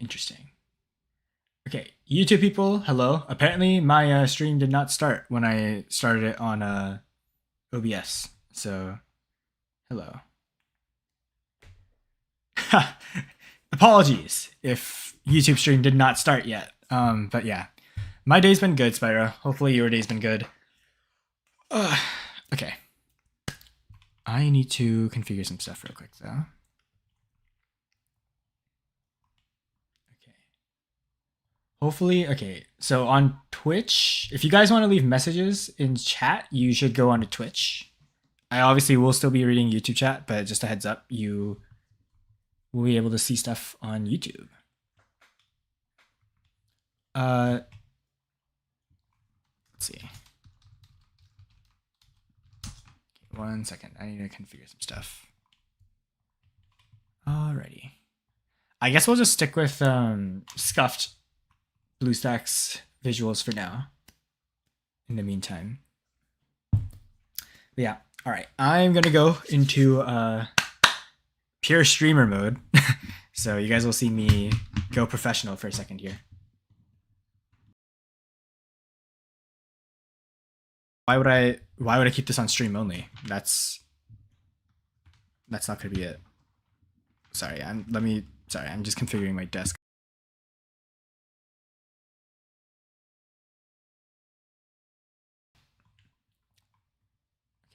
Interesting. Okay, YouTube people, hello. Apparently, my stream did not start when I started it on OBS. So, hello. Apologies if YouTube stream did not start yet. But yeah, my day's been good, Spyro. Hopefully, your day's been good. Okay. I need to configure some stuff real quick, though. Hopefully, okay. So on Twitch, if you guys want to leave messages in chat, you should go onto Twitch. I obviously will still be reading YouTube chat, but just a heads up, you will be able to see stuff on YouTube. Let's see. Okay, 1 second. I need to configure some stuff. Alrighty. I guess we'll just stick with scuffed BlueStacks visuals for now. In the meantime. But yeah. All right. I'm going to go into pure streamer mode. So you guys will see me go professional for a second here. Why would I keep this on stream only? That's not going to be it. Sorry. I'm just configuring my desk.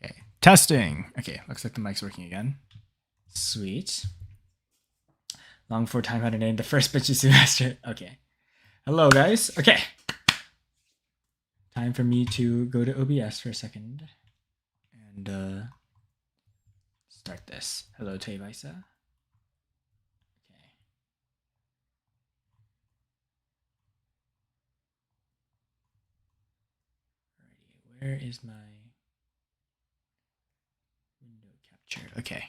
Okay. Testing. Okay, looks like the mic's working again. Sweet. Long before time had a name, the first bitchy semester. Okay. Hello, guys. Okay. Time for me to go to OBS for a second and start this. Hello, Tevisa. Okay. Alrighty, where is my window capture? Okay.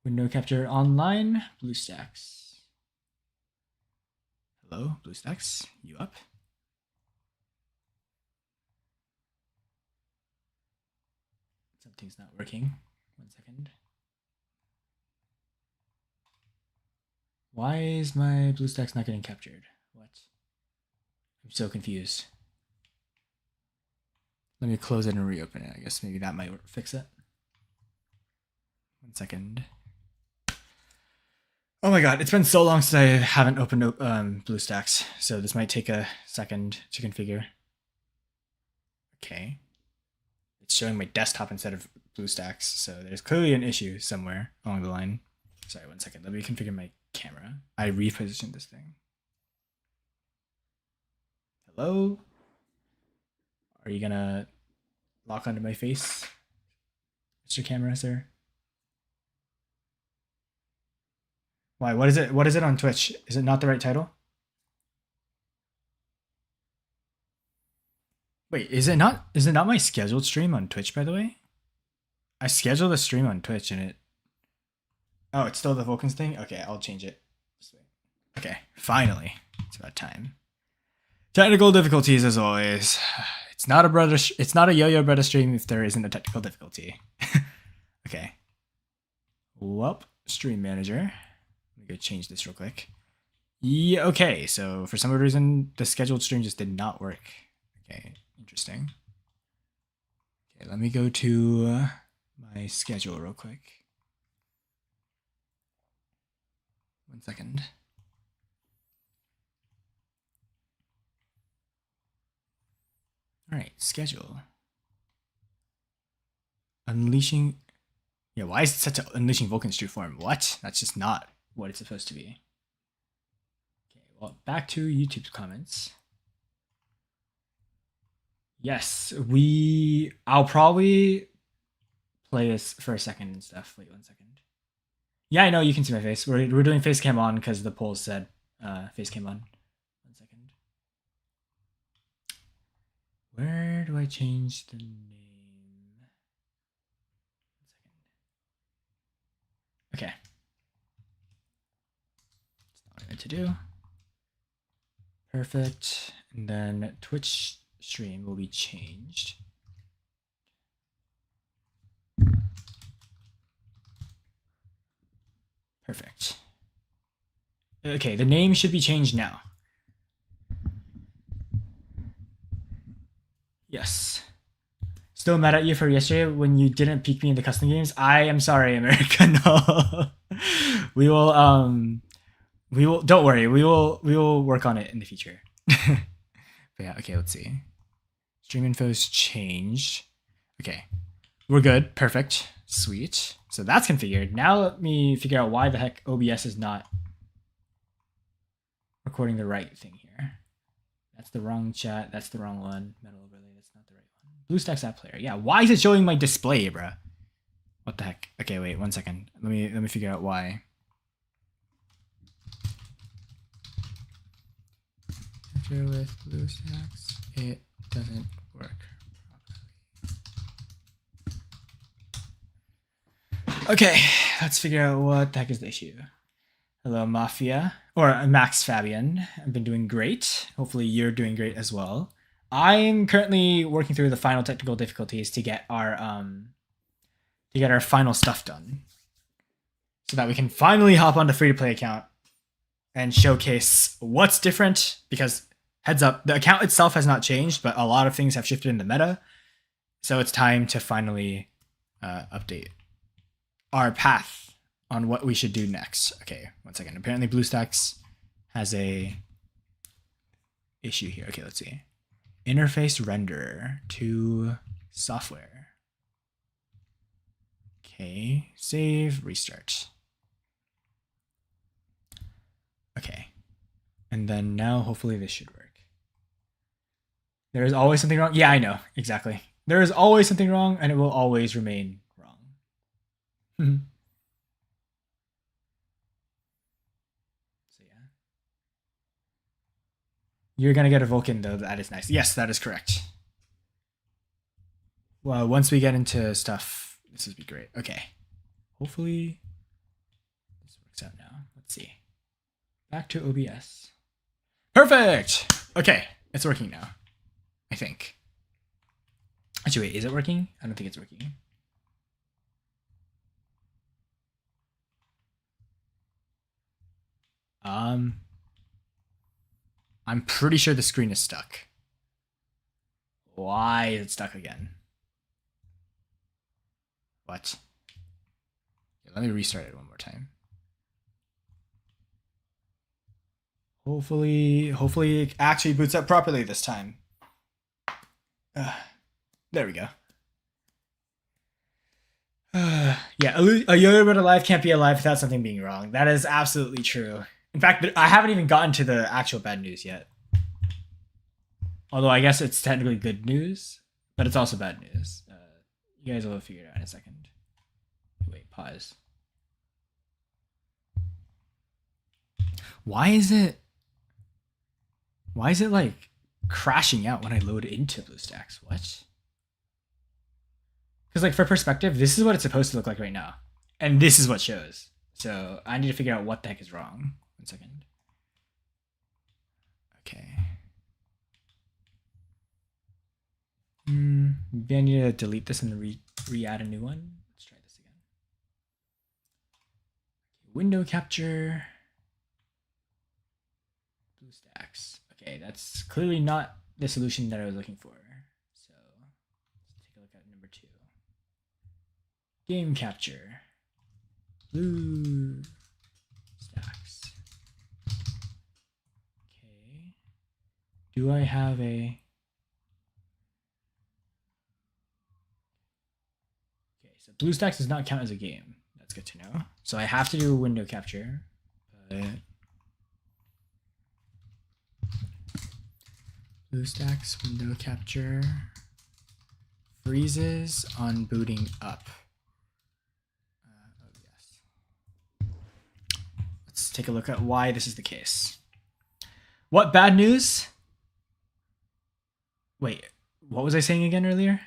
Window capture online, BlueStacks. Hello, BlueStacks. You up? Something's not working. 1 second. Why is my BlueStacks not getting captured? What? I'm so confused. Let me close it and reopen it. I guess maybe that might fix it. 1 second. Oh my god, it's been so long since I haven't opened BlueStacks, so this might take a second to configure. Okay. It's showing my desktop instead of BlueStacks, so there's clearly an issue somewhere along the line. Sorry, 1 second. Let me configure my camera. I repositioned this thing. Hello? Are you gonna lock onto my face, Mr. Camera, sir? Why? What is it? What is it on Twitch? Is it not the right title? Wait, is it not? Is it not my scheduled stream on Twitch? By the way, I scheduled a stream on Twitch and it. Oh, it's still the Vulcans thing. Okay, I'll change it. Okay, finally, it's about time. Technical difficulties as always. It's not a Yo-Yo Brother stream if there isn't a technical difficulty. Okay. Whoop, stream manager. Let me go change this real quick. Yeah, okay, so for some reason, the scheduled stream just did not work. Okay, interesting. Okay, let me go to my schedule real quick. 1 second. All right, schedule. Unleashing. Yeah, why is it set to Unleashing Vulcan's true form? What? That's just not what it's supposed to be. Okay, well, back to YouTube's comments. Yes, I'll probably play this for a second and stuff. Wait 1 second. Yeah, I know you can see my face. We're doing face cam on because the poll said face cam on. 1 second. Where do I change the name? 1 second. Okay. That's not what I meant to do. Perfect. And then Twitch stream will be changed. Perfect. Okay, the name should be changed now. Yes. Still mad at you for yesterday when you didn't peek me in the custom games. I am sorry, America. No. We will don't worry. We will work on it in the future. But yeah, okay, let's see. Stream info's changed. Okay. We're good. Perfect. Sweet. So that's configured. Now let me figure out why the heck OBS is not recording the right thing here. That's the wrong chat. That's the wrong one. Metal overlay. That's not the right one. BlueStacks app player. Yeah. Why is it showing my display, bruh? What the heck? Okay, wait 1 second. Let me figure out why. After with BlueStacks, it doesn't work properly. Okay, let's figure out what the heck is the issue. Hello, Mafia, or Max Fabian. I've been doing great. Hopefully you're doing great as well. I'm currently working through the final technical difficulties to get our final stuff done, so that we can finally hop on the free-to-play account and showcase what's different. Because heads up, the account itself has not changed, but a lot of things have shifted in the meta, so it's time to finally update our path on what we should do next. Okay, 1 second. Apparently BlueStacks has a issue here. Okay, let's see. Interface renderer to software. Okay, save, restart. Okay. And then now hopefully this should work. There is always something wrong. Yeah, I know. Exactly. There is always something wrong, and it will always remain wrong. You're gonna get a Vulcan though. That is nice. Yes, that is correct. Well, once we get into stuff, this would be great. Okay. Hopefully this works out now. Let's see. Back to OBS. Perfect! Okay, it's working now. I think. Actually, wait, is it working? I don't think it's working. I'm pretty sure the screen is stuck. Why is it stuck again? What? Yeah, let me restart it one more time. Hopefully it actually boots up properly this time. There we go. Yeah, a Yo-Yo but alive can't be alive without something being wrong. That is absolutely true. In fact, I haven't even gotten to the actual bad news yet. Although I guess it's technically good news, but it's also bad news. You guys will figure it out in a second. Wait, pause. Why is it like crashing out when I load into BlueStacks? What? Because like for perspective, this is what it's supposed to look like right now. And this is what shows. So I need to figure out what the heck is wrong. 1 second. Okay. Maybe I need to delete this and re-add a new one. Let's try this again. Window capture. BlueStacks. Okay, that's clearly not the solution that I was looking for. So let's take a look at number 2. Game capture. BlueStacks. Okay. Do I have a... Okay, so BlueStacks does not count as a game. That's good to know. So I have to do a window capture. But BlueStacks window capture freezes on booting up. Oh yes. Let's take a look at why this is the case. What bad news? Wait, what was I saying again earlier?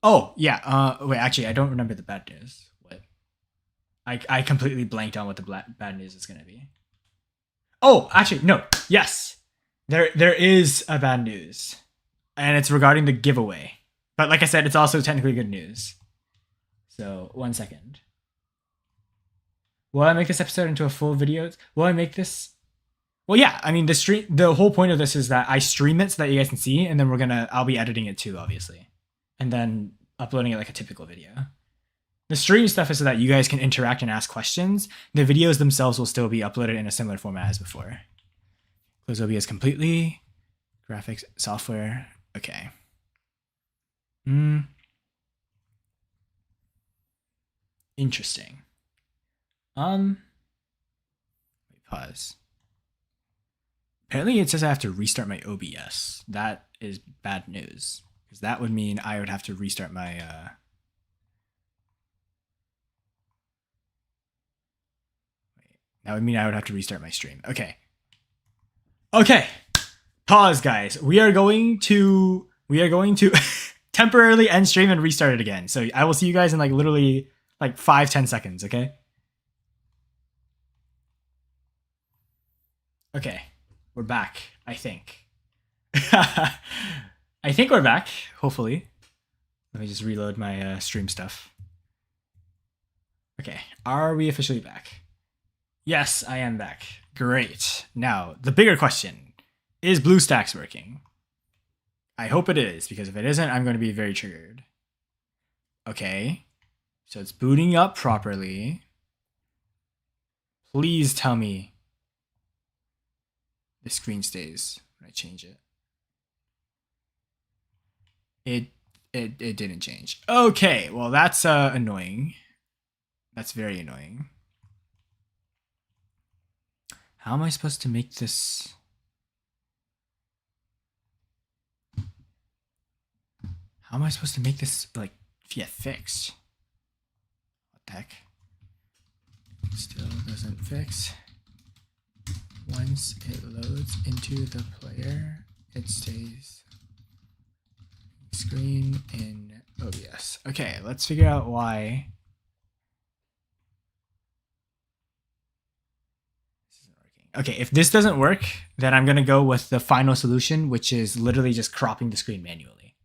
Oh yeah. Wait, actually, I don't remember the bad news. What? I completely blanked on what the bad news is gonna be. Oh, actually, no. Yes. There is a bad news, and it's regarding the giveaway. But like I said, it's also technically good news. So 1 second. Will I make this episode into a full video? Will I make this? Well, yeah. I mean, the whole point of this is that I stream it so that you guys can see, and then I'll be editing it too, obviously, and then uploading it like a typical video. The stream stuff is so that you guys can interact and ask questions. The videos themselves will still be uploaded in a similar format as before. Close OBS completely. Graphics, software. Okay. Interesting. Wait, pause. Apparently it says I have to restart my OBS. That is bad news. Because that would mean I would have to restart my that would mean I would have to restart my stream. Okay. Okay. Pause, guys. We are going to temporarily end stream and restart it again. So I will see you guys in like literally like 5-10 seconds, okay? Okay. We're back, I think. I think we're back, hopefully. Let me just reload my stream stuff. Okay. Are we officially back? Yes, I am back. Great. Now, the bigger question. Is BlueStacks working? I hope it is, because if it isn't, I'm going to be very triggered. Okay. So it's booting up properly. Please tell me the screen stays when I change it. It didn't change. Okay, well that's annoying. That's very annoying. How am I supposed to make this? How am I supposed to make this like fixed? What the heck? Still doesn't fix. Once it loads into the player, it stays screen in OBS. Okay, let's figure out why this isn't working. Okay, if this doesn't work, then I'm gonna go with the final solution, which is literally just cropping the screen manually.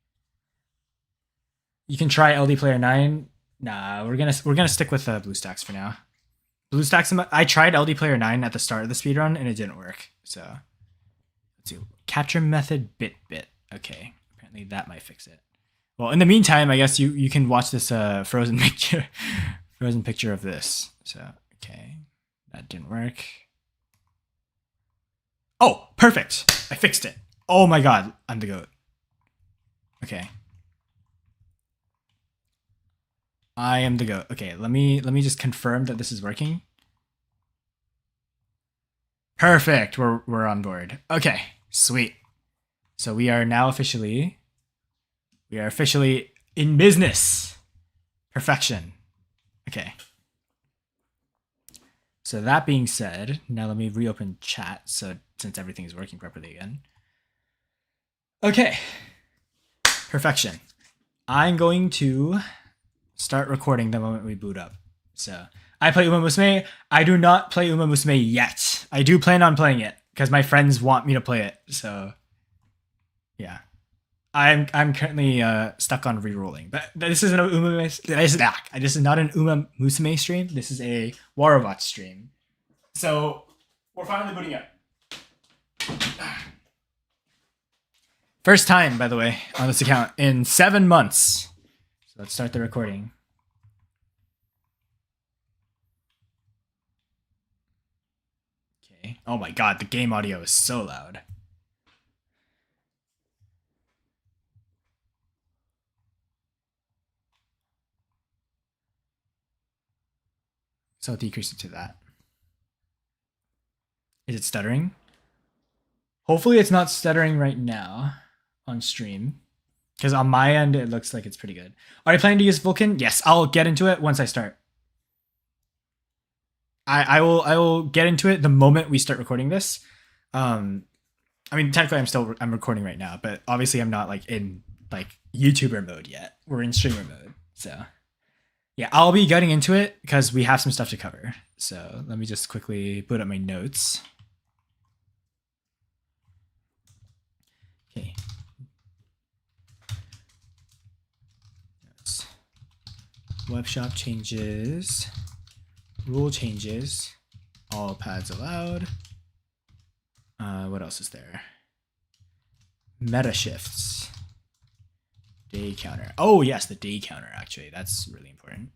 You can try LD Player 9. Nah, we're gonna stick with BlueStacks for now. BlueStacks. I tried LD Player 9 at the start of the speedrun and it didn't work. So let's see. Capture method bit. Okay, apparently that might fix it. Well, in the meantime, I guess you can watch this frozen picture of this. So okay, that didn't work. Oh, perfect! I fixed it. Oh my god, I'm the goat. Okay. I am the goat. Okay, let me just confirm that this is working. Perfect. We're on board. Okay, sweet. So we are now officially in business. Perfection. Okay. So that being said, now let me reopen chat so since everything is working properly again. Okay. Perfection. I'm going to start recording the moment we boot up. So I play Uma Musume. I do not play Uma Musume yet. I do plan on playing it because my friends want me to play it. So yeah, I'm currently stuck on re-rolling. But this isn't an Uma. This is not an Uma Musume stream. This is a Warobot stream. So we're finally booting up. First time, by the way, on this account in 7 months. So let's start the recording. Okay. Oh my god, the game audio is so loud. So I'll decrease it to that. Is it stuttering? Hopefully it's not stuttering right now on stream. Because on my end, it looks like it's pretty good. Are you planning to use Vulkan? Yes, I'll get into it once I start. I will get into it the moment we start recording this. I mean, technically I'm recording right now, but obviously I'm not like in like YouTuber mode yet. We're in streamer mode. So yeah, I'll be getting into it because we have some stuff to cover. So let me just quickly put up my notes. Okay. Web shop changes Rule changes. All pads allowed. What else is there? Meta shifts. Day counter. Oh, yes, the day counter, actually. That's really important.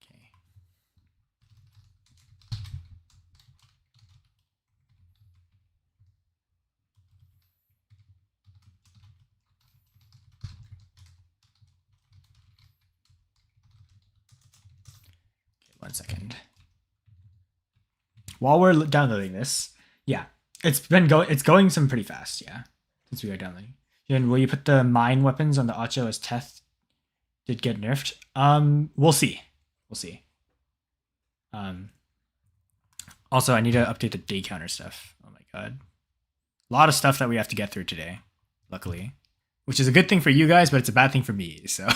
Okay. One second. While we're downloading this, yeah, it's going some pretty fast, yeah, since we are downloading. And will you put the mine weapons on the Acho as Teth did get nerfed? We'll see. We'll see. Also, I need to update the day counter stuff. Oh my god. A lot of stuff that we have to get through today, luckily. Which is a good thing for you guys, but it's a bad thing for me, so.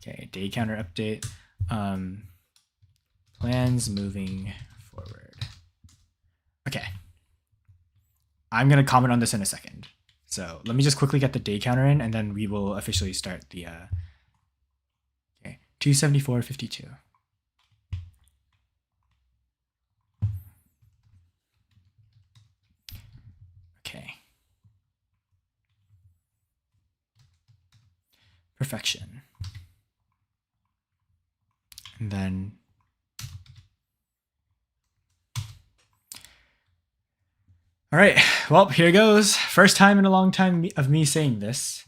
Okay, day counter update. Plans moving forward. Okay. I'm going to comment on this in a second. So let me just quickly get the day counter in, and then we will officially start the... Okay, 274.52. Okay. Perfection. And then... All right, well, here goes. First time in a long time of me saying this.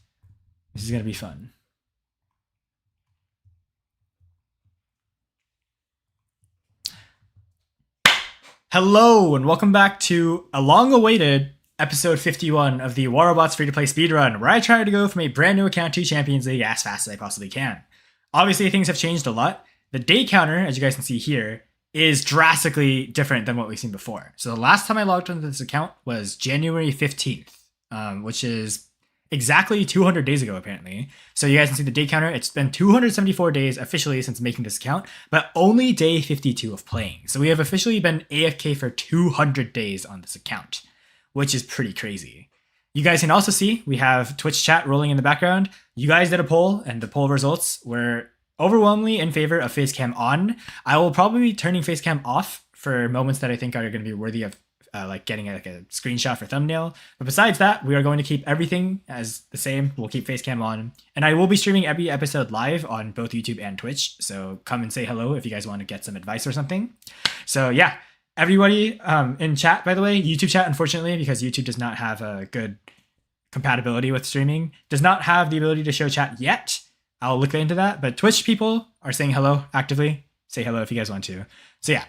This is going to be fun. Hello, and welcome back to a long-awaited episode 51 of the Warobots free-to-play speedrun, where I try to go from a brand new account to Champions League as fast as I possibly can. Obviously, things have changed a lot. The day counter, as you guys can see here, is drastically different than what we've seen before. So the last time I logged into this account was January 15th, which is exactly 200 days ago, apparently. So you guys can see the day counter. It's been 274 days officially since making this account, but only day 52 of playing. So we have officially been AFK for 200 days on this account, which is pretty crazy. You guys can also see we have Twitch chat rolling in the background. You guys did a poll, and the poll results were overwhelmingly in favor of Facecam on. I will probably be turning Facecam off for moments that I think are going to be worthy of like getting a screenshot for thumbnail. But besides that, we are going to keep everything as the same. We'll keep Facecam on. And I will be streaming every episode live on both YouTube and Twitch. So come and say hello if you guys want to get some advice or something. So yeah, everybody in chat, by the way, YouTube chat, unfortunately, because YouTube does not have a good compatibility with streaming, does not have the ability to show chat yet. I'll look into that, but Twitch people are saying hello actively. Say hello if you guys want to. So yeah,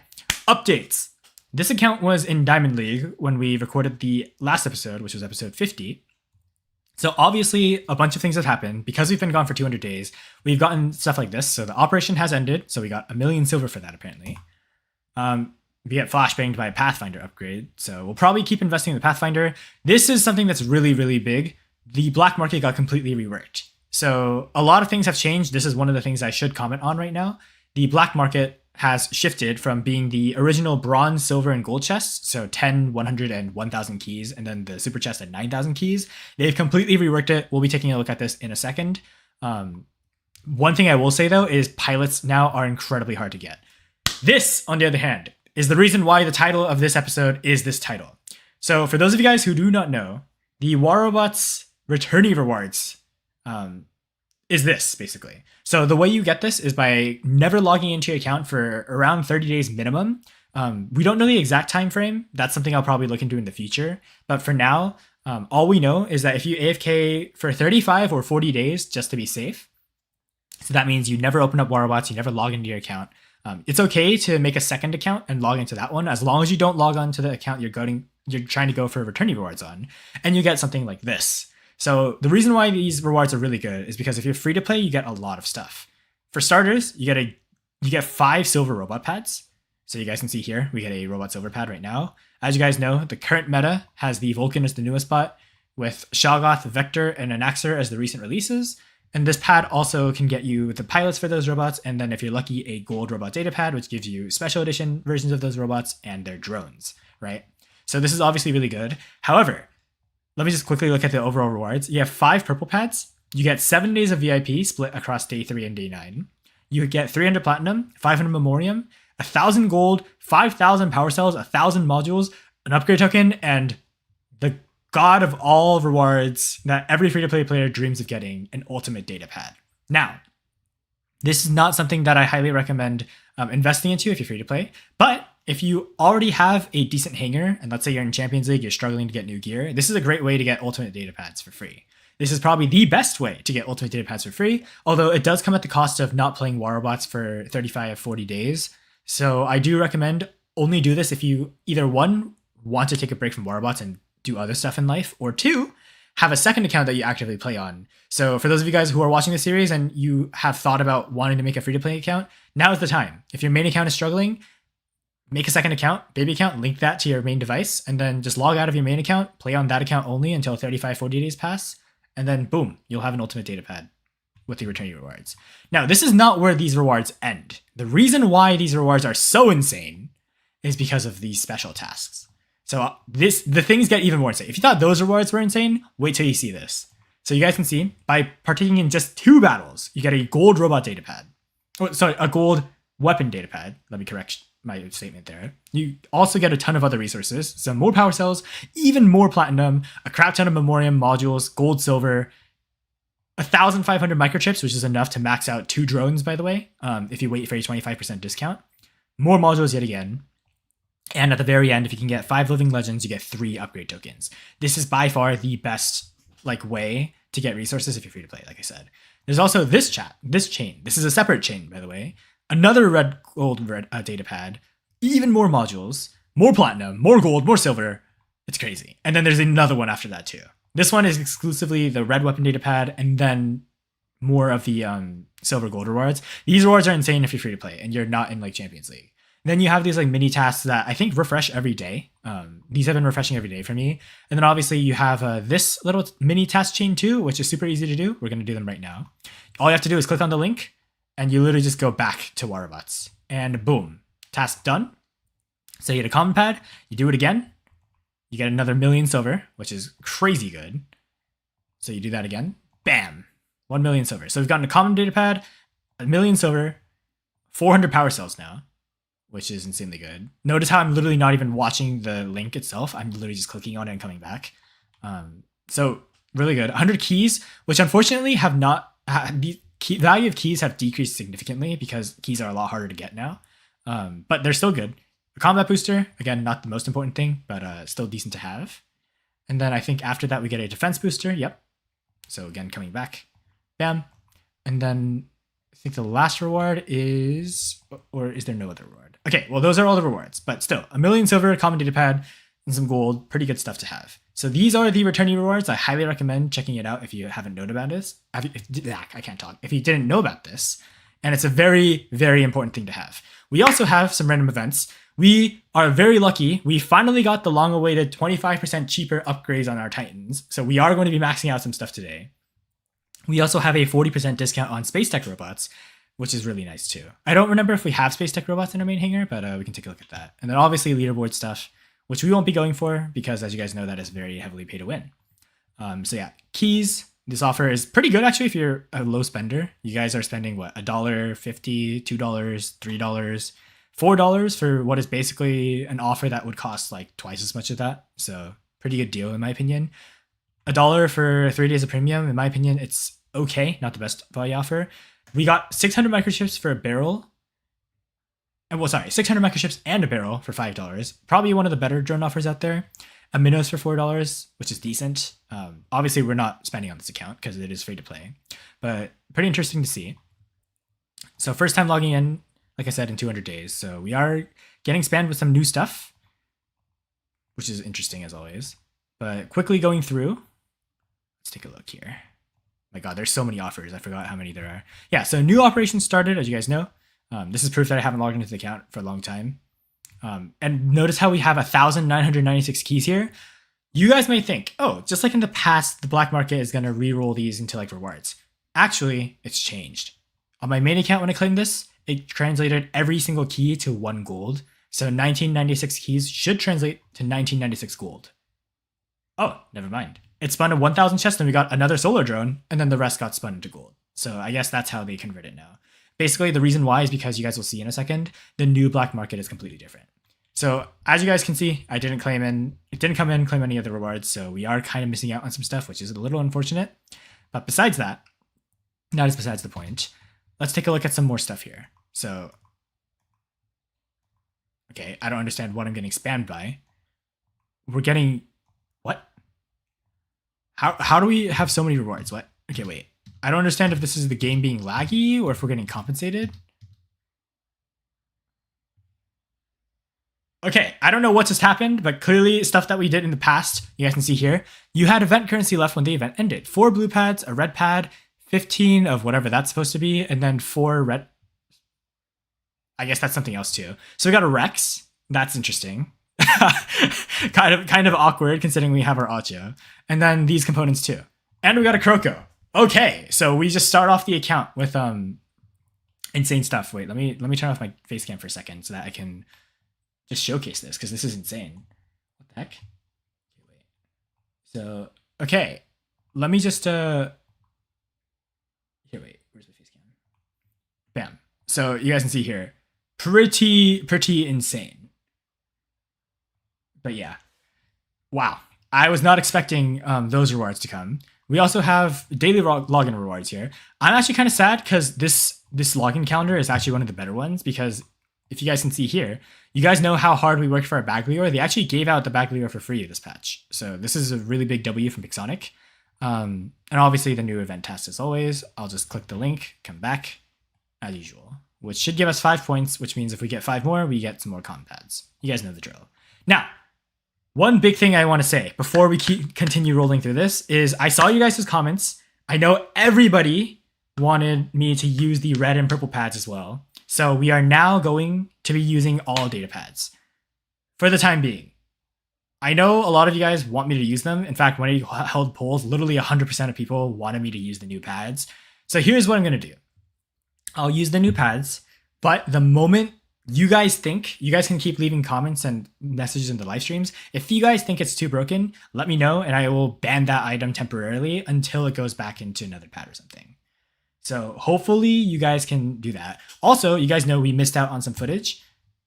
updates. This account was in Diamond League when we recorded the last episode, which was episode 50. So obviously a bunch of things have happened. Because we've been gone for 200 days, we've gotten stuff like this. So the operation has ended. So we got 1 million silver for that, apparently. We get flashbanged by a Pathfinder upgrade. So we'll probably keep investing in the Pathfinder. This is something that's really, really big. The black market got completely reworked. So a lot of things have changed. This is one of the things I should comment on right now. The black market has shifted from being the original bronze, silver, and gold chests, so 10, 100, and 1,000 keys, and then the super chest at 9,000 keys. They've completely reworked it. We'll be taking a look at this in a second. One thing I will say, though, is pilots now are incredibly hard to get. This, on the other hand, is the reason why the title of this episode is this title. So for those of you guys who do not know, the Warobots returnee rewards is this, basically. So the way you get this is by never logging into your account for around 30 days minimum. We don't know the exact time frame. That's something I'll probably look into in the future. But for now, all we know is that if you AFK for 35 or 40 days just to be safe, so that means you never open up Warobots, you never log into your account. It's okay to make a second account and log into that one, as long as you don't log on to the account you're trying to go for returnee rewards on, and you get something like this. So the reason why these rewards are really good is because if you're free to play, you get a lot of stuff. For starters, you get 5 silver robot pads. So you guys can see here, we get a robot silver pad right now. As you guys know, the current meta has the Vulcan as the newest bot, with Shoggoth, Vector, and Anaxer as the recent releases. And this pad also can get you the pilots for those robots, and then if you're lucky, a gold robot data pad, which gives you special edition versions of those robots and their drones, right? So this is obviously really good. However, let me just quickly look at the overall rewards. You have 5 purple pads. You get 7 days of VIP split across day 3 and day 9. You get 300 platinum, 500 memoriam, 1,000 gold, 5,000 power cells, 1,000 modules, an upgrade token, and the god of all rewards that every free-to-play player dreams of getting, an ultimate data pad. Now, this is not something that I highly recommend investing into if you're free-to-play, but if you already have a decent hanger, and let's say you're in Champions League, you're struggling to get new gear, this is a great way to get ultimate data pads for free. This is probably the best way to get ultimate data pads for free, although it does come at the cost of not playing Waterbots for 35, 40 days. So I do recommend only do this if you either 1, want to take a break from Waterbots and do other stuff in life, or 2, have a second account that you actively play on. So for those of you guys who are watching this series and you have thought about wanting to make a free-to-play account, now is the time. If your main account is struggling, make a second account, baby account, link that to your main device, and then just log out of your main account, play on that account only until 35, 40 days pass, and then boom, you'll have an ultimate data pad with the returning rewards. Now, this is not where these rewards end. The reason why these rewards are so insane is because of these special tasks. So the things get even more insane. If you thought those rewards were insane, wait till you see this. So you guys can see, by partaking in just 2 battles, you get a gold robot data pad. Oh, sorry, a gold weapon data pad. Let me correct my statement there. You also get a ton of other resources, some more power cells, even more platinum, a crap ton of memoriam modules, gold, silver, 1,500 microchips, which is enough to max out 2 drones, by the way, if you wait for a 25% discount. More modules yet again. And at the very end, if you can get 5 living legends, you get 3 upgrade tokens. This is by far the best way to get resources if you're free to play, like I said. There's also this chain. This is a separate chain, by the way. Another red data pad, even more modules, more platinum, more gold, more silver. It's crazy. And then there's another one after that too. This one is exclusively the red weapon data pad, and then more of the silver gold rewards. These rewards are insane if you're free to play and you're not in Champions League. Then you have these mini tasks that I think refresh every day. These have been refreshing every day for me. And then obviously you have this little mini task chain too, which is super easy to do. We're going to do them right now. All you have to do is click on the link and you literally just go back to Waterbots and boom, task done. So you get a common pad, you do it again, you get another 1,000,000 silver, which is crazy good. So you do that again, bam, 1,000,000 silver. So we've gotten a common data pad, 1,000,000 silver, 400 power cells now, which is insanely good. Notice how I'm literally not even watching the link itself. I'm literally just clicking on it and coming back. So really good. 100 keys, which unfortunately have not, the value of keys have decreased significantly because keys are a lot harder to get now. But they're still good. A combat booster, again, not the most important thing, but still decent to have. And then I think after that we get a defense booster. Yep. So again, coming back, bam. And then I think the last reward is, or is there no other reward? Okay, well, those are all the rewards, but still, 1,000,000 silver, common data pad, and some gold, pretty good stuff to have. So these are the returning rewards. I highly recommend checking it out if you haven't known about this. I can't talk. If you didn't know about this, and it's a very, very important thing to have. We also have some random events. We are very lucky. We finally got the long-awaited 25% cheaper upgrades on our Titans, so we are going to be maxing out some stuff today. We also have a 40% discount on Space Tech robots, which is really nice too. I don't remember if we have Space Tech robots in our main hangar, but we can take a look at that. And then obviously leaderboard stuff, which we won't be going for because, as you guys know, that is very heavily pay to win. So yeah, keys. This offer is pretty good actually if you're a low spender. You guys are spending what, $1.50, $2, $3, $4 for what is basically an offer that would cost twice as much of that. So pretty good deal in my opinion. $1 for 3 days of premium, in my opinion, it's okay, not the best value offer. We got 600 microchips for a barrel. And 600 microchips and a barrel for $5. Probably one of the better drone offers out there. A Minos for $4, which is decent. Obviously, we're not spending on this account because it is free to play, but pretty interesting to see. So first time logging in, like I said, in 200 days. So we are getting spammed with some new stuff, which is interesting as always. But quickly going through, let's take a look here. My God, there's so many offers. I forgot how many there are. Yeah, so new operations started, as you guys know. This is proof that I haven't logged into the account for a long time. And notice how we have 1,996 keys here. You guys may think, oh, just like in the past, the black market is going to re-roll these into rewards. Actually, it's changed. On my main account, when I claimed this, it translated every single key to 1 gold. So 1996 keys should translate to 1996 gold. Oh, never mind. It spun a 1,000 chest, and we got another solar drone, and then the rest got spun into gold. So I guess that's how they convert it now. Basically, the reason why is because you guys will see in a second, the new black market is completely different. So as you guys can see, it didn't come in, claim any of the rewards, so we are kind of missing out on some stuff, which is a little unfortunate. But besides that, that is besides the point. Let's take a look at some more stuff here. So, okay, I don't understand what I'm getting spammed by. We're getting, what? How do we have so many rewards? What? Okay, wait. I don't understand if this is the game being laggy or if we're getting compensated. Okay, I don't know what just happened, but clearly stuff that we did in the past, you guys can see here. You had event currency left when the event ended. 4 blue pads, a red pad, 15 of whatever that's supposed to be, and then 4 red. I guess that's something else too. So we got a Rex. That's interesting. kind of awkward considering we have our Acho. And then these components too. And we got a Croco. Okay, so we just start off the account with insane stuff. Wait, let me turn off my face cam for a second so that I can just showcase this, because this is insane. What the heck? Okay, wait. So, okay. Let me just here, wait, where's my face cam? Bam. So you guys can see here. Pretty insane. But yeah. Wow. I was not expecting those rewards to come. We also have daily login rewards here. I'm actually kind of sad because this login calendar is actually one of the better ones, because if you guys can see here, you guys know how hard we worked for our bag lure. They actually gave out the bag lure for free this patch. So this is a really big W from Pixonic. And obviously the new event test as always. I'll just click the link, come back as usual, which should give us 5 points, which means if we get 5 more, we get some more comm pads. You guys know the drill. Now, one big thing I want to say before we continue rolling through this is I saw you guys' comments. I know everybody wanted me to use the red and purple pads as well. So we are now going to be using all data pads for the time being. I know a lot of you guys want me to use them. In fact, when I held polls, literally 100% of people wanted me to use the new pads. So here's what I'm going to do. I'll use the new pads, but the moment you guys think, you guys can keep leaving comments and messages in the live streams. If you guys think it's too broken, let me know and I will ban that item temporarily until it goes back into another pad or something. So hopefully you guys can do that. Also, you guys know we missed out on some footage.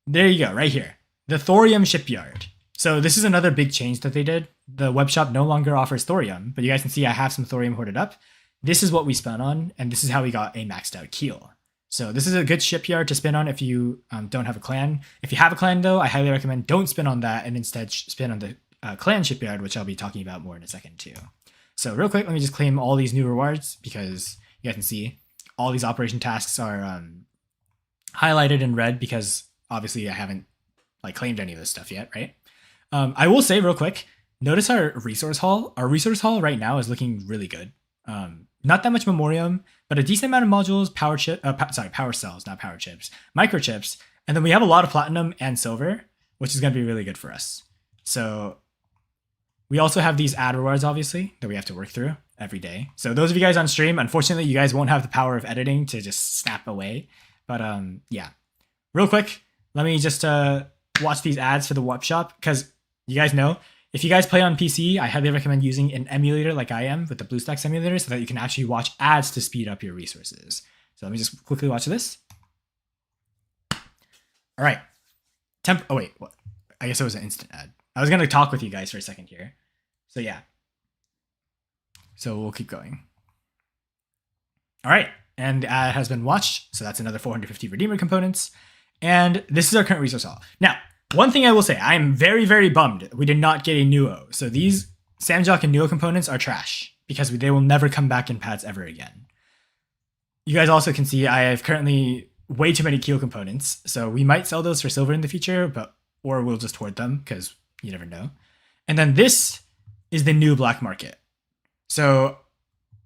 There you go, right here. The thorium shipyard. So this is another big change that they did. The web shop no longer offers thorium, but you guys can see I have some thorium hoarded up. This is what we spun on, and this is how we got a maxed out keel. So this is a good shipyard to spin on if you don't have a clan. If you have a clan though, I highly recommend don't spin on that and instead spin on the clan shipyard, which I'll be talking about more in a second too. So real quick, let me just claim all these new rewards because you guys can see all these operation tasks are highlighted in red because obviously I haven't claimed any of this stuff yet, right? I will say real quick, notice our resource haul. Our resource haul right now is looking really good. Not that much memoriam, but a decent amount of modules, power cells, not power chips, microchips, and then we have a lot of platinum and silver, which is going to be really good for us. So we also have these ad rewards, obviously, that we have to work through every day. So those of you guys on stream, unfortunately, you guys won't have the power of editing to just snap away. But yeah, real quick, let me just watch these ads for the web shop because you guys know, if you guys play on PC, I highly recommend using an emulator like I am with the BlueStacks emulator so that you can actually watch ads to speed up your resources. So let me just quickly watch this. All right. Oh, wait. What? I guess it was an instant ad. I was going to talk with you guys for a second here. So yeah. So we'll keep going. All right. And the ad has been watched. So that's another 450 Redeemer components. And this is our current resource haul. Now, one thing I will say, I am very, very bummed we did not get a Nuo. So these Samjock and Nuo components are trash because they will never come back in pads ever again. You guys also can see I have currently way too many Keel components. So we might sell those for silver in the future, or we'll just hoard them because you never know. And then this is the new black market. So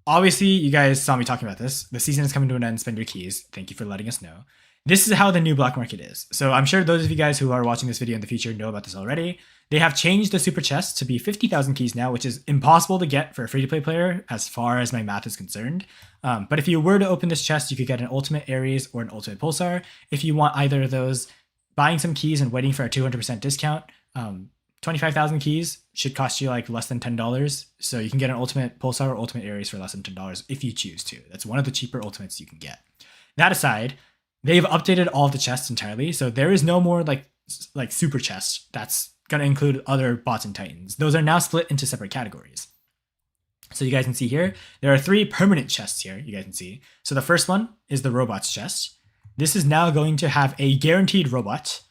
obviously you guys saw me talking about this. The season is coming to an end. Spend your keys. Thank you for letting us know. This is how the new black market is. So I'm sure those of you guys who are watching this video in the future know about this already. They have changed the super chest to be 50,000 keys now, which is impossible to get for a free-to-play player as far as my math is concerned. But if you were to open this chest, you could get an ultimate Ares or an ultimate Pulsar. If you want either of those, buying some keys and waiting for a 200% discount 25,000 keys should cost you like less than $10. So you can get an ultimate Pulsar or ultimate Ares for less than $10 if you choose to. That's one of the cheaper ultimates you can get. That aside, they've updated all the chests entirely. So there is no more like super chest that's going to include other bots and titans. Those are now split into separate categories. So you guys can see here, there are 3 permanent chests here, you guys can see. So the first one is the robots chest. This is now going to have a guaranteed robot,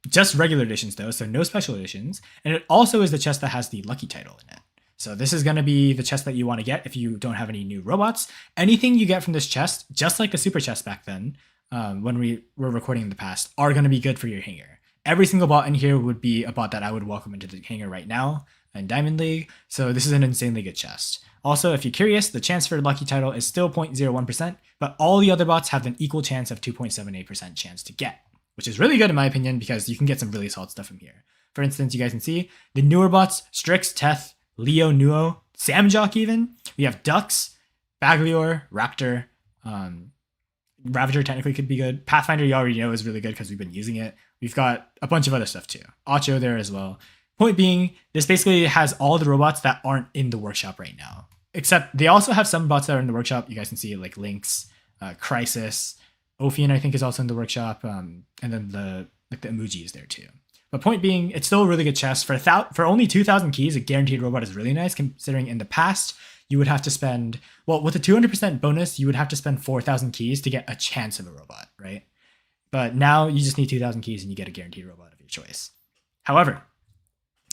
just regular editions though, so no special editions. And it also is the chest that has the lucky title in it. So this is going to be the chest that you want to get if you don't have any new robots. Anything you get from this chest, just like the super chest back then, when we were recording in the past, are going to be good for your hangar. Every single bot in here would be a bot that I would welcome into the hangar right now in Diamond League. So this is an insanely good chest. Also, if you're curious, the chance for lucky title is still 0.01%, but all the other bots have an equal chance of 2.78% chance to get, which is really good in my opinion because you can get some really solid stuff from here. For instance, you guys can see the newer bots, Strix, Teth, Leo, Nuo, Samjock even. We have Dux, Baglior, Raptor, Ravager technically could be good. Pathfinder you already know is really good because we've been using it. We've got a bunch of other stuff too. Acho there as well. Point being, this basically has all the robots that aren't in the workshop right now. Except they also have some bots that are in the workshop. You guys can see like Lynx, Crisis, Ophion I think is also in the workshop. And then the emoji is there too. But point being, it's still a really good chest. For only 2,000 keys, a guaranteed robot is really nice considering in the past, you would have to spend, well, with a 200% bonus, you would have to spend 4,000 keys to get a chance of a robot, right? But now you just need 2,000 keys and you get a guaranteed robot of your choice. However,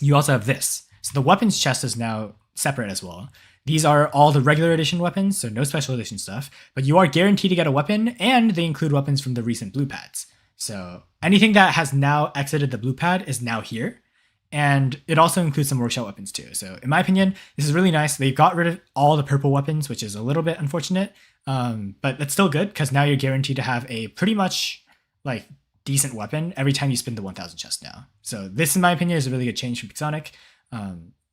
you also have this. So the weapons chest is now separate as well. These are all the regular edition weapons, so no special edition stuff, but you are guaranteed to get a weapon and they include weapons from the recent blue pads. So anything that has now exited the blue pad is now here. And it also includes some workshop weapons too. So in my opinion, this is really nice. They got rid of all the purple weapons, which is a little bit unfortunate. But that's still good because now you're guaranteed to have a pretty much like decent weapon every time you spin the 1,000 chest now. So this, in my opinion, is a really good change from Pixonic.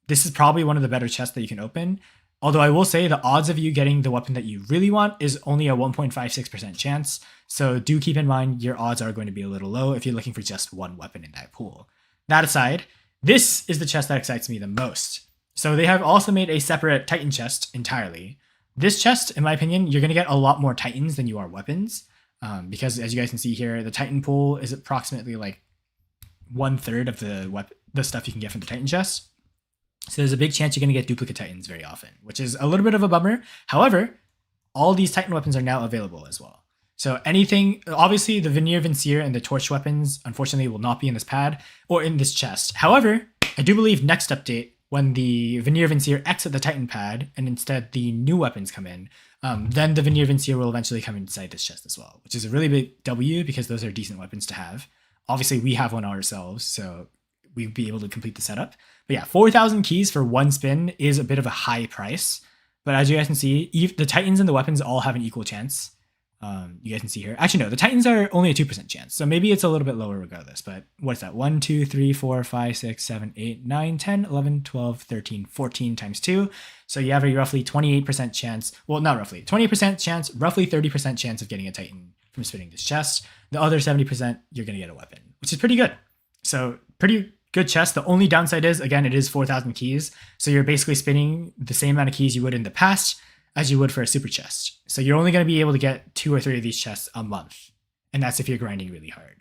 This is probably one of the better chests that you can open. Although I will say the odds of you getting the weapon that you really want is only a 1.56% chance. So do keep in mind your odds are going to be a little low if you're looking for just one weapon in that pool. That aside, this is the chest that excites me the most. So they have also made a separate Titan chest entirely. This chest, in my opinion, you're going to get a lot more Titans than you are weapons. Because as you guys can see here, the Titan pool is approximately like 1/3 of the stuff you can get from the Titan chest. So there's a big chance you're going to get duplicate Titans very often, which is a little bit of a bummer. However, all these Titan weapons are now available as well. So anything, obviously the Veneer Vincier and the Torch weapons, unfortunately, will not be in this pad or in this chest. However, I do believe next update, when the Veneer Vincier exit the Titan pad and instead the new weapons come in, then the Veneer Vincier will eventually come inside this chest as well, which is a really big W because those are decent weapons to have. Obviously, we have one ourselves, so we'd be able to complete the setup. But yeah, 4,000 keys for one spin is a bit of a high price. But as you guys can see, the Titans and the weapons all have an equal chance. You guys can see here. Actually, no, the Titans are only a 2% chance. So maybe it's a little bit lower regardless. But what's that? 1, 2, 3, 4, 5, 6, 7, 8, 9, 10, 11, 12, 13, 14 times 2. So you have a roughly 28% chance. Well, not roughly. 20% chance, roughly 30% chance of getting a Titan from spinning this chest. The other 70%, you're going to get a weapon, which is pretty good. So pretty good chest. The only downside is, again, it is 4,000 keys. So you're basically spinning the same amount of keys you would in the past as you would for a super chest. So you're only going to be able to get 2 or 3 of these chests a month. And that's if you're grinding really hard.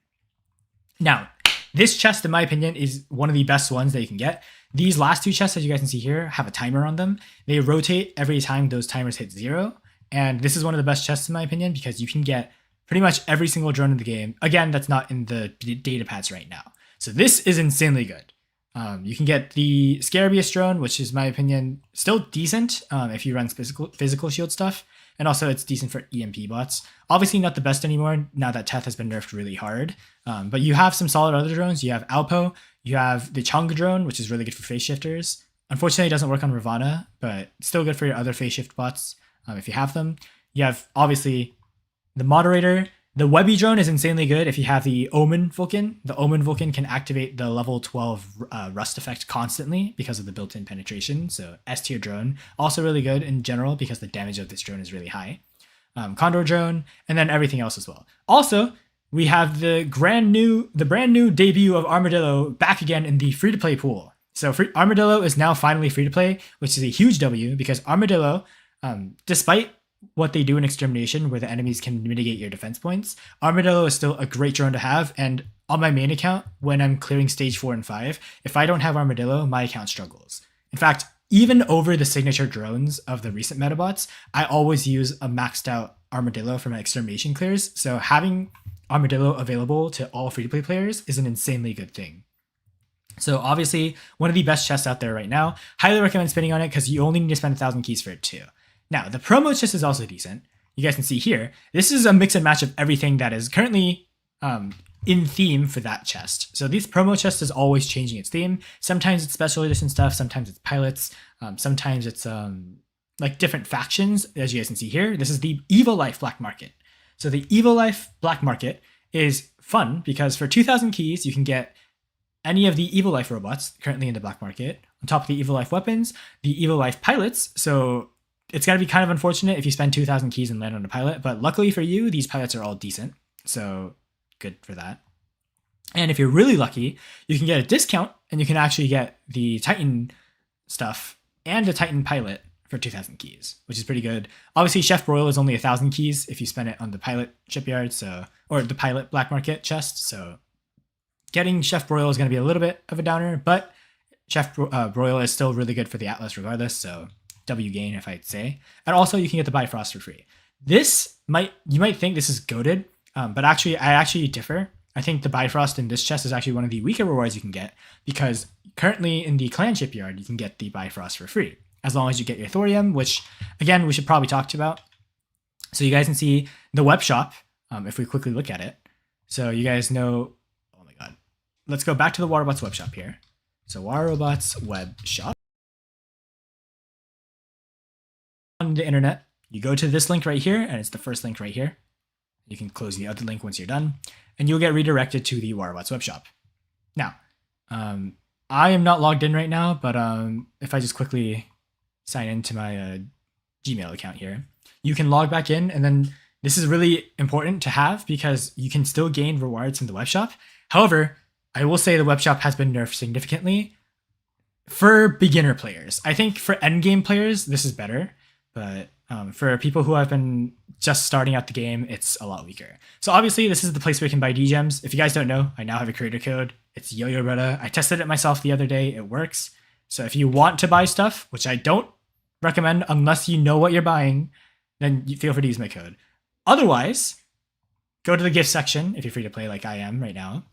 Now, this chest, in my opinion, is one of the best ones that you can get. These last 2 chests, as you guys can see here, have a timer on them. They rotate every time those timers hit 0. And this is one of the best chests, in my opinion, because you can get pretty much every single drone in the game. Again, that's not in the data pads right now. So this is insanely good. You can get the Scarabeus drone, which is, in my opinion, still decent if you run physical shield stuff. And also it's decent for EMP bots. Obviously not the best anymore now that Teth has been nerfed really hard. But you have some solid other drones. You have Alpo. You have the Chung drone, which is really good for phase shifters. Unfortunately, it doesn't work on Ravana, but still good for your other phase shift bots if you have them. You have, obviously, the Moderator. The Webby drone is insanely good if you have the Omen Vulcan. The Omen Vulcan can activate the level 12 rust effect constantly because of the built-in penetration. So S tier drone, also really good in general because the damage of this drone is really high. Condor drone, and then everything else as well. Also, we have the brand new debut of Armadillo back again in the free-to-play pool. So Armadillo is now finally free-to-play, which is a huge W because Armadillo, despite what they do in Extermination, where the enemies can mitigate your defense points, Armadillo is still a great drone to have. And on my main account, when I'm clearing stage 4 and 5, if I don't have Armadillo, my account struggles. In fact, even over the signature drones of the recent metabots, I always use a maxed out Armadillo for my Extermination clears. So having Armadillo available to all free-to-play players is an insanely good thing. So obviously, one of the best chests out there right now. Highly recommend spending on it because you only need to spend 1,000 keys for it too. Now, the promo chest is also decent. You guys can see here, this is a mix and match of everything that is currently in theme for that chest. So this promo chest is always changing its theme. Sometimes it's special edition stuff, sometimes it's pilots, sometimes it's like different factions, as you guys can see here. This is the Evil Life Black Market. So the Evil Life Black Market is fun because for 2,000 keys, you can get any of the Evil Life robots currently in the Black Market, on top of the Evil Life weapons, the Evil Life pilots. So it's going to be kind of unfortunate if you spend 2,000 keys and land on a pilot, but luckily for you, these pilots are all decent. So good for that. And if you're really lucky, you can get a discount and you can actually get the Titan stuff and the Titan pilot for 2,000 keys, which is pretty good. Obviously, Chef Broil is only 1,000 keys if you spend it on the pilot shipyard, or the pilot black market chest. So getting Chef Broil is going to be a little bit of a downer, but Chef Broil is still really good for the Atlas regardless. So W gain, if I'd say. And also, you can get the Bifrost for free. You might think this is goated, but actually, I actually differ. I think the Bifrost in this chest is actually one of the weaker rewards you can get because currently in the clan shipyard, you can get the Bifrost for free as long as you get your thorium, which again, we should probably talk about. So you guys can see the web shop if we quickly look at it. So you guys know, oh my God, let's go back to the Waterbots web shop here. So Waterbots web shop. On the internet, you go to this link right here, and it's the first link right here. You can close the other link once you're done, and you'll get redirected to the Waterbots web shop. Now, I am not logged in right now, but if I just quickly sign into my Gmail account here, you can log back in, and then this is really important to have because you can still gain rewards from the web shop. However, I will say the web shop has been nerfed significantly for beginner players. I think for endgame players, this is better, but for people who have been just starting out the game, it's a lot weaker. So obviously, this is the place where you can buy D-Gems. If you guys don't know, I now have a creator code. It's Yo-Yo Bretta. I tested it myself the other day. It works. So if you want to buy stuff, which I don't recommend unless you know what you're buying, then you feel free to use my code. Otherwise, go to the gift section if you're free to play like I am right now.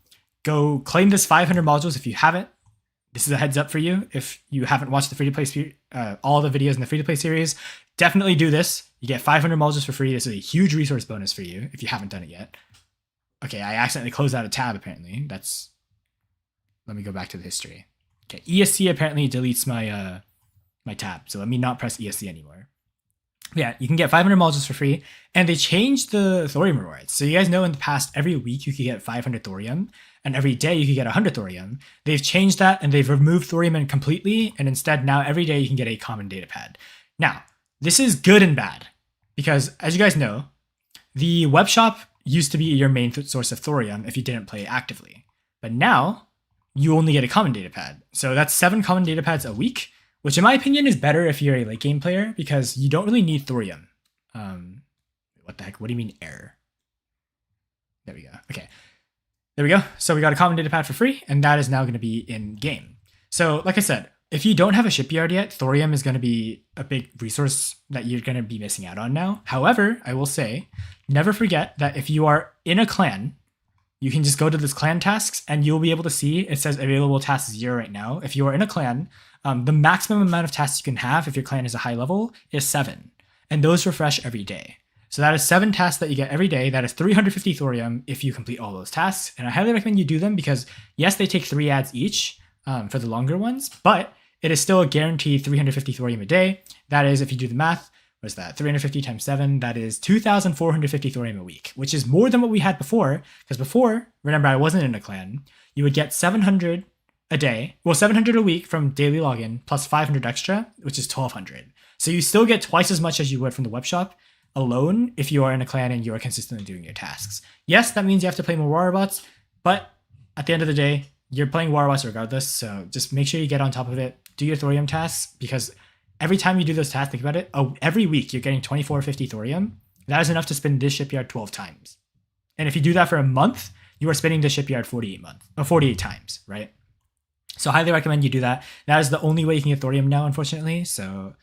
Go claim this 500 modules if you haven't. This is a heads up for you. If you haven't watched the free-to-play, all the videos in the free-to-play series, definitely do this. You get 500 modules for free. This is a huge resource bonus for you if you haven't done it yet. Okay, I accidentally closed out a tab apparently. Let me go back to the history. Okay, ESC apparently deletes my my tab, so let me not press ESC anymore. Yeah, you can get 500 modules for free, and they changed the thorium rewards. So you guys know in the past, every week you could get 500 thorium, and every day you could get 100 thorium. They've changed that, and they've removed thorium completely, and instead now every day you can get a common data pad. Now, this is good and bad, because as you guys know, the web shop used to be your main source of thorium if you didn't play actively. But now, you only get a common data pad. So that's 7 common data pads a week, which in my opinion is better if you're a late game player because you don't really need thorium. What the heck? What do you mean error? There we go. Okay. There we go. So we got a common data pad for free, and that is now going to be in game. So like I said, if you don't have a shipyard yet, thorium is going to be a big resource that you're going to be missing out on now. However, I will say, never forget that if you are in a clan, you can just go to this clan tasks and you'll be able to see it says available tasks 0 right now. If you are in a clan, the maximum amount of tasks you can have if your clan is a high level is 7. And those refresh every day. So that is 7 tasks that you get every day. That is 350 thorium if you complete all those tasks. And I highly recommend you do them because yes, they take 3 ads each for the longer ones, but it is still a guaranteed 350 thorium a day. That is, if you do the math, what is that? 350 times 7, that is 2,450 thorium a week, which is more than what we had before. Because before, remember, I wasn't in a clan. You would get 700 a day, well, 700 a week from daily login plus 500 extra, which is 1,200. So you still get twice as much as you would from the web shop, alone if you are in a clan and you are consistently doing your tasks. Yes, that means you have to play more warrior bots, but at the end of the day, you're playing warrior bots regardless, so just make sure you get on top of it, do your thorium tasks, because every time you do those tasks, think about it, every week you're getting 2450 thorium. That is enough to spin this shipyard 12 times. And if you do that for a month, you are spinning the shipyard 48 times, right? So highly recommend you do that. That is the only way you can get thorium now, unfortunately. So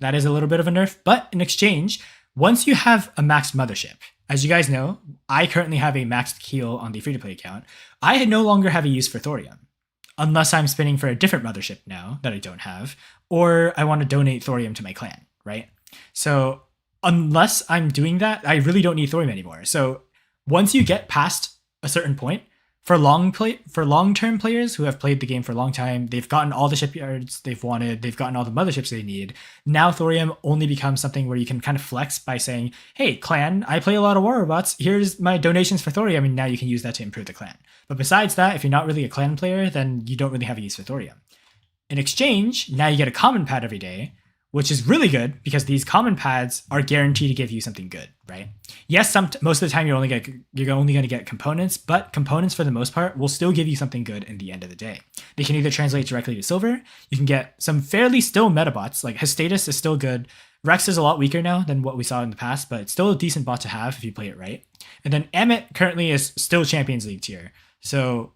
that is a little bit of a nerf. But in exchange, once you have a maxed mothership, as you guys know, I currently have a maxed keel on the free-to-play account. I no longer have a use for thorium, unless I'm spinning for a different mothership now that I don't have, or I want to donate thorium to my clan, right? So unless I'm doing that, I really don't need thorium anymore. So once you get past a certain point, for long-term players who have played the game for a long time, they've gotten all the shipyards they've wanted, they've gotten all the motherships they need. Now thorium only becomes something where you can kind of flex by saying, hey, clan, I play a lot of warrior bots, here's my donations for thorium, and now you can use that to improve the clan. But besides that, if you're not really a clan player, then you don't really have a use for thorium. In exchange, now you get a common pad every day, which is really good because these common pads are guaranteed to give you something good, right? Yes, most of the time you're only going to get components, but components for the most part will still give you something good in the end of the day. They can either translate directly to silver, you can get some fairly still meta bots, like Hestatus is still good, Rex is a lot weaker now than what we saw in the past, but it's still a decent bot to have if you play it right. And then Amit currently is still Champions League tier, so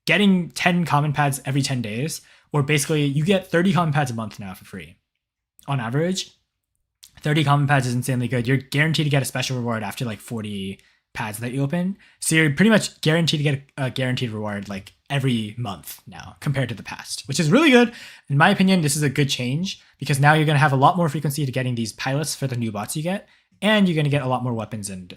getting 10 common pads every 10 days, or basically you get 30 common pads a month now for free. On average, 30 common pads is insanely good. You're guaranteed to get a special reward after like 40 pads that you open. So you're pretty much guaranteed to get a guaranteed reward like every month now compared to the past, which is really good. In my opinion, this is a good change because now you're going to have a lot more frequency to getting these pilots for the new bots you get, and you're going to get a lot more weapons and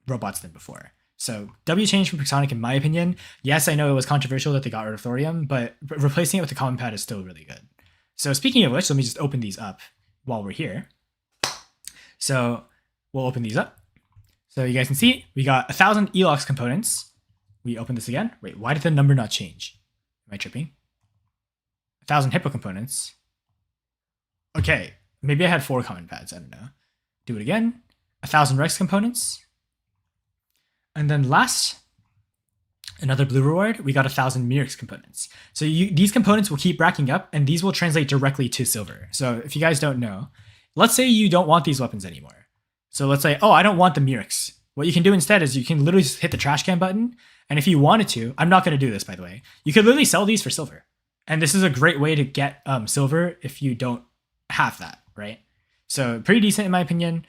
robots than before. So W change from Pixonic, in my opinion. Yes, I know it was controversial that they got rid of thorium, but replacing it with the common pad is still really good. So speaking of which, let me just open these up while we're here. So we'll open these up. So you guys can see we got 1,000 Elox components. We open this again. Wait, why did the number not change? Am I tripping? 1,000 Hippo components. Okay, maybe I had 4 common pads. I don't know. Do it again. 1,000 Rex components. And then last, another blue reward, we got 1,000 Mirix components. So these components will keep racking up, and these will translate directly to silver. So if you guys don't know, let's say you don't want these weapons anymore. So let's say, oh, I don't want the Mirix. What you can do instead is you can literally just hit the trash can button, and if you wanted to, I'm not going to do this, by the way, you could literally sell these for silver. And this is a great way to get silver if you don't have that, right? So pretty decent in my opinion.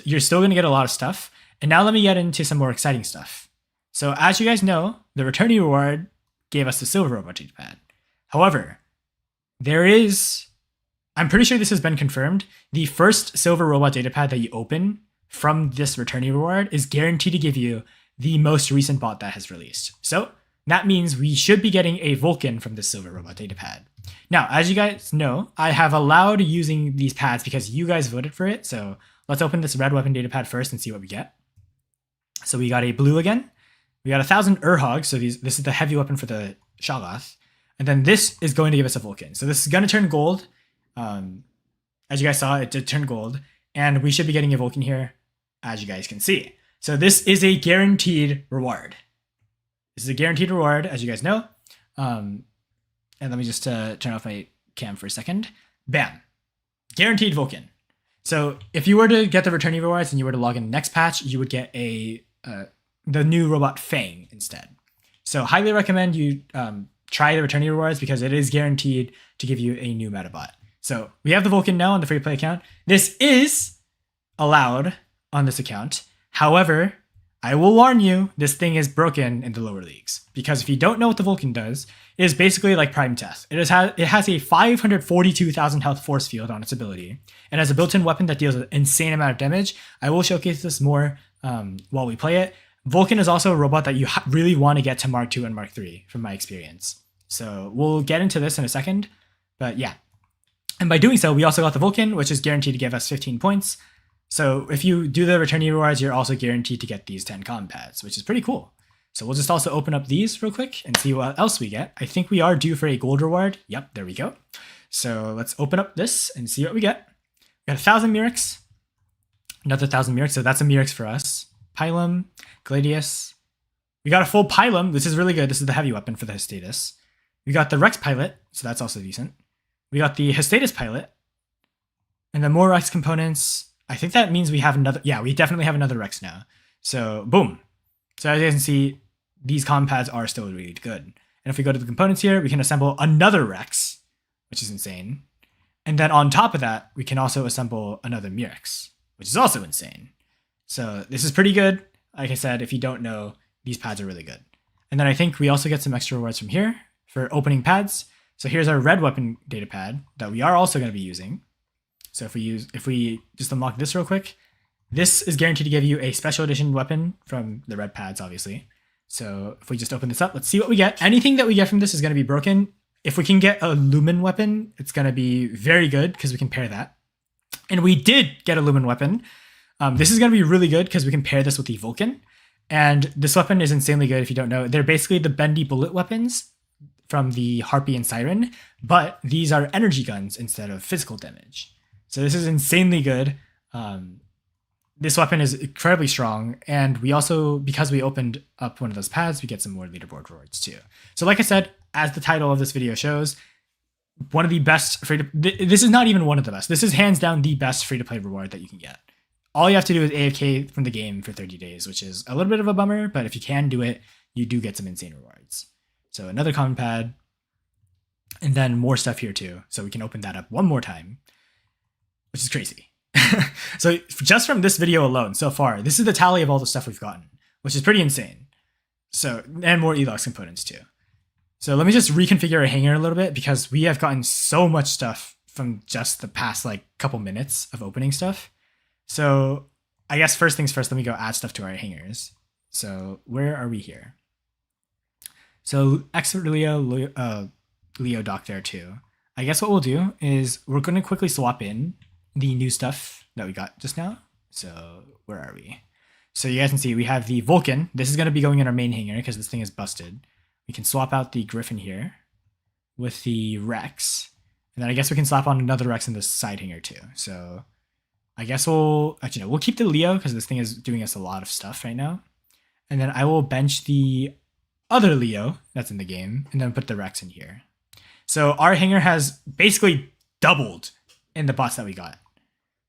You're still going to get a lot of stuff. And now let me get into some more exciting stuff. So as you guys know, the returnee reward gave us the silver robot datapad. However, I'm pretty sure this has been confirmed, the first silver robot datapad that you open from this returnee reward is guaranteed to give you the most recent bot that has released. So that means we should be getting a Vulcan from this silver robot datapad. Now, as you guys know, I have allowed using these pads because you guys voted for it. So let's open this red weapon datapad first and see what we get. So we got a blue again. We got 1,000 Urhog, so this is the heavy weapon for the Shoggoth. And then this is going to give us a Vulcan. So this is going to turn gold. As you guys saw, it did turn gold. And we should be getting a Vulcan here, as you guys can see. So this is a guaranteed reward. This is a guaranteed reward, as you guys know. And let me just turn off my cam for a second. Bam. Guaranteed Vulcan. So if you were to get the returnee rewards and you were to log in the next patch, you would get the new robot Fang instead. So highly recommend you try the returnee rewards because it is guaranteed to give you a new metabot. So we have the Vulcan now on the free play account. This is allowed on this account. However, I will warn you, this thing is broken in the lower leagues. Because if you don't know what the Vulcan does, it is basically like Prime Teth. It has a 542,000 health force field on its ability, and has a built-in weapon that deals an insane amount of damage. I will showcase this more while we play it. Vulcan is also a robot that you really want to get to Mark II and Mark III, from my experience. So we'll get into this in a second, but yeah. And by doing so, we also got the Vulcan, which is guaranteed to give us 15 points. So if you do the returnee rewards, you're also guaranteed to get these 10 common pads, which is pretty cool. So we'll just also open up these real quick and see what else we get. I think we are due for a gold reward. Yep, there we go. So let's open up this and see what we get. We got 1,000 Mirix, Another 1,000 Mirix, so that's a Mirix for us. Pylum, Gladius. We got a full Pylum. This is really good. This is the heavy weapon for the Hestatus. We got the Rex Pilot, so that's also decent. We got the Hestatus Pilot. And then more Rex components. I think that means we have another... Yeah, we definitely have another Rex now. So, boom. So as you can see, these comm pads are still really good. And if we go to the components here, we can assemble another Rex, which is insane. And then on top of that, we can also assemble another Mirix, which is also insane. So this is pretty good. Like I said, if you don't know, these pads are really good. And then I think we also get some extra rewards from here for opening pads. So here's our red weapon data pad that we are also going to be using. So if we just unlock this real quick, this is guaranteed to give you a special edition weapon from the red pads, obviously. So if we just open this up, let's see what we get. Anything that we get from this is going to be broken. If we can get a Lumen weapon, it's going to be very good because we can pair that. And we did get a Lumen weapon. This is going to be really good because we can pair this with the Vulcan. And this weapon is insanely good if you don't know. They're basically the bendy bullet weapons from the Harpy and Siren, but these are energy guns instead of physical damage. So this is insanely good. This weapon is incredibly strong, and we also, because we opened up one of those pads, we get some more leaderboard rewards too. So like I said, as the title of this video shows, one of the best this is not even one of the best. This is hands down the best free-to-play reward that you can get. All you have to do is AFK from the game for 30 days, which is a little bit of a bummer, but if you can do it, you do get some insane rewards. So another common pad, and then more stuff here too. So we can open that up one more time, which is crazy. So just from this video alone so far, this is the tally of all the stuff we've gotten, which is pretty insane. So, and more Elox components too. So let me just reconfigure our hanger a little bit because we have gotten so much stuff from just the past like couple minutes of opening stuff. So I guess first things first, let me go add stuff to our hangers. So where are we here? So Expert Leo Doc there too. I guess what we'll do is we're going to quickly swap in the new stuff that we got just now. So where are we? So you guys can see we have the Vulcan. This is going to be going in our main hanger because this thing is busted. We can swap out the Griffin here with the Rex. And then I guess we can slap on another Rex in this side hanger too. So I guess we'll keep the Leo because this thing is doing us a lot of stuff right now. And then I will bench the other Leo that's in the game and then put the Rex in here. So our hanger has basically doubled in the bots that we got.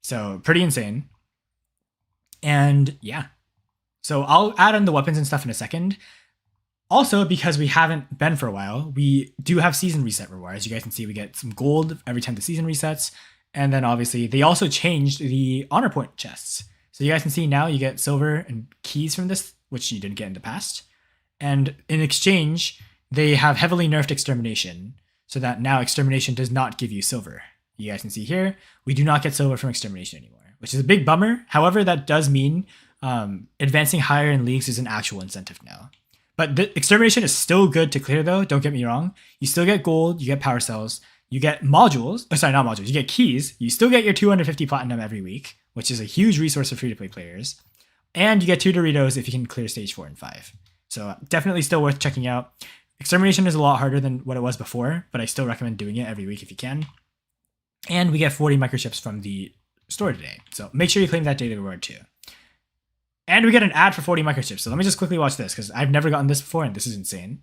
So pretty insane. And yeah. So I'll add in the weapons and stuff in a second. Also, because we haven't been for a while, we do have season reset rewards. You guys can see we get some gold every time the season resets. And then obviously they also changed the honor point chests. So you guys can see now you get silver and keys from this, which you didn't get in the past. And in exchange, they have heavily nerfed extermination so that now extermination does not give you silver. You guys can see here, we do not get silver from extermination anymore, which is a big bummer. However, that does mean advancing higher in leagues is an actual incentive now. But the extermination is still good to clear though, don't get me wrong. You still get gold, you get power cells, you get modules, oh, sorry, not modules, you get keys, you still get your 250 platinum every week, which is a huge resource for free-to-play players. And you get 2 Doritos if you can clear stage 4 and 5. So definitely still worth checking out. Extermination is a lot harder than what it was before, but I still recommend doing it every week if you can. And we get 40 microchips from the store today. So make sure you claim that data reward too. And we get an ad for 40 microchips. So let me just quickly watch this because I've never gotten this before and this is insane.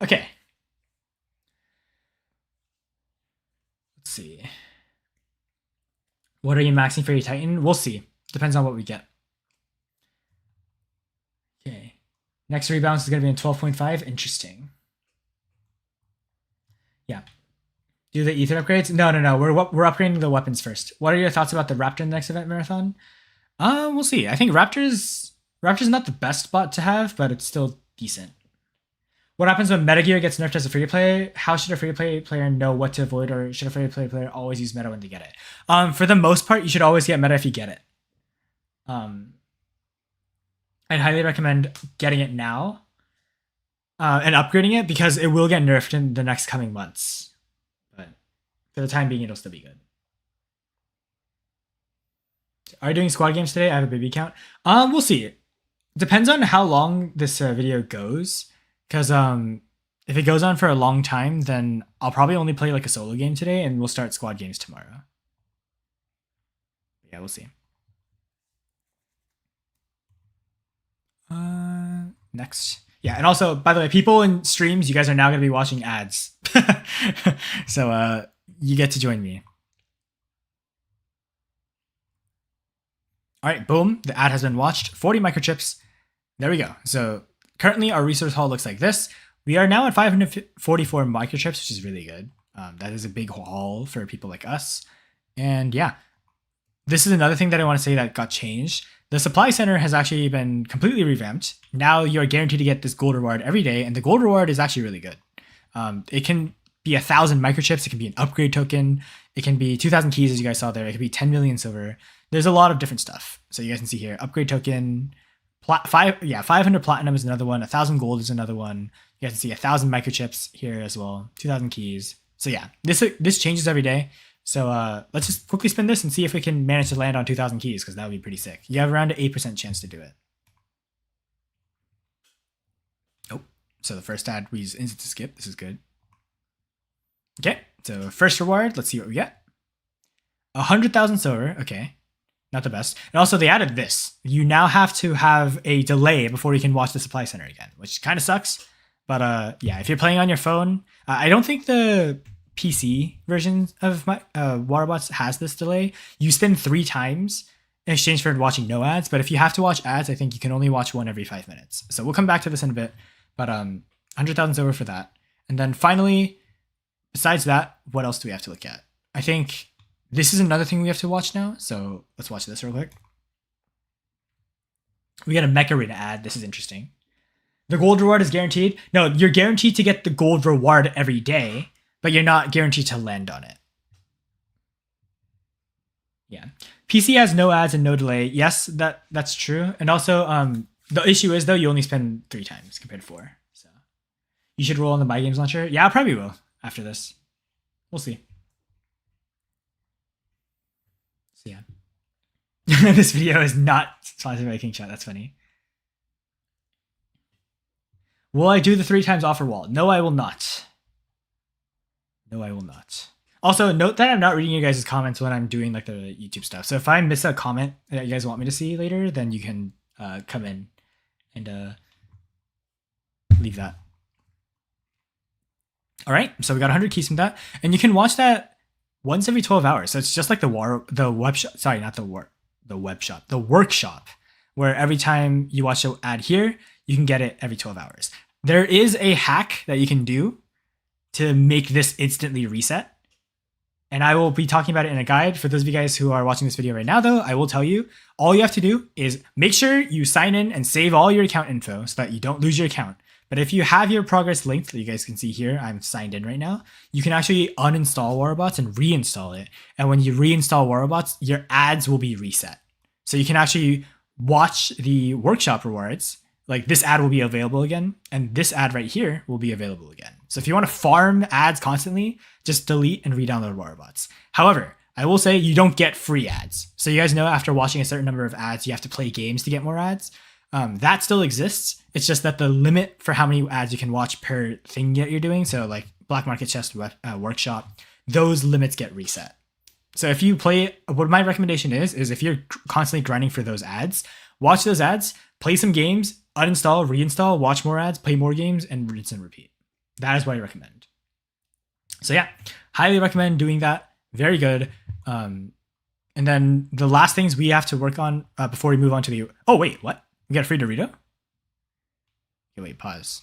Okay. Let's see. What are you maxing for your Titan? We'll see. Depends on what we get. Okay. Next rebalance is going to be in 12.5. Interesting. Yeah. Do the ether upgrades? No. We're upgrading the weapons first. What are your thoughts about the Raptor in the next event marathon? We'll see. I think Raptor's not the best bot to have, but it's still decent. What happens when Metagear gets nerfed as a free-to-play? How should a free-to-play player know what to avoid, or should a free-to-play player always use meta when they get it? For the most part, you should always get meta if you get it. I'd highly recommend getting it now and upgrading it because it will get nerfed in the next coming months. But for the time being, it'll still be good. Are you doing squad games today? I have a baby count. We'll see. Depends on how long this video goes. Because if it goes on for a long time, then I'll probably only play like a solo game today and we'll start squad games tomorrow. Yeah, we'll see. Next. Yeah, and also, by the way, people in streams, you guys are now going to be watching ads. So you get to join me. All right, boom. The ad has been watched. 40 microchips. There we go. So currently our resource haul looks like this. We are now at 544 microchips, which is really good. That is a big haul for people like us. And yeah, this is another thing that I want to say that got changed. The supply center has actually been completely revamped. Now you're guaranteed to get this gold reward every day, and the gold reward is actually really good. It can be 1,000 microchips. It can be an upgrade token. It can be 2,000 keys, as you guys saw there. It could be 10 million silver. There's a lot of different stuff. So you guys can see here, upgrade token, 500 platinum is another one. 1,000 gold is another one. You guys can see 1,000 microchips here as well. 2,000 keys. So yeah, this changes every day. So let's just quickly spin this and see if we can manage to land on 2,000 keys, because that would be pretty sick. You have around an 8% chance to do it. Nope. So the first ad we use instant to skip. This is good. Okay. So first reward. Let's see what we get. 100,000 silver. Okay. Not the best. And also they added this. You now have to have a delay before you can watch the supply center again, which kind of sucks. But yeah, if you're playing on your phone, I don't think the PC version of my Waterbots has this delay. You spin 3 times in exchange for watching no ads. But if you have to watch ads, I think you can only watch one every 5 minutes. So we'll come back to this in a bit. But 100,000 silver for that. And then finally, besides that, what else do we have to look at? I think this is another thing we have to watch now. So let's watch this real quick. We got a Mech Arena ad. This is interesting. The gold reward is guaranteed. No, you're guaranteed to get the gold reward every day, but you're not guaranteed to land on it. Yeah. PC has no ads and no delay. Yes, that's true. And also, the issue is, though, you only spend 3 times compared to 4. So you should roll on the My Games launcher. Yeah, I probably will after this. We'll see. So yeah. This video is not sponsored by King Shot. That's funny. Will I do the 3 times offer wall? No, I will not. No, I will not. Also, note that I'm not reading you guys' comments when I'm doing like the YouTube stuff. So if I miss a comment that you guys want me to see later, then you can come in and leave that. All right, so we got 100 keys from that, and you can watch that once every 12 hours. So it's just like the web shop. Sorry, not the web shop, the workshop, where every time you watch an ad here, you can get it every 12 hours. There is a hack that you can do to make this instantly reset. And I will be talking about it in a guide. For those of you guys who are watching this video right now, though, I will tell you, all you have to do is make sure you sign in and save all your account info so that you don't lose your account. But if you have your progress linked, that you guys can see here, I'm signed in right now, you can actually uninstall Waterbots and reinstall it. And when you reinstall Waterbots, your ads will be reset. So you can actually watch the workshop rewards. Like this ad will be available again, and this ad right here will be available again. So if you want to farm ads constantly, just delete and re-download Waterbots. However, I will say you don't get free ads. So you guys know after watching a certain number of ads, you have to play games to get more ads. That still exists. It's just that the limit for how many ads you can watch per thing that you're doing, so like Black Market Chest Workshop, those limits get reset. So if you play, what my recommendation is if you're constantly grinding for those ads, watch those ads, play some games, uninstall, reinstall, watch more ads, play more games, and rinse and repeat. That is what I recommend. So yeah, highly recommend doing that. Very good. And then the last things we have to work on before we move on to the... Oh, wait, what? We got a free Dorito? Okay, wait, pause.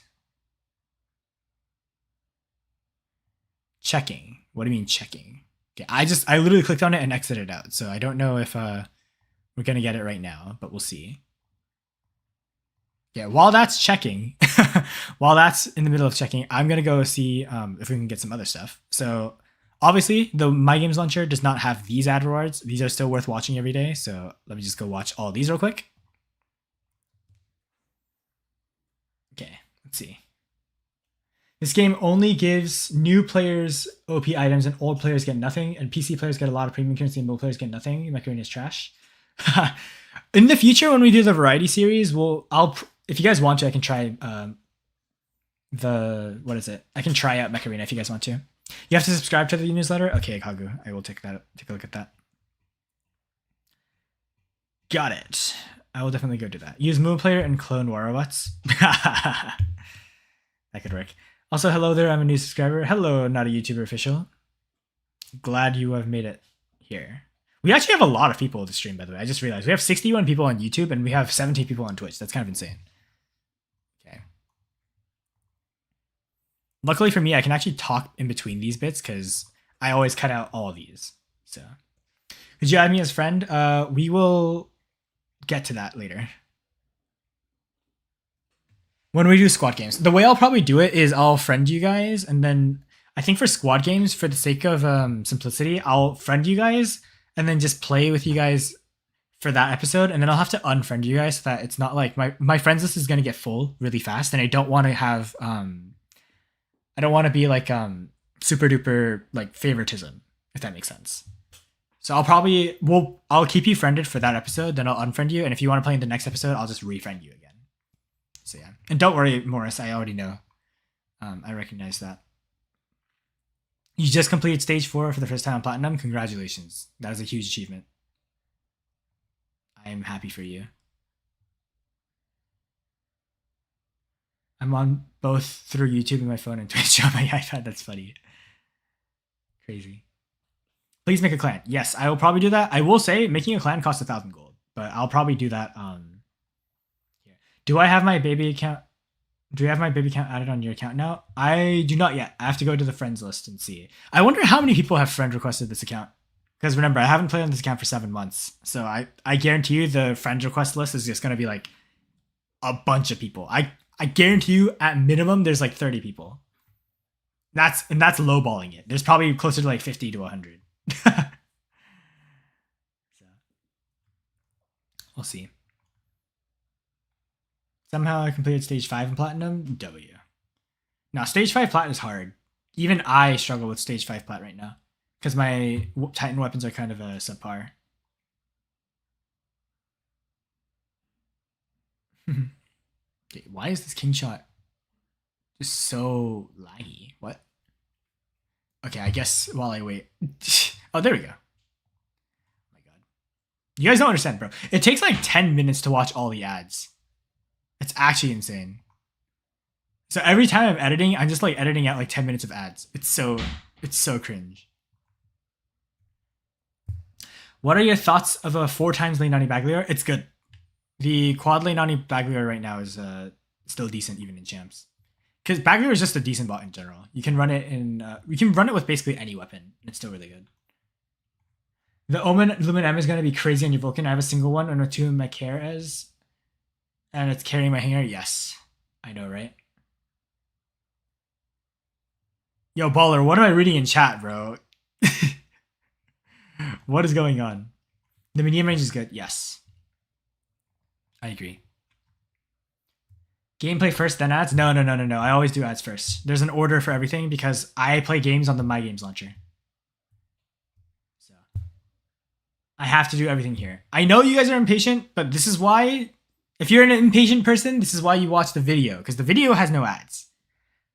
Checking. What do you mean checking? Okay, I literally clicked on it and exited out. So I don't know if we're going to get it right now, but we'll see. Yeah, while that's checking, while that's in the middle of checking, I'm going to go see if we can get some other stuff. So obviously, the My Games Launcher does not have these ad rewards. These are still worth watching every day. So let me just go watch all these real quick. Okay, let's see. This game only gives new players OP items and old players get nothing. And PC players get a lot of premium currency and old players get nothing. My currency is trash. In the future, when we do the variety series, if you guys want to, I can try I can try out Mech Arena if you guys want to. You have to subscribe to the newsletter. Okay, Kagu, I will take a look at that. Got it. I will definitely go do that. Use Moon Player and clone Warawats. That could work. Also, hello there. I'm a new subscriber. Hello, not a YouTuber official. Glad you have made it here. We actually have a lot of people to stream, by the way. I just realized we have 61 people on YouTube and we have 17 people on Twitch. That's kind of insane. Okay. Luckily for me, I can actually talk in between these bits because I always cut out all of these. So, could you add me as friend? We will get to that later. When we do squad games, the way I'll probably do it is I'll friend you guys, and then I think for squad games, for the sake of simplicity, I'll friend you guys and then just play with you guys for that episode, and then I'll have to unfriend you guys so that it's not like my friends list is gonna get full really fast, and I don't want to have I don't want to be like super duper like favoritism, if that makes sense. So I'll keep you friended for that episode, then I'll unfriend you, and if you want to play in the next episode, I'll just refriend you again. So yeah, and don't worry, Morris, I already know. I recognize that. You just completed stage 4 for the first time on Platinum. Congratulations. That is a huge achievement. I am happy for you. I'm on both through YouTube and my phone and Twitch on my iPad. That's funny. Crazy. Please make a clan. Yes, I will probably do that. I will say making a clan costs 1,000 gold, but I'll probably do that. Here. Do I have my baby account? Do you have my baby account added on your account now? I do not yet. I have to go to the friends list and see. I wonder how many people have friend requested this account. Because remember, I haven't played on this account for 7 months. So I guarantee you the friend request list is just going to be like a bunch of people. I guarantee you at minimum there's like 30 people. That's lowballing it. There's probably closer to like 50 to 100. So, we'll see. Somehow I completed stage 5 in Platinum. W. Now, stage 5 Plat is hard. Even I struggle with stage 5 Plat right now. Because my Titan weapons are kind of a subpar. Okay, why is this king shot just so laggy? What? Okay, I guess while I wait. Oh, there we go. Oh my god. You guys don't understand, bro. It takes like 10 minutes to watch all the ads. It's actually insane. So every time I'm editing, I'm just like editing out like 10 minutes of ads. It's so cringe. What are your thoughts of a 4x lane 90 Baglior? It's good. The quad lane 90 Baglior right now is still decent even in champs. Because Baglior is just a decent bot in general. You can run it with basically any weapon, and it's still really good. The Omen Lumen M is gonna be crazy on your Vulcan. I have a single one and a 2 in my care as. And it's carrying my hanger? Yes. I know, right? Yo, Baller, what am I reading in chat, bro? What is going on? The medium range is good. Yes. I agree. Gameplay first, then ads? No. I always do ads first. There's an order for everything because I play games on the My Games launcher. So I have to do everything here. I know you guys are impatient, but this is why... If you're an impatient person, this is why you watch the video, because the video has no ads.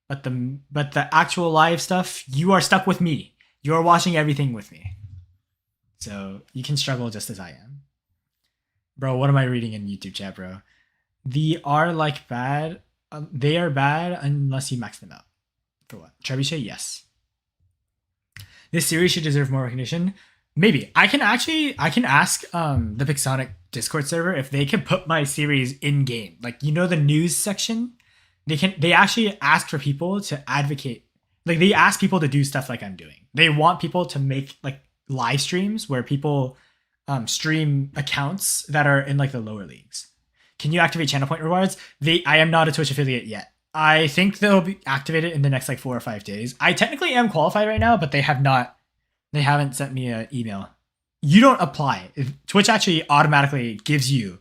But the actual live stuff, you are stuck with me. You're watching everything with me. So you can struggle just as I am. Bro, what am I reading in YouTube chat, bro? They are like bad. They are bad unless you max them out. For what? Trebuchet? Yes. This series should deserve more recognition. Maybe. I can ask the Pixonic Discord server if they can put my series in game. Like, you know, the news section? They actually ask for people to advocate. Like, they ask people to do stuff like I'm doing. They want people to make like live streams where people stream accounts that are in like the lower leagues. Can you activate channel point rewards? I am not a Twitch affiliate yet. I think they'll be activated in the next like 4 or 5 days. I technically am qualified right now, but they haven't sent me an email. You don't apply. Twitch actually automatically gives you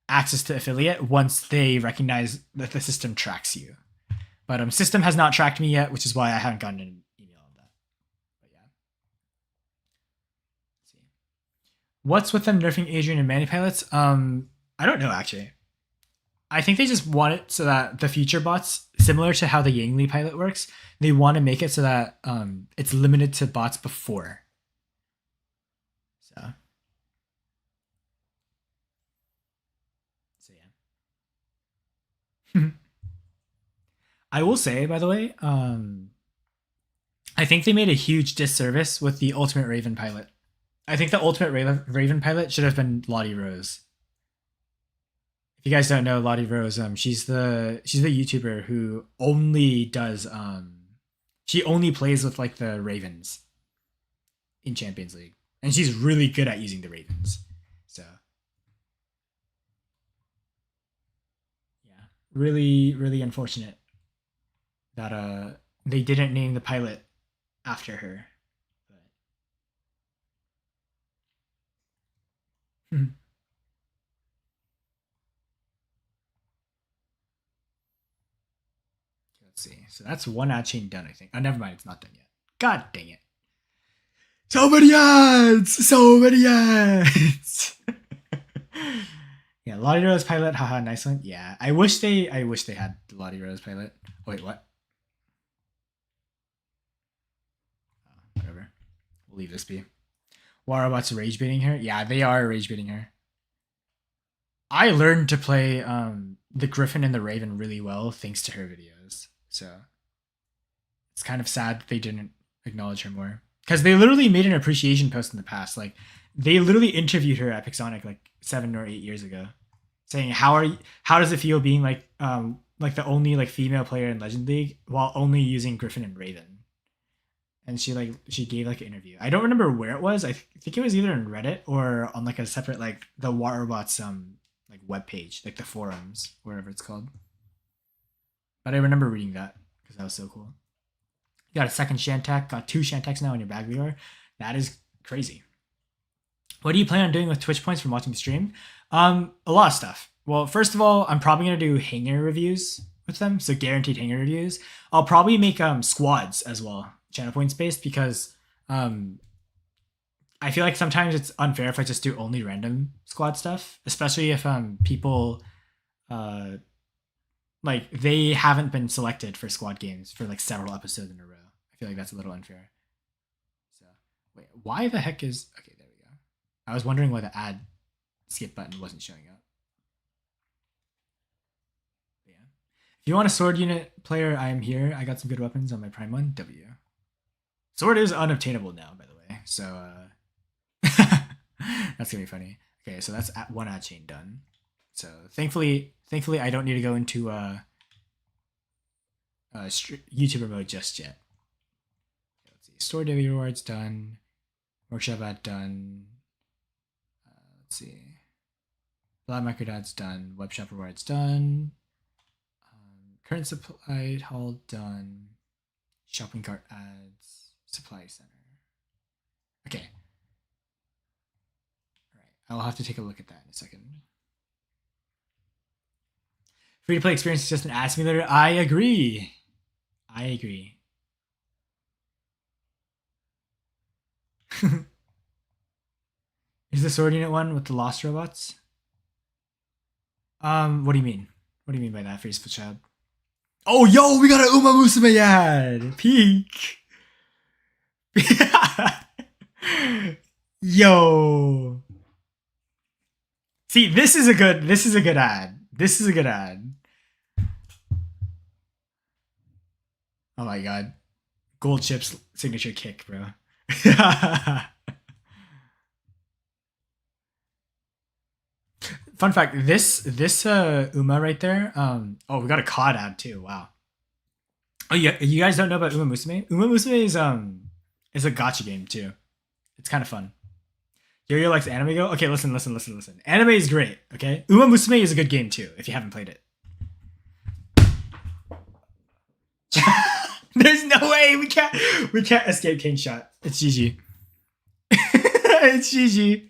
access to affiliate once they recognize that the system tracks you. But system has not tracked me yet, which is why I haven't gotten an email on that. But yeah. Let's see. What's with them nerfing Adrian and Manny pilots? I don't know actually. I think they just want it so that the future bots, similar to how the Yangli pilot works, they want to make it so that it's limited to bots before. So I will say, by the way, I think they made a huge disservice with the Ultimate Raven pilot. I think the Ultimate Raven pilot should have been Lottie Rose. If you guys don't know Lottie Rose, she's the YouTuber who only does she only plays with like the Ravens in Champions League, and she's really good at using the Ravens. So yeah, really unfortunate that they didn't name the pilot after her. But let's see. So that's one ad chain done, I think. Oh, never mind. It's not done yet. God dang it. So many ads! So many ads! Yeah, Lottie Rose pilot. Haha, nice one. Yeah, I wish they had the Lottie Rose pilot. Oh, wait, what? Oh, whatever. We'll leave this be. Warabots rage baiting her? Yeah, they are rage baiting her. I learned to play the Griffin and the Raven really well thanks to her videos. So it's kind of sad that they didn't acknowledge her more. Because they literally made an appreciation post in the past. Like they literally interviewed her at Pixonic like 7 or 8 years ago, saying how does it feel being like the only like female player in Legend League while only using Griffin and Raven. And she gave like an interview. I don't remember where it was. I think it was either in Reddit or on like a separate like the Waterbots like webpage, like the forums, wherever it's called. But I remember reading that because that was so cool. You got a second Shantac, got 2 Shantacs now in your bag, VR. That is crazy. What do you plan on doing with Twitch points from watching the stream? A lot of stuff. Well, first of all, I'm probably gonna do hanger reviews with them, so guaranteed hanger reviews. I'll probably make squads as well, channel points based, because I feel like sometimes it's unfair if I just do only random squad stuff, especially if people like they haven't been selected for squad games for like several episodes in a row. I feel like that's a little unfair. So wait, why the heck is okay? There we go. I was wondering why the ad skip button wasn't showing up. But yeah, if you want a sword unit player, I am here. I got some good weapons on my Prime 1. W. Sword is unobtainable now, by the way. So that's gonna be funny. Okay, so that's one ad chain done. So thankfully, I don't need to go into YouTuber mode just yet. Okay, let's see. Store daily rewards done. Workshop ad done. Let's see. Lab micro ads done. Web shop rewards done. Current supply haul done. Shopping cart ads. Supply center. Okay. All right. I'll have to take a look at that in a second. Free to play experience is just an ad simulator. I agree. Is the sword unit one with the lost robots? What do you mean? What do you mean by that, Facebook Child? Oh, yo, we got an Uma Musume ad. Peak. Yo. See, this is a good ad. This is a good ad. Oh my god. Gold Chip's signature kick, bro. Fun fact, this Uma right there, oh, we got a COD ad too. Wow. Oh, yeah, you guys don't know about Uma Musume? Uma Musume is a gacha game too. It's kind of fun. Yo-Yo likes Anime Go? Okay, listen. Anime is great, okay? Uma Musume is a good game too, if you haven't played it. There's no way we can't escape King Shot. It's GG. It's GG.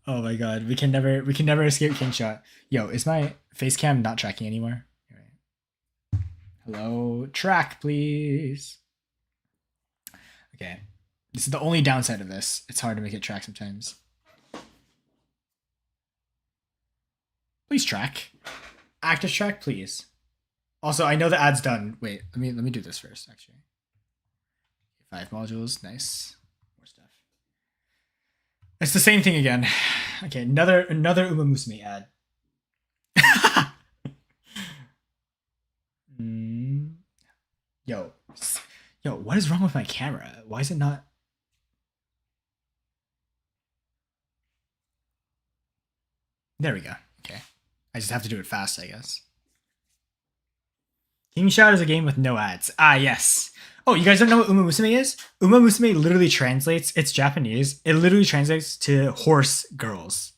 Oh my god, we can never escape King Shot. Yo, is my face cam not tracking anymore? Right. Hello, track please. Okay, this is the only downside of this. It's hard to make it track sometimes. Please track. Active track, please. Also, I know the ad's done. Wait, let me do this first, actually. 5 modules, nice. More stuff. It's the same thing again. Okay, another Uma Musume ad. Mm. Yo, what is wrong with my camera? Why is it not? There we go. Okay, I just have to do it fast, I guess. King Shot is a game with no ads. Ah, yes. Oh, you guys don't know what Uma Musume is? Uma Musume literally translates, it's Japanese, it literally translates to horse girls.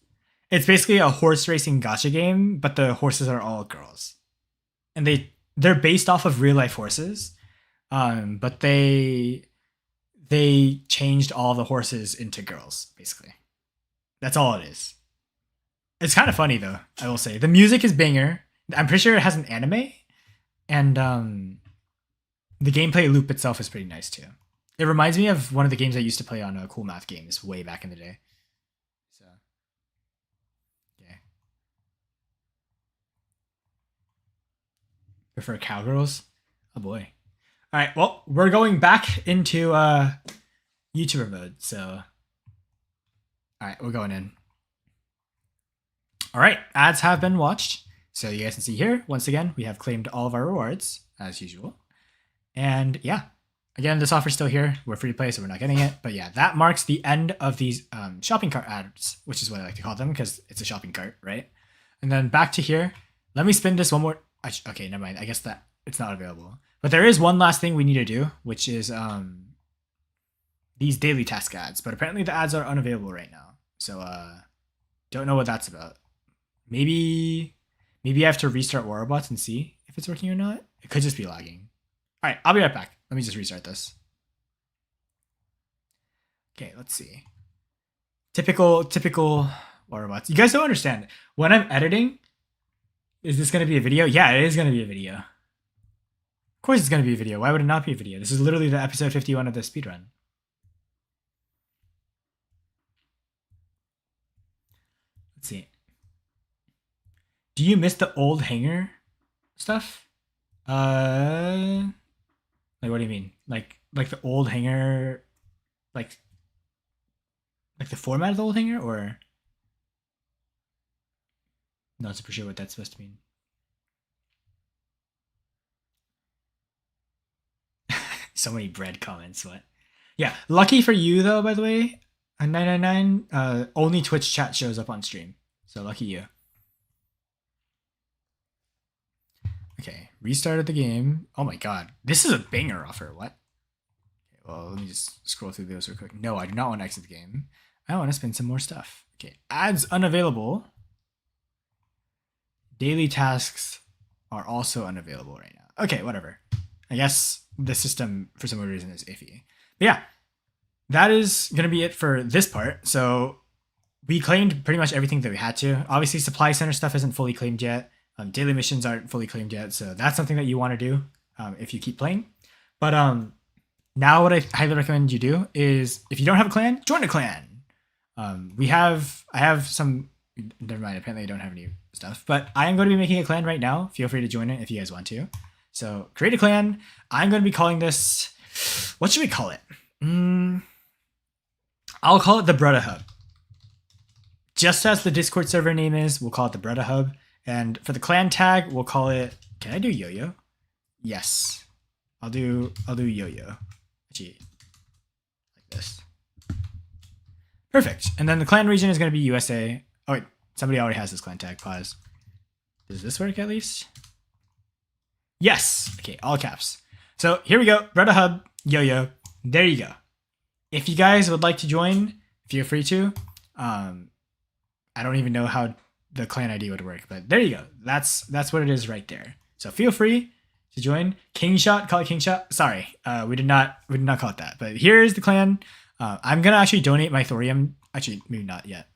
It's basically a horse racing gacha game, but the horses are all girls. And they're based off of real life horses. But they changed all the horses into girls, basically. That's all it is. It's kind of funny though, I will say. The music is banger. I'm pretty sure it has an anime. And the gameplay loop itself is pretty nice too. It reminds me of one of the games I used to play on Cool Math Games way back in the day. So, yeah. Prefer cowgirls? Oh boy. All right, well, we're going back into YouTuber mode, so... All right, we're going in. All right, ads have been watched. So you guys can see here, once again, we have claimed all of our rewards, as usual. And yeah, again, this offer's still here. We're free to play, so we're not getting it. But yeah, that marks the end of these shopping cart ads, which is what I like to call them, because it's a shopping cart, right? And then back to here. Let me spin this one more... Okay, never mind. I guess that it's not available. But there is one last thing we need to do, which is these daily task ads. But apparently the ads are unavailable right now. So don't know what that's about. Maybe I have to restart Warobots and see if it's working or not. It could just be lagging. All right, I'll be right back. Let me just restart this. Okay, let's see. Typical Warobots. You guys don't understand. When I'm editing, is this going to be a video? Yeah, it is going to be a video. Of course it's going to be a video. Why would it not be a video? This is literally the episode 51 of the speedrun. Let's see. Do you miss the old hanger stuff? Like what do you mean? Like the old hanger, like the format of the old hanger, or not super sure what that's supposed to mean. So many bread comments. What? Yeah, lucky for you though. By the way, 999. Only Twitch chat shows up on stream, so lucky you. Okay, restarted the game. Oh my god, this is a banger offer. What? Okay, well, let me just scroll through those real quick. No, I do not want to exit the game. I want to spin some more stuff. Okay, ads unavailable. Daily tasks are also unavailable right now. Okay, whatever. I guess the system, for some reason, is iffy. But yeah, that is going to be it for this part. So we claimed pretty much everything that we had to. Obviously, supply center stuff isn't fully claimed yet. Daily missions aren't fully claimed yet, so that's something that you want to do if you keep playing. But now what I highly recommend you do is, if you don't have a clan, join a clan. I have some... Never mind, apparently I don't have any stuff. But I am going to be making a clan right now. Feel free to join it if you guys want to. So create a clan. I'm going to be calling this... What should we call it? I'll call it the Brutta Hub. Just as the Discord server name is, we'll call it the Brutta Hub. And for the clan tag, we'll call it... Can I do yo-yo? Yes. I'll do yo-yo. Actually, like this. Perfect. And then the clan region is going to be USA. Oh, wait. Somebody already has this clan tag. Pause. Does this work at least? Yes. Okay, all caps. So here we go. Brutta Hub, yo-yo. There you go. If you guys would like to join, feel free to. I don't even know how the clan ID would work, but there you go. That's what it is right there. So feel free to join. King Shot, call it King Shot. Sorry, we did not call it that. But here's the clan. I'm gonna actually donate my thorium. Actually, maybe not yet.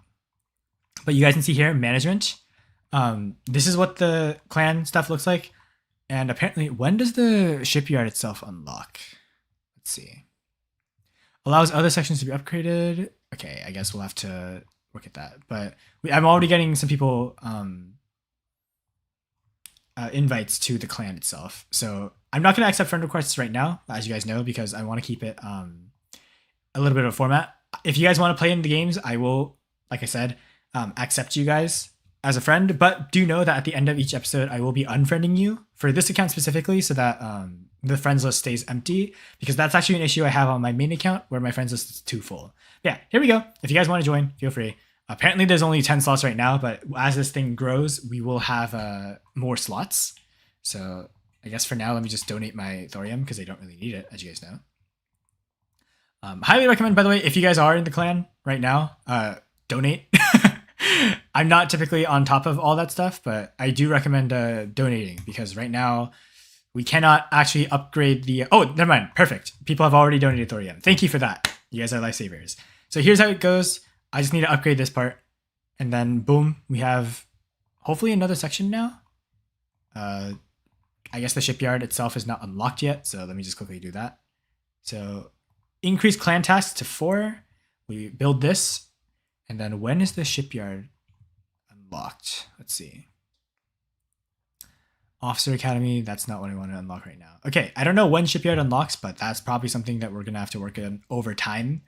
But you guys can see here management. This is what the clan stuff looks like. And apparently, when does the shipyard itself unlock? Let's see. Allows other sections to be upgraded. Okay, I guess we'll have to work at that. But I'm already getting some people invites to the clan itself. So I'm not going to accept friend requests right now, as you guys know, because I want to keep it a little bit of a format. If you guys want to play in the games, I will, like I said, accept you guys as a friend, but do know that at the end of each episode, I will be unfriending you for this account specifically so that the friends list stays empty, because that's actually an issue I have on my main account where my friends list is too full. Yeah, here we go. If you guys want to join, feel free. Apparently there's only 10 slots right now, but as this thing grows, we will have more slots. So I guess for now, let me just donate my thorium because I don't really need it, as you guys know. Highly recommend, by the way, if you guys are in the clan right now, donate. I'm not typically on top of all that stuff, but I do recommend donating, because right now we cannot actually upgrade the... Oh, never mind. Perfect. People have already donated thorium. Thank you for that. You guys are lifesavers. So here's how it goes. I just need to upgrade this part, and then boom, we have hopefully another section now. I guess the shipyard itself is not unlocked yet, so let me just quickly do that. So increase clan tasks to 4. We build this, and then when is the shipyard unlocked? Let's see. Officer Academy, that's not what I want to unlock right now. Okay, I don't know when shipyard unlocks, but that's probably something that we're going to have to work on over time.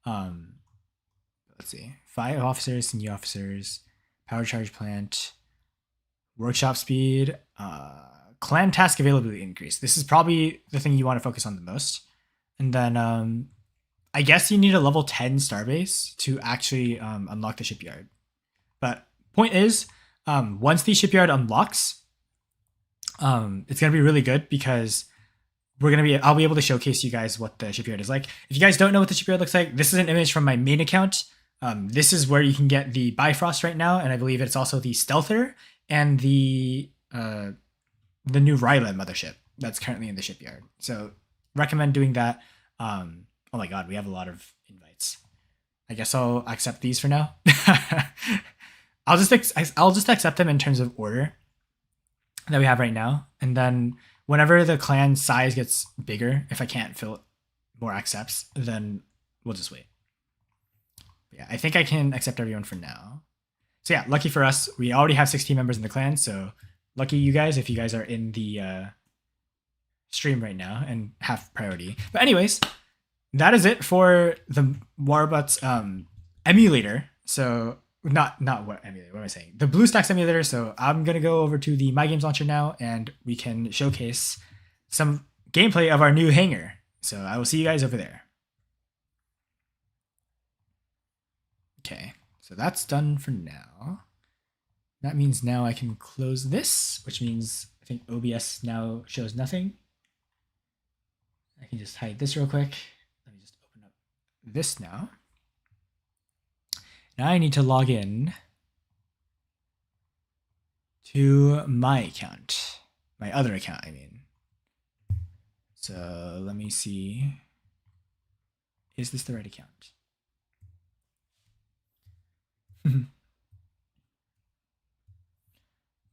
Let's see. 5 officers, senior officers, power charge plant, workshop speed, clan task availability increase. This is probably the thing you want to focus on the most. And then I guess you need a level 10 starbase to actually unlock the shipyard. But point is, once the shipyard unlocks, it's going to be really good, because I'll be able to showcase you guys what the shipyard is like. If you guys don't know what the shipyard looks like, this is an image from my main account. This is where you can get the Bifrost right now, and I believe it's also the Stealther and the new Ryla mothership that's currently in the shipyard. So recommend doing that. Oh my god, we have a lot of invites. I guess I'll accept these for now. I'll just accept them in terms of order that we have right now, and then whenever the clan size gets bigger, if I can't fill more accepts, then we'll just wait. Yeah, I think I can accept everyone for now. So yeah, lucky for us, we already have 16 members in the clan, so lucky you guys if you guys are in the stream right now and have priority. But anyways, that is it for the Warbucks emulator. So not what emulator, what am I saying? The BlueStacks emulator. So I'm gonna go over to the My Games launcher now, and we can showcase some gameplay of our new hangar. So I will see you guys over there. Okay, so that's done for now. That means now I can close this, which means I think OBS now shows nothing. I can just hide this real quick. Let me just open up this now. Now I need to log in to my account, my other account, I mean. So let me see. Is this the right account?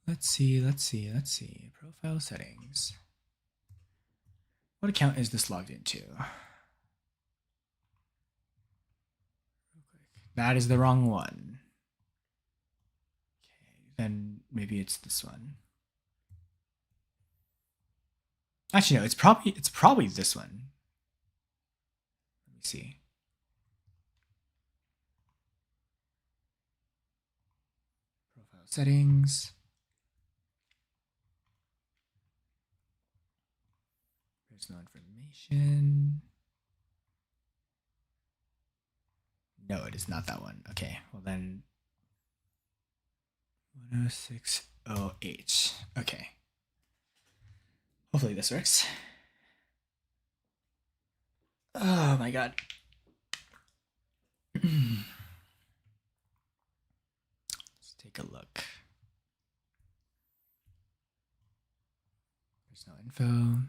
Let's see. Profile settings. What account is this logged into? That is the wrong one. Okay, then maybe it's this one. Actually, no, it's probably this one. Let me see. Profile settings. Personal information. No, it is not that one. Okay, well then 10608. Okay. Hopefully this works. Oh my god. Let's take a look. There's no info.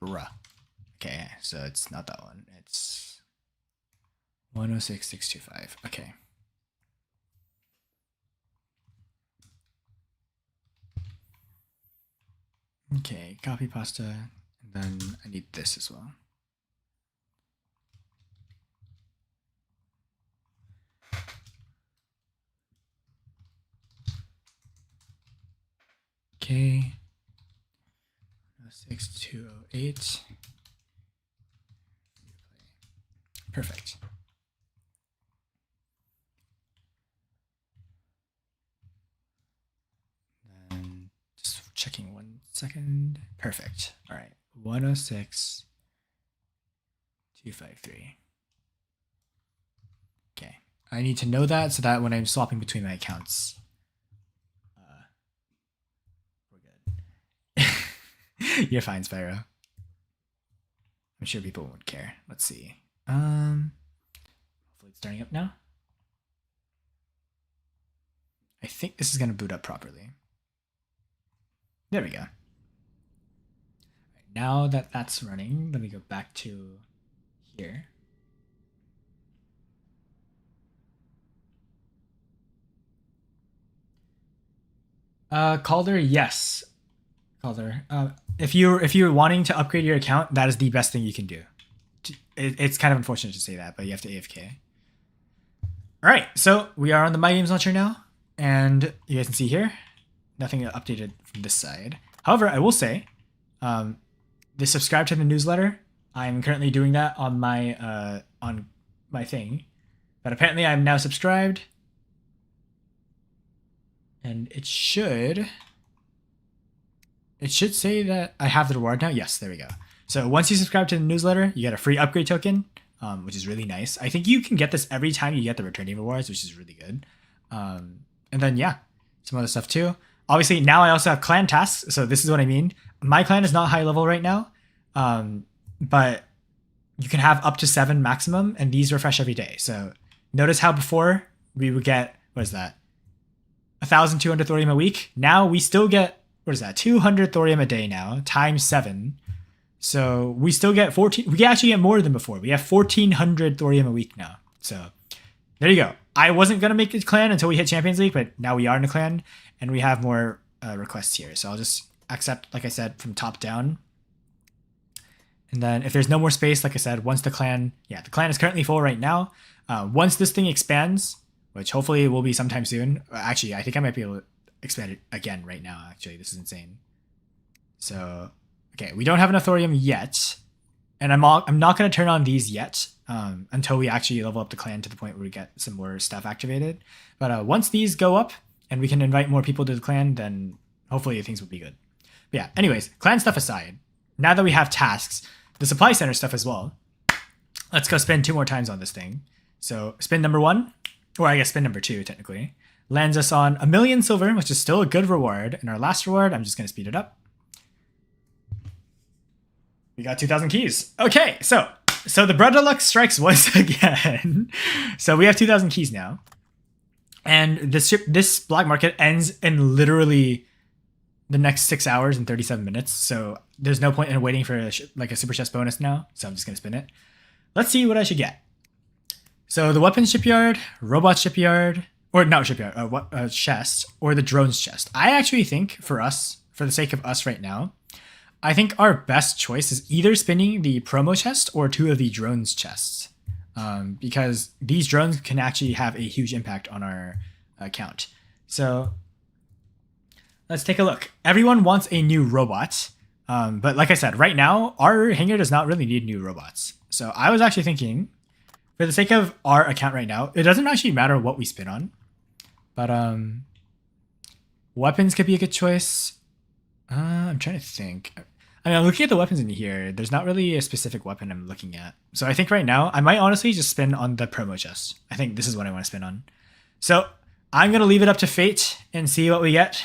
Bruh. Okay, so it's not that one. It's 106625. Okay. Okay, copy pasta, and then I need this as well. Okay. 6208. perfect. And just checking 1 second. Perfect. All right. 106, 253. Okay. I need to know that so that when I'm swapping between my accounts, we're good. You're fine, Spyro. I'm sure people won't care. Let's see. Hopefully it's starting up now. I think this is going to boot up properly. There we go. Right, now that that's running, let me go back to here. Calder, yes. Calder. If you're wanting to upgrade your account, that is the best thing you can do. It's kind of unfortunate to say that, but you have to AFK. All right, so we are on the My Games launcher now, and you guys can see here, nothing updated from this side. However, I will say, the subscribe to the newsletter. I'm currently doing that on my thing, but apparently I'm now subscribed, and it should say that I have the reward now. Yes, there we go. So once you subscribe to the newsletter, you get a free upgrade token, which is really nice. I think you can get this every time you get the returning rewards, which is really good. And then, yeah, some other stuff too. Obviously, now I also have clan tasks. So this is what I mean. My clan is not high level right now, but you can have up to 7 maximum, and these refresh every day. So notice how before we would get, what is that? 1,200 thorium a week. Now we still get, what is that? 200 thorium a day now, times 7. So we still get 14. We actually get more than before. We have 1,400 thorium a week now. So there you go. I wasn't going to make a clan until we hit Champions League, but now we are in a clan and we have more requests here. So I'll just accept, like I said, from top down. And then if there's no more space, like I said, once the clan is currently full right now. Once this thing expands, which hopefully will be sometime soon. Actually, I think I might be able to expand it again right now. Actually, this is insane. So, okay, we don't have enough thorium yet, and I'm not going to turn on these yet until we actually level up the clan to the point where we get some more stuff activated. But once these go up and we can invite more people to the clan, then hopefully things will be good. But yeah, anyways, clan stuff aside, now that we have tasks, the supply center stuff as well, let's go spin 2 more times on this thing. So spin number 1, or I guess spin number 2 technically, lands us on 1,000,000 silver, which is still a good reward. And our last reward, I'm just going to speed it up. We got 2,000 keys. Okay, so the bread of luck strikes once again. So we have 2,000 keys now. And this black market ends in literally the next 6 hours and 37 minutes. So there's no point in waiting for a super chest bonus now. So I'm just going to spin it. Let's see what I should get. So the weapons shipyard, robot shipyard, or not shipyard, chest, or the drones chest. I actually think for the sake of us right now, I think our best choice is either spinning the promo chest or 2 of the drones chests. Because these drones can actually have a huge impact on our account. So let's take a look. Everyone wants a new robot. But like I said, right now, our hangar does not really need new robots. So I was actually thinking, for the sake of our account right now, it doesn't actually matter what we spin on. But weapons could be a good choice. I'm trying to think. I mean, I'm looking at the weapons in here. There's not really a specific weapon I'm looking at. So I think right now, I might honestly just spin on the promo chest. I think this is what I want to spin on. So I'm going to leave it up to fate and see what we get.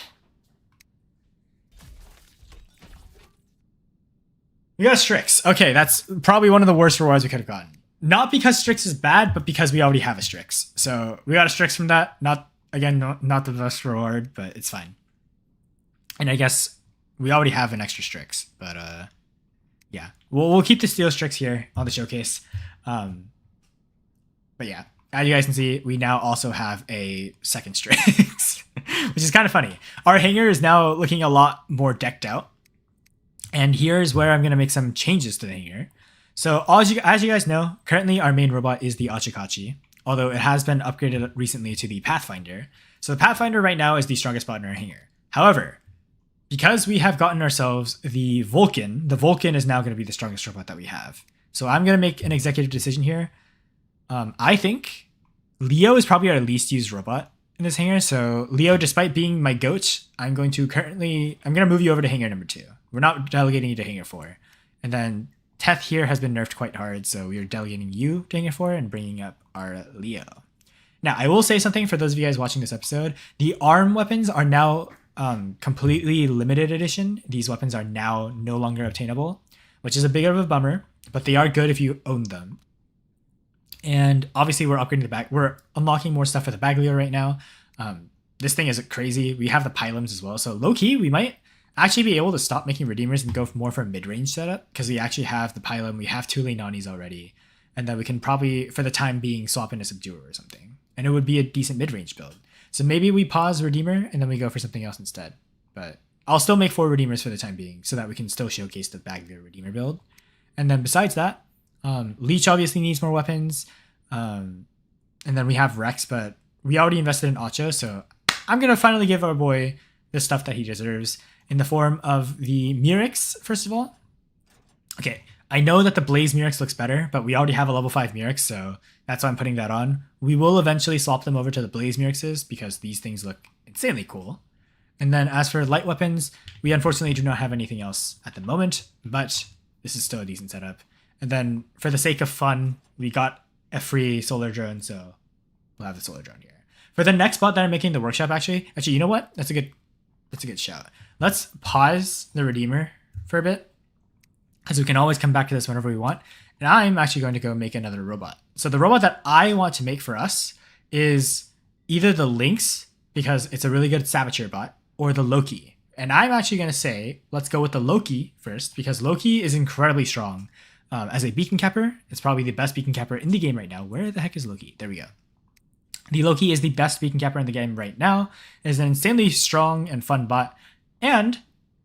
We got Strix. Okay, that's probably one of the worst rewards we could have gotten. Not because Strix is bad, but because we already have a Strix. So we got a Strix from that. Not the best reward, but it's fine. And I guess we already have an extra Strix, but yeah, we'll keep the steel Strix here on the showcase. But yeah, as you guys can see, we now also have a second Strix, which is kind of funny. Our hangar is now looking a lot more decked out, and here's where I'm gonna make some changes to the hangar. So as you guys know, currently our main robot is the Achikachi, although it has been upgraded recently to the Pathfinder. So the Pathfinder right now is the strongest spot in our hangar. However, because we have gotten ourselves the Vulcan is now going to be the strongest robot that we have. So I'm going to make an executive decision here. I think Leo is probably our least used robot in this hangar. So Leo, despite being my goat, I'm going to move you over to hangar number 2. We're not delegating you to hangar 4. And then Teth here has been nerfed quite hard, so we are delegating you to hangar 4 and bringing up our Leo. Now, I will say something for those of you guys watching this episode. The ARM weapons are now completely limited edition. These weapons are now no longer obtainable, which is a bit of a bummer, but they are good if you own them. And obviously we're upgrading the bag. We're unlocking more stuff for the Baglio right now. This thing is crazy. We have the Pyloms as well. So low key, we might actually be able to stop making Redeemers and go more for a mid-range setup because we actually have the Pylum. We have 2 Lenanis already. And then we can probably, for the time being, swap in a Subduer or something. And it would be a decent mid-range build. So maybe we pause Redeemer and then we go for something else instead. But I'll still make 4 Redeemers for the time being so that we can still showcase the Baglio Redeemer build. And then besides that, Leech obviously needs more weapons. And then we have Rex, but we already invested in Ocho, so I'm going to finally give our boy the stuff that he deserves in the form of the Murex, first of all. Okay, I know that the Blaze Murex looks better, but we already have a level 5 Murex, so that's why I'm putting that on. We will eventually swap them over to the Blaze Murexes because these things look insanely cool. And then as for light weapons, we unfortunately do not have anything else at the moment, but this is still a decent setup. And then for the sake of fun, we got a free solar drone, so we'll have the solar drone here. For the next bot that I'm making the workshop, actually, you know what? That's a good shout. Let's pause the Redeemer for a bit, because we can always come back to this whenever we want. And I'm actually going to go make another robot. So the robot that I want to make for us is either the Lynx, because it's a really good Saboteur bot, or the Loki. And I'm actually going to say, let's go with the Loki first, because Loki is incredibly strong. As a beacon capper, it's probably the best beacon capper in the game right now. Where the heck is Loki? There we go. The Loki is the best beacon capper in the game right now. It is an insanely strong and fun bot. And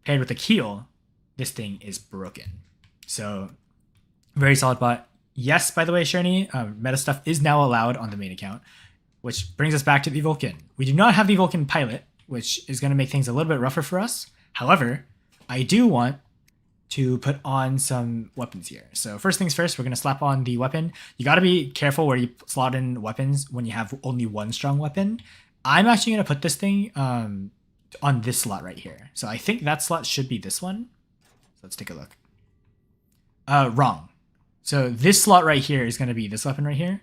paired with the Keel, this thing is broken. So, very solid bot. Yes, by the way, Sherney, meta stuff is now allowed on the main account, which brings us back to the Vulcan. We do not have the Vulcan pilot, which is going to make things a little bit rougher for us. However, I do want to put on some weapons here. So first things first, we're going to slap on the weapon. You got to be careful where you slot in weapons when you have only one strong weapon. I'm actually going to put this thing on this slot right here. So I think that slot should be this one. So let's take a look. Wrong. So this slot right here is going to be this weapon right here.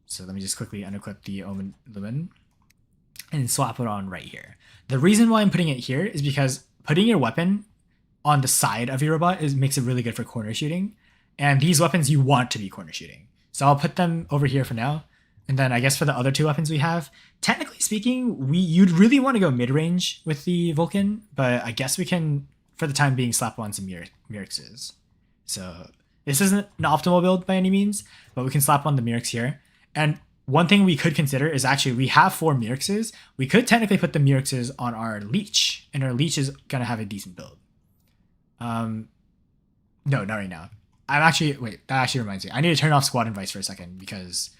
So let me just quickly unequip the Omen Lumen and swap it on right here. The reason why I'm putting it here is because putting your weapon on the side of your robot makes it really good for corner shooting. And these weapons you want to be corner shooting. So I'll put them over here for now. And then I guess for the other 2 weapons we have, technically speaking, you'd really want to go mid-range with the Vulcan, but I guess we can, for the time being, slap on some Murexes. So this isn't an optimal build by any means, but we can slap on the Murex here. And one thing we could consider is actually we have 4 Murexes. We could technically put the Murexes on our Leech, and our Leech is going to have a decent build. No, not right now. Wait, that actually reminds me. I need to turn off squad invites for a second because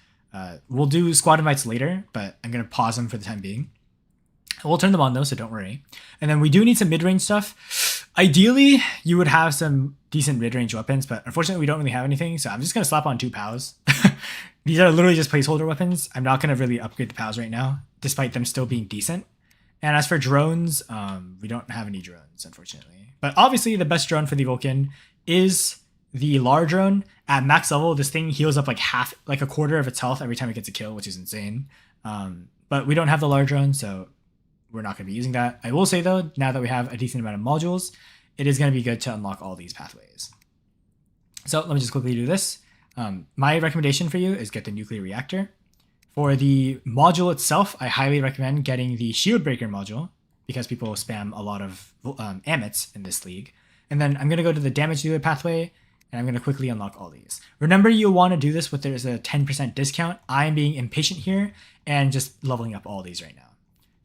we'll do squad invites later, but I'm going to pause them for the time being. We'll turn them on though, so don't worry. And then we do need some mid-range stuff. Ideally, you would have some decent mid-range weapons, but unfortunately we don't really have anything, so I'm just going to slap on 2 POWs. These are literally just placeholder weapons. I'm not going to really upgrade the POWs right now, despite them still being decent. And as for drones, we don't have any drones, unfortunately. But obviously, the best drone for the Vulcan is the large drone. At max level, this thing heals up like a quarter of its health every time it gets a kill, which is insane. But we don't have the large drone, so we're not going to be using that. I will say, though, now that we have a decent amount of modules, it is going to be good to unlock all these pathways. So let me just quickly do this. My recommendation for you is get the nuclear reactor. For the module itself, I highly recommend getting the shield breaker module because people spam a lot of Amets in this league. And then I'm going to go to the damage dealer pathway and I'm going to quickly unlock all these. Remember, you want to do this with there's a 10% discount. I'm being impatient here and just leveling up all these right now.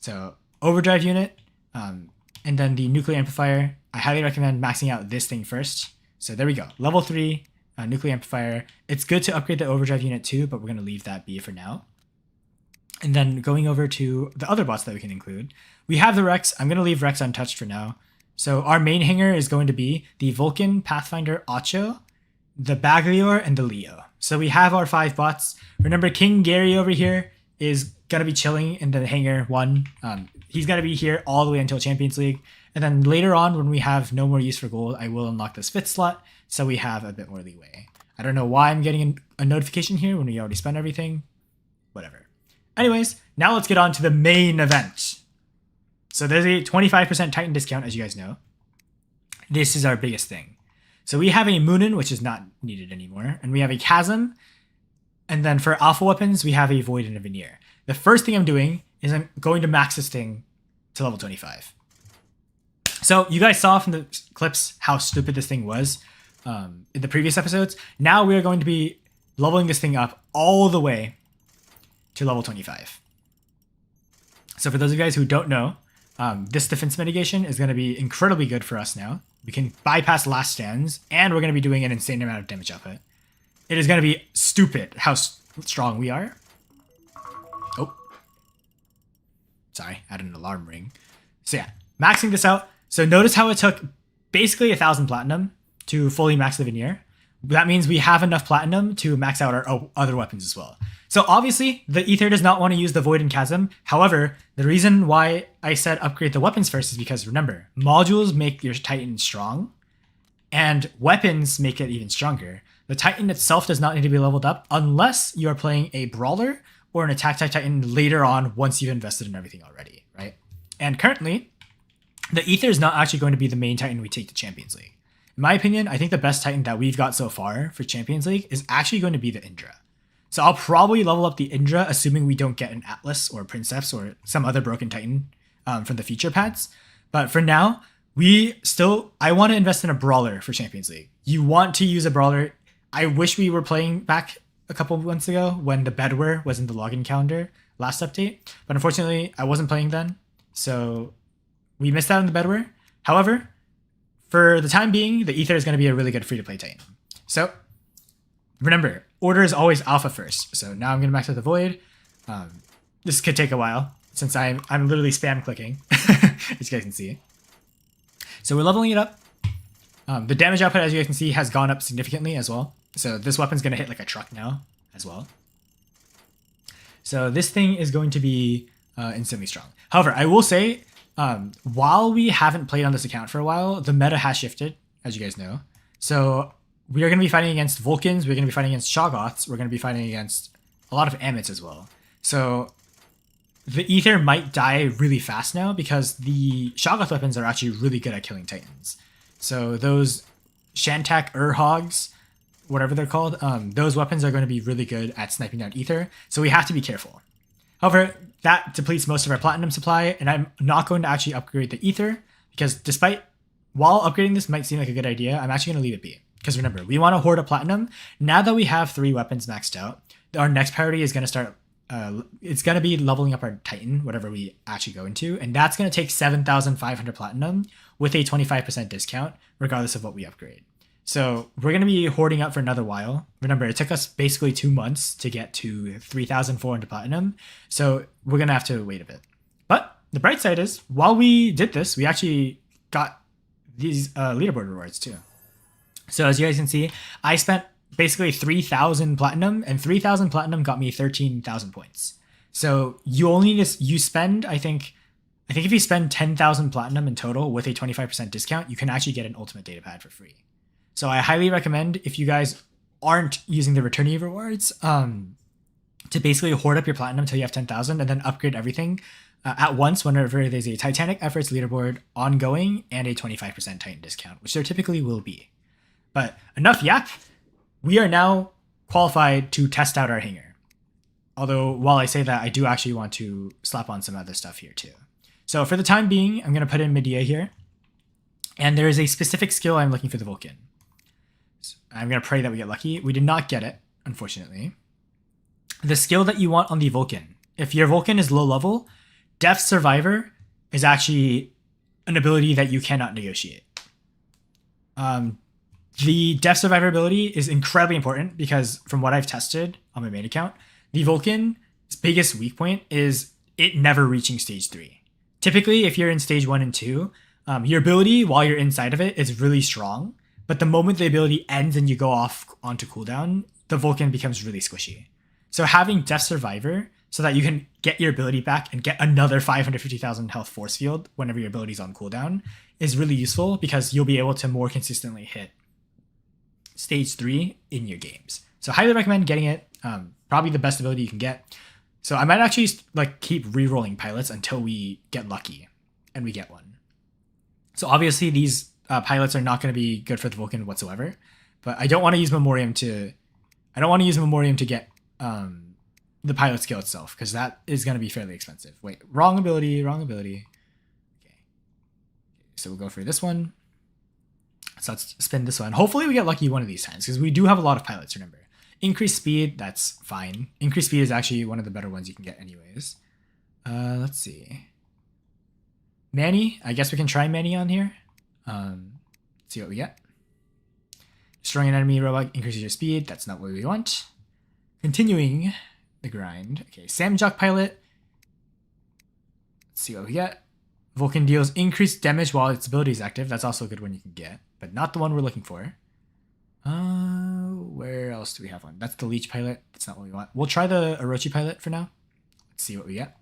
So overdrive unit and then the nuclear amplifier. I highly recommend maxing out this thing first. So there we go. Level 3 nuclear amplifier. It's good to upgrade the overdrive unit too, but we're going to leave that be for now. And then going over to the other bots that we can include, we have the Rex. I'm going to leave Rex untouched for now. So our main hangar is going to be the Vulcan, Pathfinder, Ocho, the Baglior, and the Leo. So we have our 5 bots. Remember, King Gary over here is going to be chilling in the hangar 1. He's going to be here all the way until Champions League. And then later on, when we have no more use for gold, I will unlock this 5th slot, so we have a bit more leeway. I don't know why I'm getting a notification here when we already spent everything. Whatever. Anyways, now let's get on to the main event. So there's a 25% Titan discount, as you guys know. This is our biggest thing. So we have a Moonin, which is not needed anymore, and we have a Chasm, and then for alpha weapons, we have a Void and a Veneer. The first thing I'm doing is I'm going to max this thing to level 25. So you guys saw from the clips how stupid this thing was in the previous episodes. Now we are going to be leveling this thing up all the way to level 25. So for those of you guys who don't know, this defense mitigation is going to be incredibly good for us now. We can bypass last stands, and we're going to be doing an insane amount of damage output. It is going to be stupid how strong we are. Oh. Sorry, I had an alarm ring. So yeah, maxing this out. So notice how it took basically 1,000 platinum to fully max the Veneer. That means we have enough platinum to max out our other weapons as well. So obviously, the Ether does not want to use the Void and Chasm. However, the reason why I said upgrade the weapons first is because, remember, modules make your Titan strong, and weapons make it even stronger. The Titan itself does not need to be leveled up unless you are playing a Brawler or an Attack type Titan later on once you've invested in everything already, right? And currently, the Ether is not actually going to be the main Titan we take to Champions League. In my opinion, I think the best Titan that we've got so far for Champions League is actually going to be the Indra. So I'll probably level up the Indra, assuming we don't get an Atlas or Princeps or some other broken Titan from the feature pads. But for now, I want to invest in a Brawler for Champions League. You want to use a Brawler. I wish we were playing back a couple of months ago when the Bedware was in the login calendar last update. But unfortunately, I wasn't playing then. So we missed out on the Bedware. However, for the time being, the Ether is going to be a really good free-to-play Titan. So remember, order is always alpha first. So now I'm going to max out the Void. This could take a while since I'm literally spam clicking, as you guys can see. So we're leveling it up. The damage output, as you guys can see, has gone up significantly as well. So this weapon's going to hit like a truck now as well. So this thing is going to be insanely strong. However, I will say, while we haven't played on this account for a while, the meta has shifted, as you guys know. So we are going to be fighting against Vulcans, we're going to be fighting against Shoggoths, we're going to be fighting against a lot of Amits as well. So the Ether might die really fast now because the Shoggoth weapons are actually really good at killing Titans. So those Shantak Urhogs, whatever they're called, those weapons are going to be really good at sniping down Ether, so we have to be careful. However, that depletes most of our platinum supply, and I'm not going to actually upgrade the Ether, because while upgrading this might seem like a good idea, I'm actually going to leave it be. Because remember, we want to hoard a platinum. Now that we have 3 weapons maxed out, our next priority is going to start, it's going to be leveling up our Titan, whatever we actually go into, and that's going to take 7,500 platinum with a 25% discount, regardless of what we upgrade. So we're going to be hoarding up for another while. Remember, it took us basically 2 months to get to 3,400 platinum, so we're going to have to wait a bit. But the bright side is, while we did this, we actually got these leaderboard rewards too. So as you guys can see, I spent basically 3,000 platinum, and 3,000 platinum got me 13,000 points. So you spend, I think if you spend 10,000 platinum in total with a 25% discount, you can actually get an ultimate data pad for free. So I highly recommend, if you guys aren't using the returnee rewards, to basically hoard up your platinum until you have 10,000 and then upgrade everything at once whenever there's a Titanic Efforts leaderboard ongoing and a 25% Titan discount, which there typically will be. But enough yap. We are now qualified to test out our hangar. Although, while I say that, I do actually want to slap on some other stuff here too. So for the time being, I'm going to put in Medea here. And there is a specific skill I'm looking for the Vulcan. So I'm going to pray that we get lucky. We did not get it, unfortunately. The skill that you want on the Vulcan. If your Vulcan is low level, Death Survivor is actually an ability that you cannot negotiate. The Death Survivor ability is incredibly important because from what I've tested on my main account, the Vulcan's biggest weak point is it never reaching stage 3. Typically, if you're in stage 1 and 2, your ability while you're inside of it is really strong, but the moment the ability ends and you go off onto cooldown, the Vulcan becomes really squishy. So having Death Survivor so that you can get your ability back and get another 550,000 health force field whenever your ability's on cooldown is really useful because you'll be able to more consistently hit stage 3 in your games. So highly recommend getting it. Probably the best ability you can get. So I might actually like keep re-rolling pilots until we get lucky and we get one. So obviously these pilots are not going to be good for the Vulcan whatsoever, but I don't want to use Memoriam to get the pilot skill itself because that is going to be fairly expensive. Wait, wrong ability. Okay. So we'll go for this one. So let's spin this one. Hopefully we get lucky one of these times because we do have a lot of pilots, remember. Increased speed, that's fine. Increased speed is actually one of the better ones you can get anyways. Let's see. Manny, I guess we can try Manny on here. See what we get. Destroying an enemy robot increases your speed. That's not what we want. Continuing the grind. Okay, Samjok pilot. Let's see what we get. Vulcan deals increased damage while its ability is active. That's also a good one you can get, but not the one we're looking for. Where else do we have one? That's the Leech pilot. That's not what we want. We'll try the Orochi pilot for now. Let's see what we get.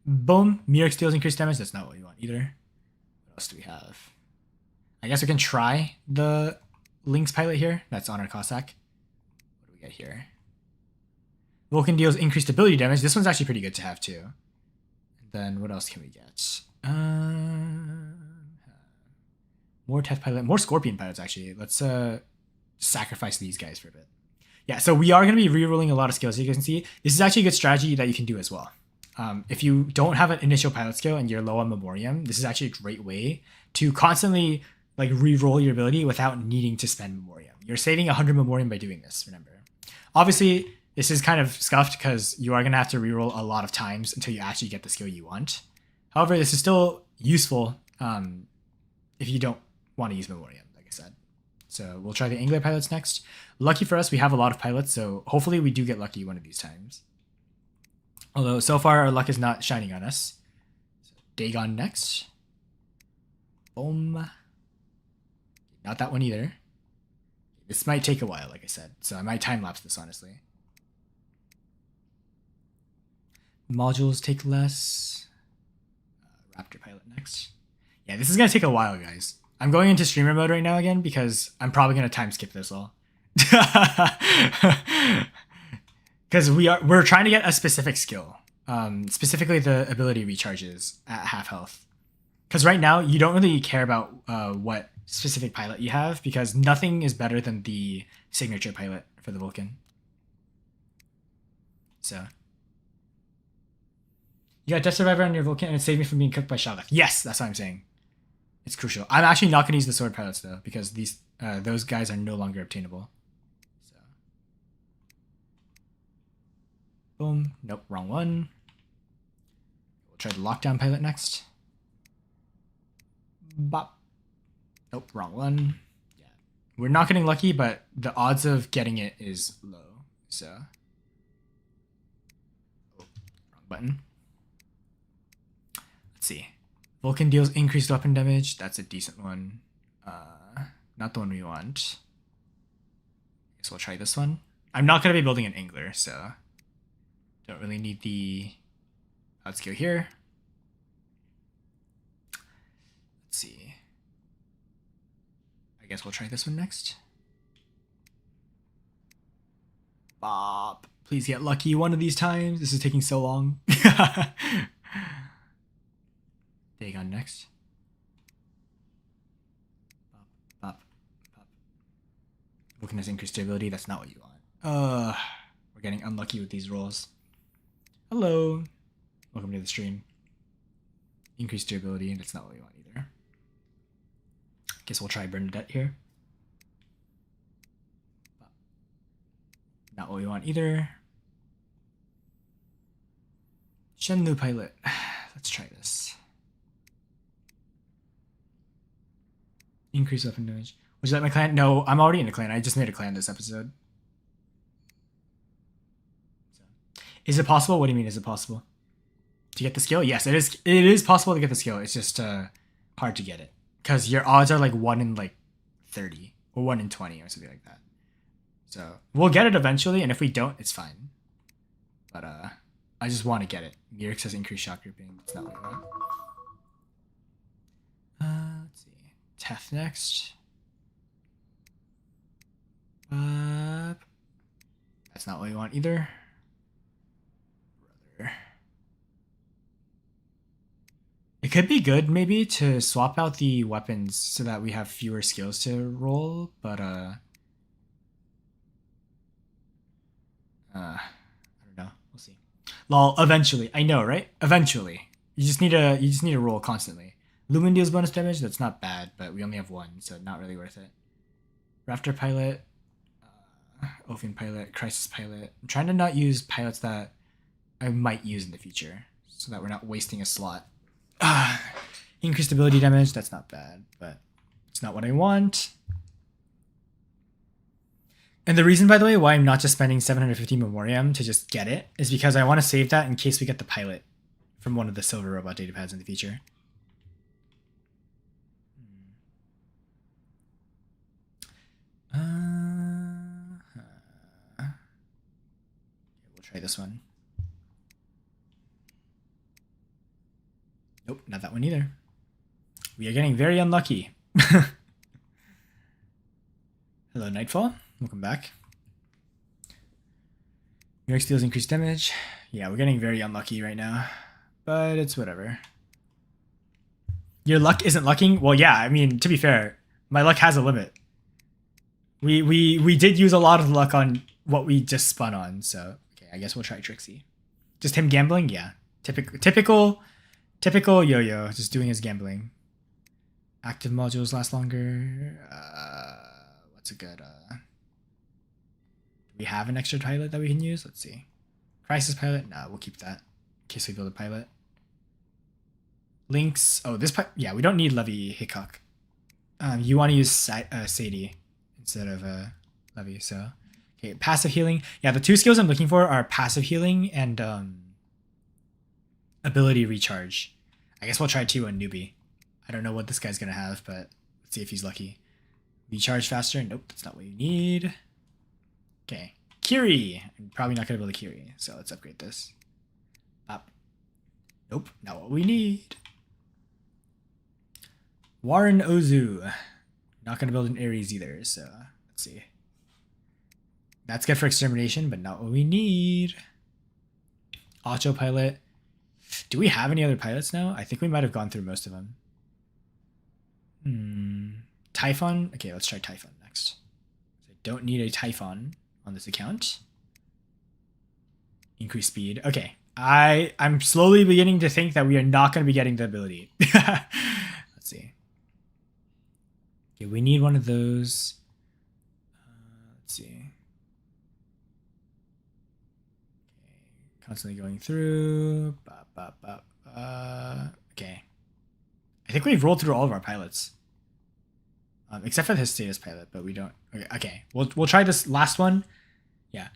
Boom. Mirix deals increased damage. That's not what we want either. What else do we have? I guess we can try the Lynx pilot here. That's on our Cossack. What do we get here? Vulcan deals increased ability damage. This one's actually pretty good to have too. And then what else can we get? More Teth pilot, more Scorpion pilots actually. Let's sacrifice these guys for a bit. Yeah, so we are going to be rerolling a lot of skills. As you can see, this is actually a good strategy that you can do as well. If you don't have an initial pilot skill and you're low on Memoriam, this is actually a great way to constantly like re-roll your ability without needing to spend Memoriam. You're saving 100 Memoriam by doing this, remember. Obviously, this is kind of scuffed because you are going to have to re-roll a lot of times until you actually get the skill you want. However, this is still useful if you don't want to use Memoriam, like I said. So we'll try the Angler pilots next. Lucky for us, we have a lot of pilots, so hopefully we do get lucky one of these times. Although so far our luck is not shining on us. So Dagon next. Boom. Not that one either. This might take a while, like I said, so I might time-lapse this, honestly. Modules take less. Raptor pilot next. Yeah, this is going to take a while, guys. I'm going into streamer mode right now again because I'm probably going to time skip this all. Because we're trying to get a specific skill. Specifically the ability recharges at half health. Because right now you don't really care about what specific pilot you have because nothing is better than the signature pilot for the Vulcan. So you got Death Survivor on your Vulcan and it saved me from being cooked by Shalak. Yes, that's what I'm saying. It's crucial. I'm actually not going to use the sword pilots though because those guys are no longer obtainable. So, boom. Nope, wrong one. We'll try the lockdown pilot next. Bop. Nope, wrong one. Yeah, we're not getting lucky, but the odds of getting it is low. So, wrong button. Let's see. Vulcan deals increased weapon damage. That's a decent one. Not the one we want. Guess we'll try this one. I'm not going to be building an Angler, so don't really need the pilot skill here. Let's see. I guess we'll try this one next. Bop. Please get lucky one of these times. This is taking so long. Dagon next. Bop, bop, bop. Vulcan has increased durability. That's not what you want. We're getting unlucky with these rolls. Hello. Welcome to the stream. Increased durability. That's not what we want either. Guess we'll try Bernadette here. Not what we want either. Shenlu pilot. Let's try this. Increase weapon damage. Would you like my clan? No, I'm already in a clan. I just made a clan this episode. So, is it possible? What do you mean, is it possible? To get the skill? Yes, it is. It is possible to get the skill. It's just hard to get it. because your odds are like 1 in like 30 or 1 in 20 or something like that. So we'll get it eventually, and if we don't, it's fine. But I just want to get it. Gearix says increased shock grouping. That's not what I want. Let's see. Tef next. That's not what we want either. Brother. It could be good maybe to swap out the weapons so that we have fewer skills to roll, but I don't know. We'll see. Lol, eventually. I know, right? Eventually. You just need to roll constantly. Lumen deals bonus damage, that's not bad, but we only have 1, so not really worth it. Raptor pilot, Ophian pilot, Crisis pilot. I'm trying to not use pilots that I might use in the future, so that we're not wasting a slot. Increased ability damage, that's not bad, but it's not what I want. And the reason, by the way, why I'm not just spending 750 Memoriam to just get it is because I want to save that in case we get the pilot from one of the silver robot datapads in the future. We'll try this one. Nope, not that one either. We are getting very unlucky. Hello, Nightfall. Welcome back. New York deals increased damage. Yeah, we're getting very unlucky right now, but it's whatever. Your luck isn't lucking? Well, yeah, I mean, to be fair, my luck has a limit. We did use a lot of luck on what we just spun on, so okay, I guess we'll try Trixie. Just him gambling? Yeah. Typical yo-yo, just doing his gambling. Active modules last longer. What's a good do we have an extra pilot that we can use? Let's see. Crisis pilot? No, we'll keep that in case we build a pilot. Links. Oh, this yeah, we don't need Levy Hickok. You want to use Sadie instead of Levy, so okay, passive healing. Yeah, the 2 skills I'm looking for are passive healing and ability recharge. I guess we'll try 2 on newbie. I don't know what this guy's gonna have, but let's see if he's lucky. Recharge faster? Nope, that's not what you need. Okay, Kiri. I'm probably not gonna build a Kiri, so let's upgrade this. Up. Nope, not what we need. Warren Ozu. Not gonna build an Ares either, so let's see. That's good for extermination, but not what we need. Autopilot. Do we have any other pilots now? I think we might have gone through most of them. Typhon? Okay, let's try Typhon next. I don't need a Typhon on this account. Increase speed. Okay, I'm slowly beginning to think that we are not going to be getting the ability. Let's see. Okay, we need one of those. Let's see. Okay, constantly going through. Okay. I think we've rolled through all of our pilots. Except for the status pilot, but we don't. Okay. We'll try this last one. Yeah.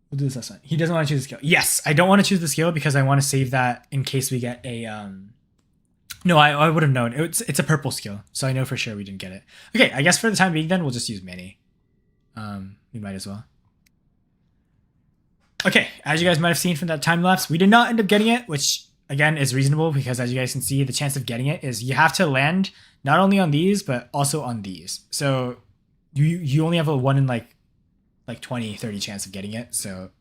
We'll do this last one. He doesn't want to choose the skill. Yes, I don't want to choose the skill because I want to save that in case we get a No, I would have known. It's a purple skill, so I know for sure we didn't get it. Okay, I guess for the time being then we'll just use Manny. We might as well. Okay, as you guys might have seen from that time lapse, we did not end up getting it, which again is reasonable because as you guys can see, the chance of getting it is you have to land not only on these but also on these. So you only have a 1 in like 20, 30 chance of getting it. So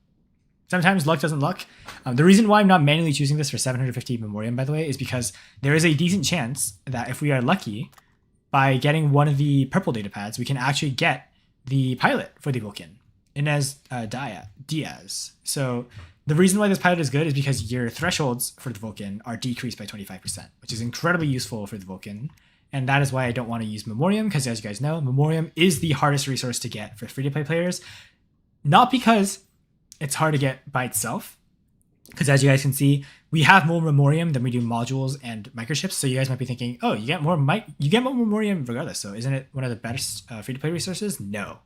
sometimes luck doesn't luck. The reason why I'm not manually choosing this for 750 Memoriam, by the way, is because there is a decent chance that if we are lucky, by getting one of the purple data pads, we can actually get the pilot for the Vulcan, Inez Diaz. So the reason why this pilot is good is because your thresholds for the Vulcan are decreased by 25%, which is incredibly useful for the Vulcan. And that is why I don't want to use Memoriam, because as you guys know, Memoriam is the hardest resource to get for free-to-play players. Not because it's hard to get by itself, because as you guys can see, we have more Memoriam than we do modules and microchips. So you guys might be thinking, oh, you get more Memoriam regardless. So isn't it one of the best free-to-play resources? No,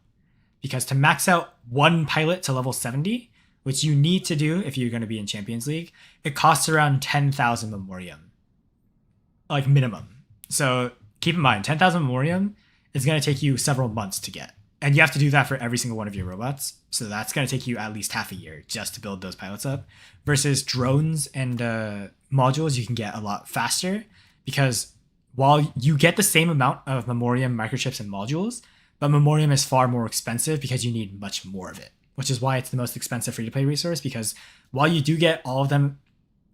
because to max out one pilot to level 70, which you need to do if you're going to be in Champions League, it costs around 10,000 Memoriam, like minimum. So keep in mind, 10,000 memoriam is going to take you several months to get. And you have to do that for every single one of your robots. So that's going to take you at least half a year just to build those pilots up. Versus drones and modules, you can get a lot faster because while you get the same amount of memoriam, microchips, and modules, but memoriam is far more expensive because you need much more of it, which is why it's the most expensive free-to-play resource, because while you do get all of them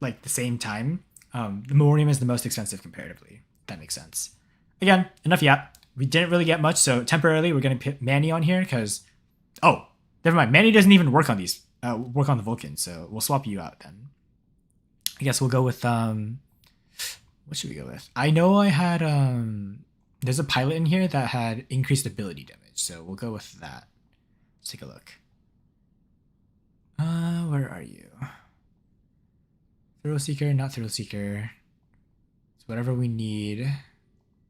like the same time, the memoriam is the most expensive comparatively. If that makes sense. Again, enough yap. We didn't really get much, so temporarily we're going to put Manny on here because... Oh, never mind. Manny doesn't even work on these. Work on the Vulcan, so we'll swap you out then. I guess we'll go with... what should we go with? I know I had... there's a pilot in here that had increased ability damage, so we'll go with that. Let's take a look. Where are you? Thrill Seeker, not Thrill Seeker. It's whatever we need.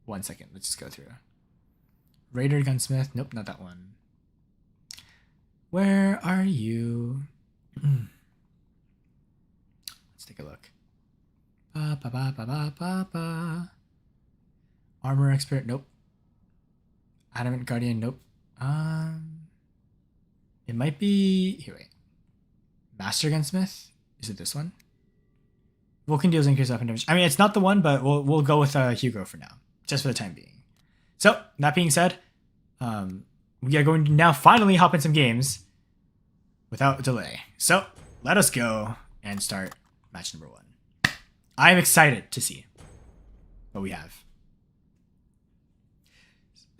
1 second, let's just go through. Raider Gunsmith, nope, not that one. Where are you? Let's take a look. Armor Expert, nope. Adamant Guardian, nope. It might be... Here, wait. Master Gunsmith? Is it this one? Vulcan deals increased weapon damage. I mean, it's not the one, but we'll go with Hugo for now, just for the time being. So, that being said, we are going to now finally hop in some games without delay. So, let us go and start match number 1. I am excited to see what we have.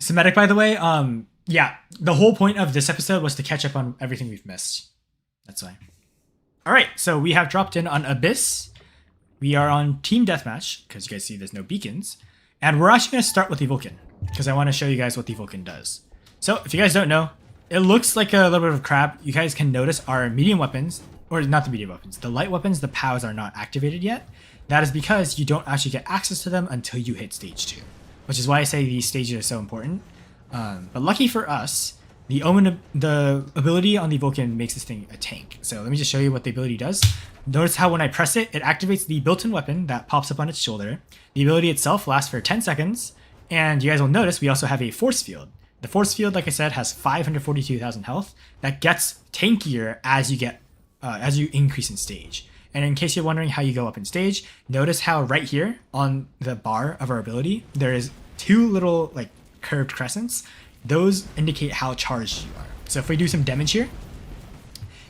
Semitic, by the way, yeah, the whole point of this episode was to catch up on everything we've missed. That's why. All right, so we have dropped in on Abyss. We are on Team Deathmatch, because you guys see there's no beacons. And we're actually going to start with the Vulcan, because I want to show you guys what the Vulcan does. So, if you guys don't know, it looks like a little bit of a crab. You guys can notice our medium weapons, or not the medium weapons, the light weapons, the POWs are not activated yet. That is because you don't actually get access to them until you hit stage 2, which is why I say these stages are so important. But lucky for us, the ability on the Vulcan makes this thing a tank. So let me just show you what the ability does. Notice how when I press it, it activates the built-in weapon that pops up on its shoulder. The ability itself lasts for 10 seconds, and you guys will notice we also have a force field. The force field, like I said, has 542,000 health. That gets tankier as you increase in stage. And in case you're wondering how you go up in stage, notice how right here on the bar of our ability, there is 2 little like curved crescents. Those indicate how charged you are. So if we do some damage here,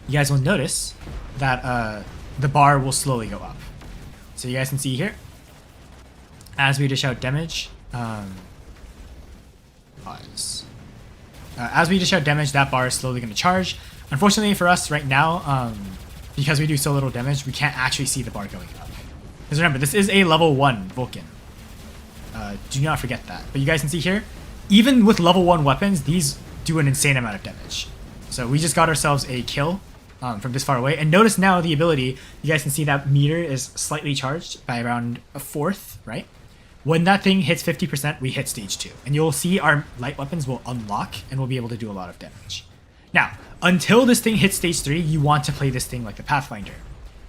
you guys will notice that the bar will slowly go up. So you guys can see here, as we dish out damage, as we dish out damage, that bar is slowly going to charge. Unfortunately for us right now, because we do so little damage, we can't actually see the bar going up. Because remember, this is a level 1 Vulcan. Do not forget that. But you guys can see here, even with level 1 weapons, these do an insane amount of damage. So we just got ourselves a kill from this far away. And notice now the ability, you guys can see that meter is slightly charged by around a fourth, right? When that thing hits 50%, we hit stage 2. And you'll see our light weapons will unlock and we'll be able to do a lot of damage. Now, until this thing hits stage 3, you want to play this thing like the Pathfinder.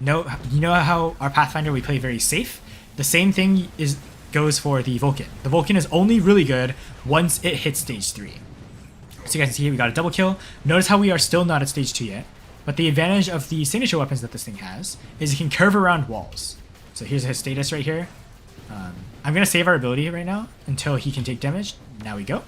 No, you know how our Pathfinder, we play very safe? The same thing goes for the Vulcan. The Vulcan is only really good once it hits stage 3. So you guys can see here, we got a double kill. Notice how we are still not at stage 2 yet. But the advantage of the signature weapons that this thing has is it can curve around walls. So here's his status right here. I'm going to save our ability right now until he can take damage. Now we go.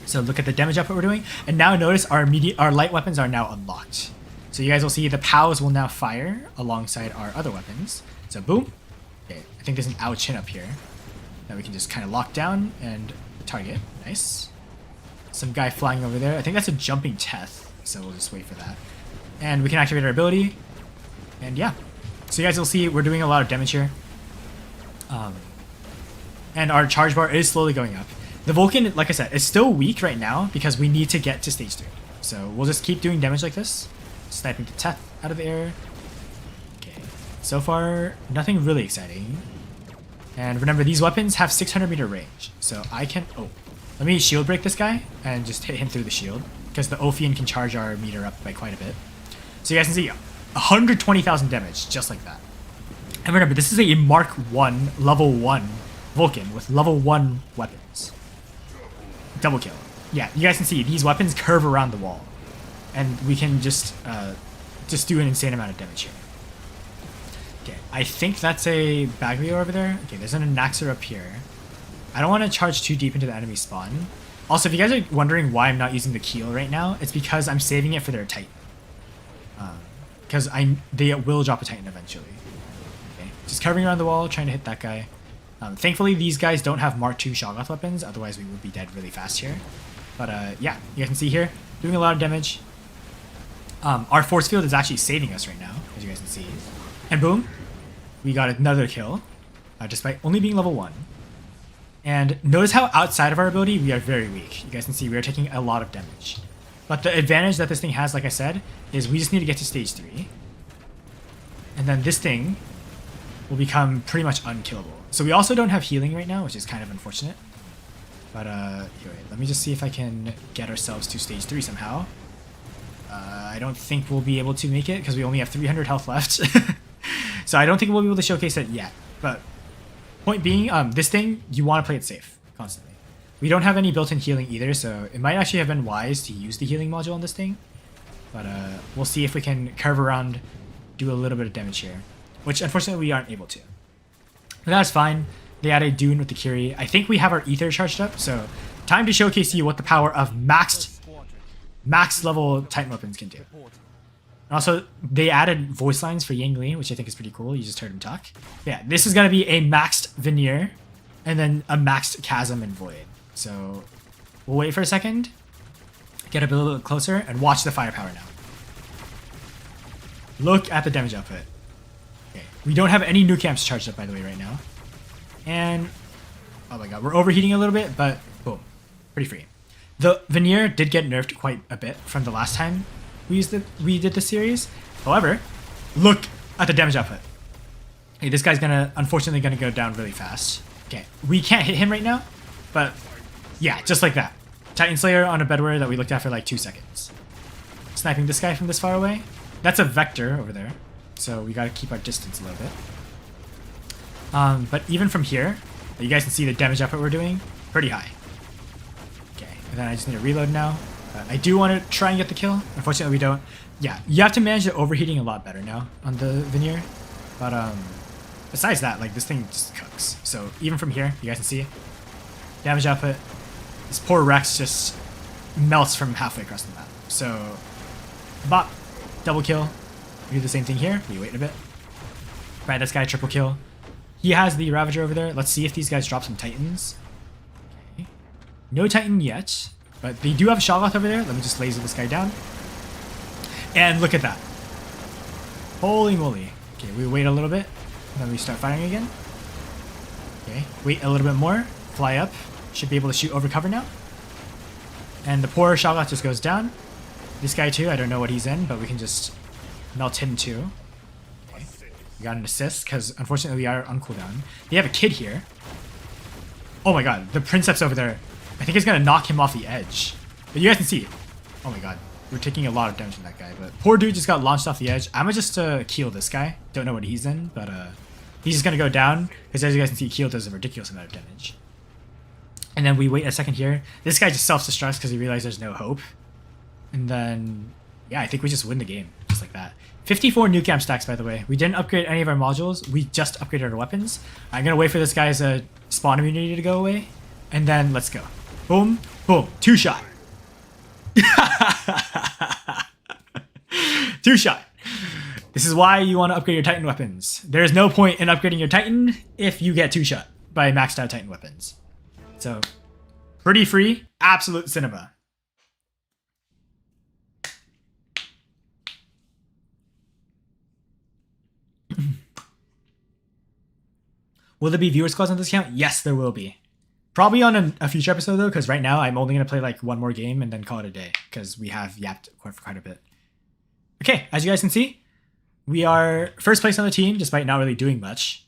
So look at the damage output we're doing. And now notice our light weapons are now unlocked. So you guys will see the POWs will now fire alongside our other weapons. So boom. Okay, I think there's an owl chin up here that we can just kind of lock down and target. Nice. Some guy flying over there. I think that's a jumping Teth. So we'll just wait for that. And we can activate our ability. And yeah. So you guys will see we're doing a lot of damage here. And our charge bar is slowly going up. The Vulcan, like I said, is still weak right now because we need to get to stage 3. So we'll just keep doing damage like this. Sniping the Teth out of the air. Okay. So far, nothing really exciting. And remember, these weapons have 600 meter range. So I can... Oh. Let me shield break this guy and just hit him through the shield. Because the Ophion can charge our meter up by quite a bit. So you guys can see 120,000 damage, just like that. And remember, this is a Mark 1, level 1 Vulcan with level 1 weapons. Double kill. Yeah, you guys can see these weapons curve around the wall. And we can just do an insane amount of damage here. Okay, I think that's a Baglio over there. Okay, there's an Anaxer up here. I don't want to charge too deep into the enemy spawn. Also, if you guys are wondering why I'm not using the Keel right now, it's because I'm saving it for their Titan. Because they will drop a Titan eventually. Okay, just covering around the wall, trying to hit that guy. Thankfully, these guys don't have Mark II Shoggoth weapons, otherwise we would be dead really fast here. But yeah, you guys can see here, doing a lot of damage. Our force field is actually saving us right now, as you guys can see. And boom, we got another kill, despite only being level 1. And notice how outside of our ability, we are very weak. You guys can see we are taking a lot of damage. But the advantage that this thing has, like I said, is we just need to get to stage 3. And then this thing will become pretty much unkillable. So we also don't have healing right now, which is kind of unfortunate. But here, let me just see if I can get ourselves to stage 3 somehow. I don't think we'll be able to make it because we only have 300 health left. So I don't think we'll be able to showcase it yet. But point being, this thing, you want to play it safe constantly. We don't have any built-in healing either, so it might actually have been wise to use the healing module on this thing. But we'll see if we can curve around, do a little bit of damage here. Which, unfortunately, we aren't able to. But that's fine. They added Dune with the Curie. I think we have our Ether charged up, so time to showcase to you what the power of max level Titan weapons can do. And also, they added voice lines for Yangli, which I think is pretty cool. You just heard him talk. Yeah, this is going to be a maxed Veneer, and then a maxed Chasm and Void. So we'll wait for a second, get a little bit closer, and watch the firepower now. Look at the damage output. Okay, we don't have any nuke amps charged up, by the way, right now. And, oh my god, we're overheating a little bit, but boom, pretty free. The Veneer did get nerfed quite a bit from the last time we did the series. However, look at the damage output. Okay, this guy's unfortunately gonna go down really fast. Okay, we can't hit him right now, but yeah, just like that. Titan Slayer on a Bedwear that we looked at for like 2 seconds. Sniping this guy from this far away. That's a Vector over there, so we gotta keep our distance a little bit. But even from here, you guys can see the damage output we're doing, pretty high. Okay, and then I just need to reload now. I do want to try and get the kill. Unfortunately, we don't. Yeah, you have to manage the overheating a lot better now on the Veneer. But besides that, like, this thing just cooks. So even from here, you guys can see damage output. This poor Rex just melts from halfway across the map. So, bop, double kill. We do the same thing here. We wait a bit. Right, this guy triple kill. He has the Ravager over there. Let's see if these guys drop some Titans. Okay. No Titan yet, but they do have Shoggoth over there. Let me just laser this guy down. And look at that. Holy moly. Okay, we wait a little bit. Then we start firing again. Okay, wait a little bit more. Fly up. Should be able to shoot over cover now. And the poor Shoggoth just goes down. This guy too, I don't know what he's in, but we can just melt him too. Okay. We got an assist, because unfortunately we are on cooldown. They have a kid here. Oh my god, the Princeps over there. I think it's going to knock him off the edge. But you guys can see. Oh my god, we're taking a lot of damage from that guy. But poor dude just got launched off the edge. I'm going to just keel this guy. Don't know what he's in, but he's just going to go down. Because as you guys can see, keel does a ridiculous amount of damage. And then we wait a second here. This guy just self-destructs because he realized there's no hope. And then, yeah, I think we just win the game. Just like that. 54 nuke amp stacks, by the way. We didn't upgrade any of our modules. We just upgraded our weapons. I'm going to wait for this guy's spawn immunity to go away. And then let's go. Boom, boom. 2-shot. 2-shot. This is why you want to upgrade your Titan weapons. There's no point in upgrading your Titan if you get 2-shot by maxed out Titan weapons. So, pretty free. Absolute cinema. Will there be viewer squads on this account? Yes, there will be. Probably on a future episode though, because right now I'm only going to play like one more game and then call it a day, because we have yapped for quite a bit. Okay, as you guys can see, we are first place on the team, despite not really doing much.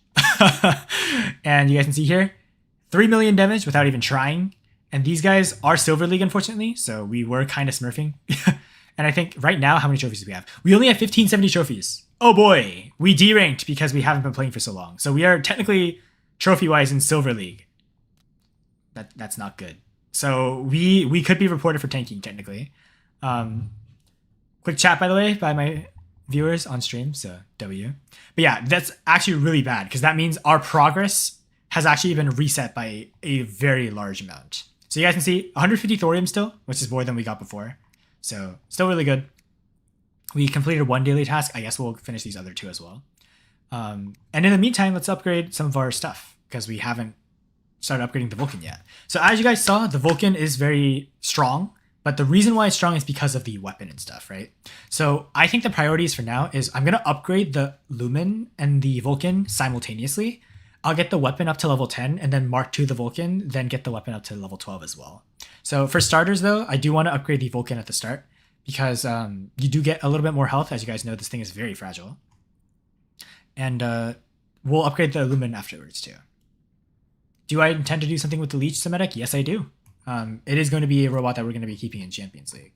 And you guys can see here, 3 million damage without even trying. And these guys are Silver League, unfortunately, so we were kind of smurfing. And I think right now, how many trophies do we have? We only have 1570 trophies. Oh boy, we deranked because we haven't been playing for so long. So we are technically trophy-wise in Silver League. That's not good. So we could be reported for tanking technically. Quick chat, by the way, by my viewers on stream, so W. But yeah, that's actually really bad because that means our progress has actually been reset by a very large amount. So you guys can see 150 thorium still, which is more than we got before. So still really good. We completed one daily task. I guess we'll finish these other two as well. And in the meantime, let's upgrade some of our stuff because we haven't started upgrading the Vulcan yet. So as you guys saw, the Vulcan is very strong. But the reason why it's strong is because of the weapon and stuff, right? So I think the priorities for now is I'm going to upgrade the Lumen and the Vulcan simultaneously. I'll get the weapon up to level 10 and then Mark II the Vulcan, then get the weapon up to level 12 as well. So for starters though, I do want to upgrade the Vulcan at the start because you do get a little bit more health. As you guys know, this thing is very fragile. And we'll upgrade the Lumen afterwards too. Do I intend to do something with the Leech Semitic? Yes, I do. It is going to be a robot that we're going to be keeping in Champions League.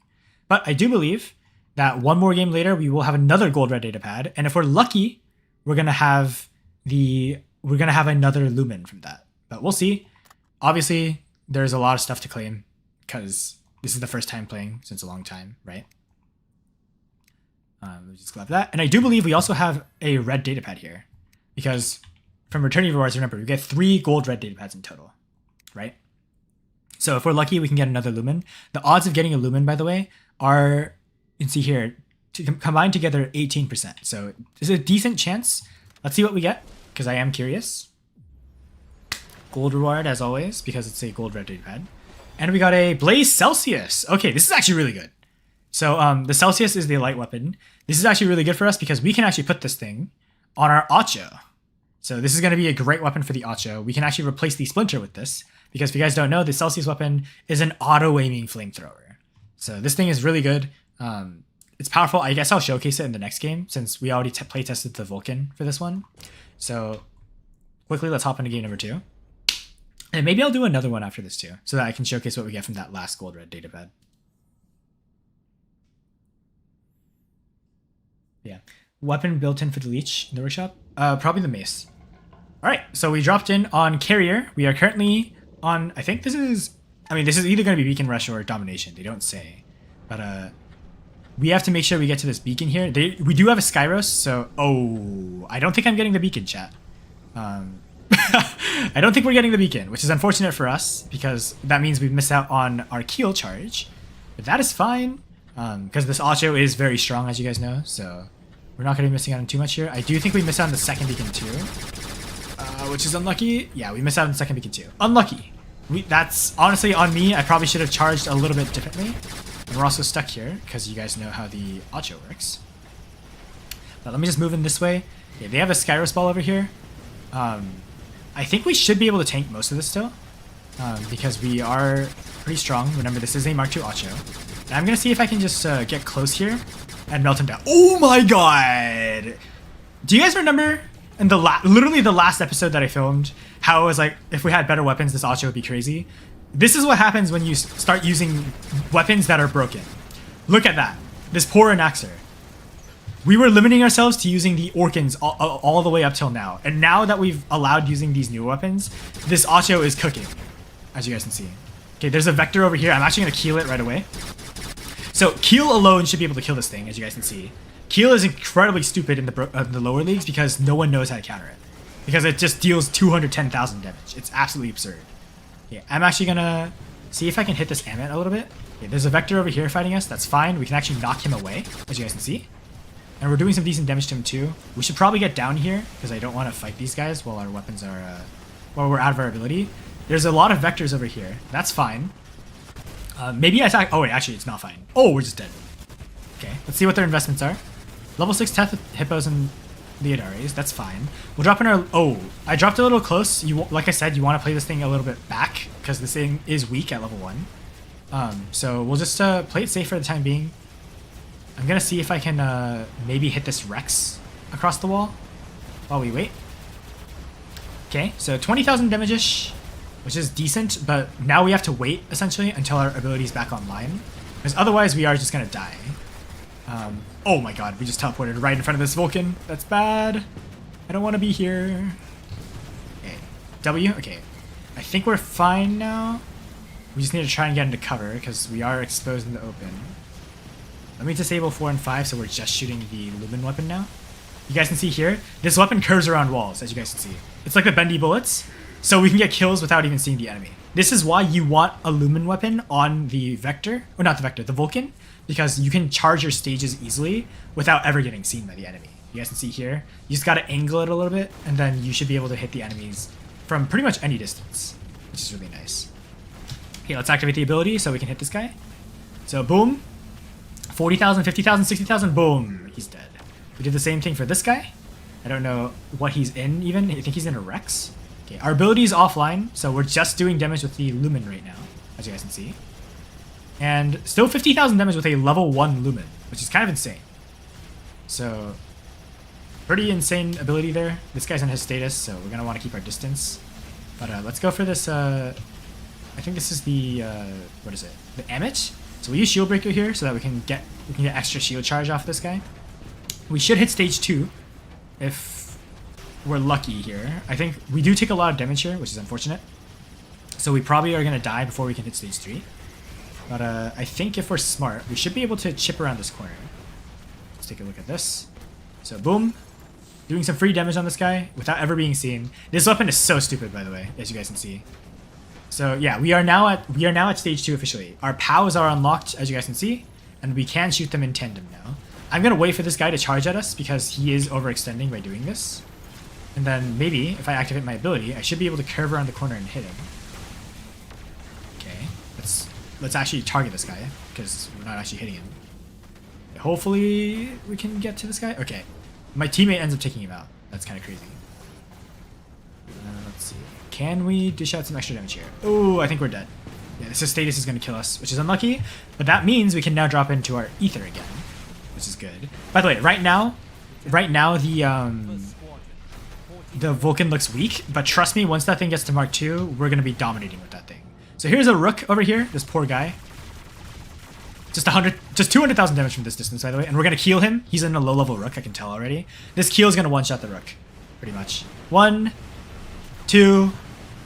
But I do believe that one more game later, we will have another gold red data pad. And if we're lucky, we're going to have another Lumen from that. But we'll see. Obviously, there's a lot of stuff to claim because this is the first time playing since a long time, right? We'll just grab that. And I do believe we also have a red data pad here because from returning rewards, remember, we get 3 gold red data pads in total, right? So if we're lucky, we can get another Lumen. The odds of getting a Lumen, by the way, are, you can see here, combined together 18%. So there's a decent chance. Let's see what we get, because I am curious. Gold reward, as always, because it's a gold red data pad. And we got a Blaze Celsius. Okay, this is actually really good. So the Celsius is the light weapon. This is actually really good for us because we can actually put this thing on our Acho. So this is going to be a great weapon for the Acho. We can actually replace the Splinter with this. Because if you guys don't know, the Celsius weapon is an auto-aiming flamethrower. So this thing is really good. It's powerful. I guess I'll showcase it in the next game since we already play tested the Vulcan for this one. So quickly, let's hop into game number 2. And maybe I'll do another one after this too, so that I can showcase what we get from that last gold red data pad. Yeah. Weapon built in for the Leech in the workshop? Probably the Mace. Alright, so we dropped in on Carrier. We are currently on, I think this is either going to be Beacon Rush or Domination. They don't say. But we have to make sure we get to this beacon here. We do have a Skyros, so... Oh, I don't think I'm getting the beacon, chat. I don't think we're getting the beacon, which is unfortunate for us, because that means we miss out on our Keel charge. But that is fine, because this Acho is very strong, as you guys know, so we're not going to be missing out on too much here. I do think we miss out on the second beacon, too. Which is unlucky. Yeah, we missed out on the second beacon too. Unlucky. That's honestly on me. I probably should have charged a little bit differently. And we're also stuck here because you guys know how the Acho works. But let me just move in this way. Okay, they have a Skyros ball over here. I think we should be able to tank most of this still. Because we are pretty strong. Remember, this is a Mark II Acho. And I'm going to see if I can just get close here and melt him down. Oh my god! Do you guys remember... And literally the last episode that I filmed, how it was like, if we had better weapons, this Acho would be crazy. This is what happens when you start using weapons that are broken. Look at that. This poor Anaxer. We were limiting ourselves to using the Orkans all the way up till now. And now that we've allowed using these new weapons, this Acho is cooking, as you guys can see. Okay, there's a Vector over here. I'm actually going to Keel it right away. So Keel alone should be able to kill this thing, as you guys can see. Keel is incredibly stupid in the lower leagues because no one knows how to counter it. Because it just deals 210,000 damage. It's absolutely absurd. Yeah, I'm actually gonna see if I can hit this Amit a little bit. Yeah, there's a Vector over here fighting us. That's fine. We can actually knock him away, as you guys can see. And we're doing some decent damage to him too. We should probably get down here because I don't want to fight these guys while our weapons are, while we're out of our ability. There's a lot of Vectors over here. That's fine. Maybe I attack. Oh wait, actually it's not fine. Oh, we're just dead. Okay, let's see what their investments are. Level 6 Teth with Hippos and Leodares, that's fine. We'll drop in our... Oh, I dropped a little close. Like I said, you want to play this thing a little bit back, because this thing is weak at level 1. So we'll just play it safe for the time being. I'm going to see if I can maybe hit this Rex across the wall while we wait. Okay, so 20,000 damage-ish, which is decent, but now we have to wait, essentially, until our ability is back online, because otherwise we are just going to die. Oh my god, we just teleported right in front of this Vulcan. That's bad. I don't want to be here. Okay. W. Okay. I think we're fine now. We just need to try and get into cover because we are exposed in the open. Let me disable 4 and 5 so we're just shooting the Lumen weapon now. You guys can see here, this weapon curves around walls, as you guys can see. It's like the bendy bullets, so we can get kills without even seeing the enemy. This is why you want a Lumen weapon on the Vector, or not the Vector, the Vulcan, because you can charge your stages easily without ever getting seen by the enemy. You guys can see here, you just gotta angle it a little bit, and then you should be able to hit the enemies from pretty much any distance, which is really nice. Okay, let's activate the ability so we can hit this guy. So boom, 40,000, 50,000, 60,000, boom, he's dead. We did the same thing for this guy. I don't know what he's in even. I think he's in a Rex. Okay, our ability is offline, so we're just doing damage with the Lumen right now, as you guys can see. And still 50,000 damage with a level 1 Lumen, which is kind of insane. So, pretty insane ability there. This guy's on his status, so we're going to want to keep our distance. But let's go for this, I think this is the, what is it? The Amit. So we use Shield Breaker here so that we can get extra shield charge off this guy. We should hit stage 2 if we're lucky here. I think we do take a lot of damage here, which is unfortunate. So we probably are going to die before we can hit stage 3. But I think if we're smart, we should be able to chip around this corner. Let's take a look at this. So boom. Doing some free damage on this guy without ever being seen. This weapon is so stupid, by the way, as you guys can see. So yeah, we are now at stage 2 officially. Our POWs are unlocked, as you guys can see, and we can shoot them in tandem now. I'm gonna wait for this guy to charge at us because he is overextending by doing this. And then maybe if I activate my ability, I should be able to curve around the corner and hit him. Okay, let's actually target this guy because we're not actually hitting him. Hopefully we can get to this guy. Okay, my teammate ends up taking him out. That's kind of crazy. Let's see. Can we dish out some extra damage here? Oh, I think we're dead. Yeah, this status is going to kill us, which is unlucky. But that means we can now drop into our ether again, which is good. By the way, right now the Vulcan looks weak, but trust me, once that thing gets to Mark 2, we're going to be dominating with that thing. So here's a Rook over here, this poor guy. Just 200,000 damage from this distance, by the way, and we're going to kill him. He's in a low-level Rook, I can tell already. This kill is going to one-shot the Rook, pretty much. 1, 2,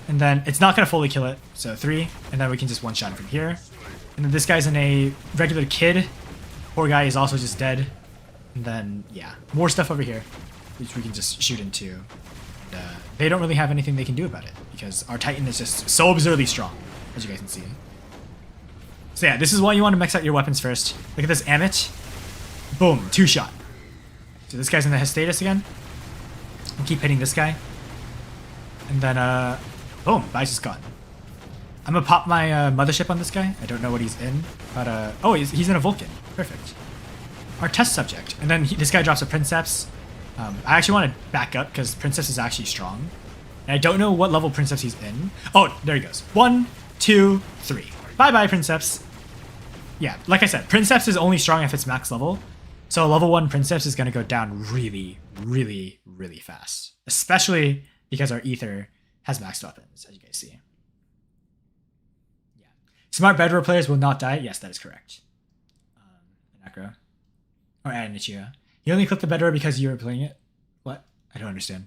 and then it's not going to fully kill it, so 3, and then we can just one-shot him from here. And then this guy's in a regular Kid. Poor guy is also just dead. And then, yeah, more stuff over here, which we can just shoot into. And, they don't really have anything they can do about it, because our Titan is just so absurdly strong, as you guys can see. So yeah, this is why you want to max out your weapons first. Look at this Amit. Boom, 2-shot. So this guy's in the his status again. We'll keep hitting this guy. And then, boom, Vice is gone. I'm gonna pop my mothership on this guy. I don't know what he's in, but oh, he's in a Vulcan. Perfect. Our test subject, and then this guy drops a Princeps. I actually want to back up because Princeps is actually strong, and I don't know what level Princeps he's in. Oh, there he goes. 1, 2, 3. Bye bye, Princeps. Yeah, like I said, Princeps is only strong if it's max level, so level 1 Princeps is gonna go down really, really, really fast, especially because our ether has maxed weapons, as you guys see. Smart Bedroll players will not die. Yes, that is correct. Necro. Or Adanichira. You only clicked the Bedroll because you were playing it? What? I don't understand.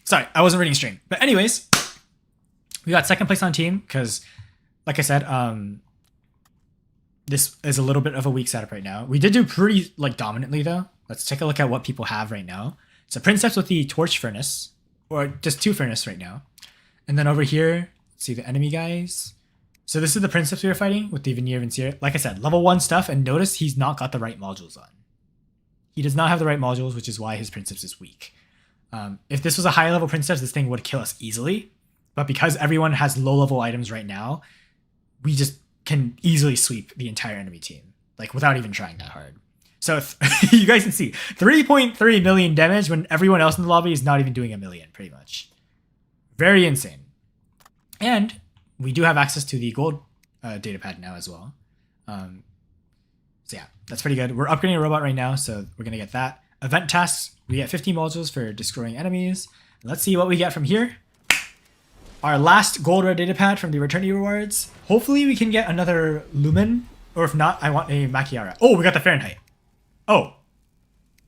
Sorry, I wasn't reading stream. But anyways, we got second place on team because, like I said, this is a little bit of a weak setup right now. We did do pretty dominantly though. Let's take a look at what people have right now. So Princeps with the Torch Furnace, or just 2 Furnace right now. And then over here, let's see the enemy guys. So this is the Princeps we were fighting with the Veneer Vincier. Like I said, level 1 stuff, and notice he's not got the right modules on. He does not have the right modules, which is why his Princeps is weak. If this was a high level Princeps, this thing would kill us easily. But because everyone has low level items right now, we just can easily sweep the entire enemy team, without even trying that hard. So you guys can see 3.3 million damage when everyone else in the lobby is not even doing a million, pretty much. Very insane. And we do have access to the gold datapad now as well. So yeah, that's pretty good. We're upgrading a robot right now, so we're going to get that. Event tasks, we get 50 modules for destroying enemies. Let's see what we get from here. Our last gold rare datapad from the Returnity rewards. Hopefully we can get another Lumen, or if not, I want a Machiara. Oh, we got the Fahrenheit. Oh.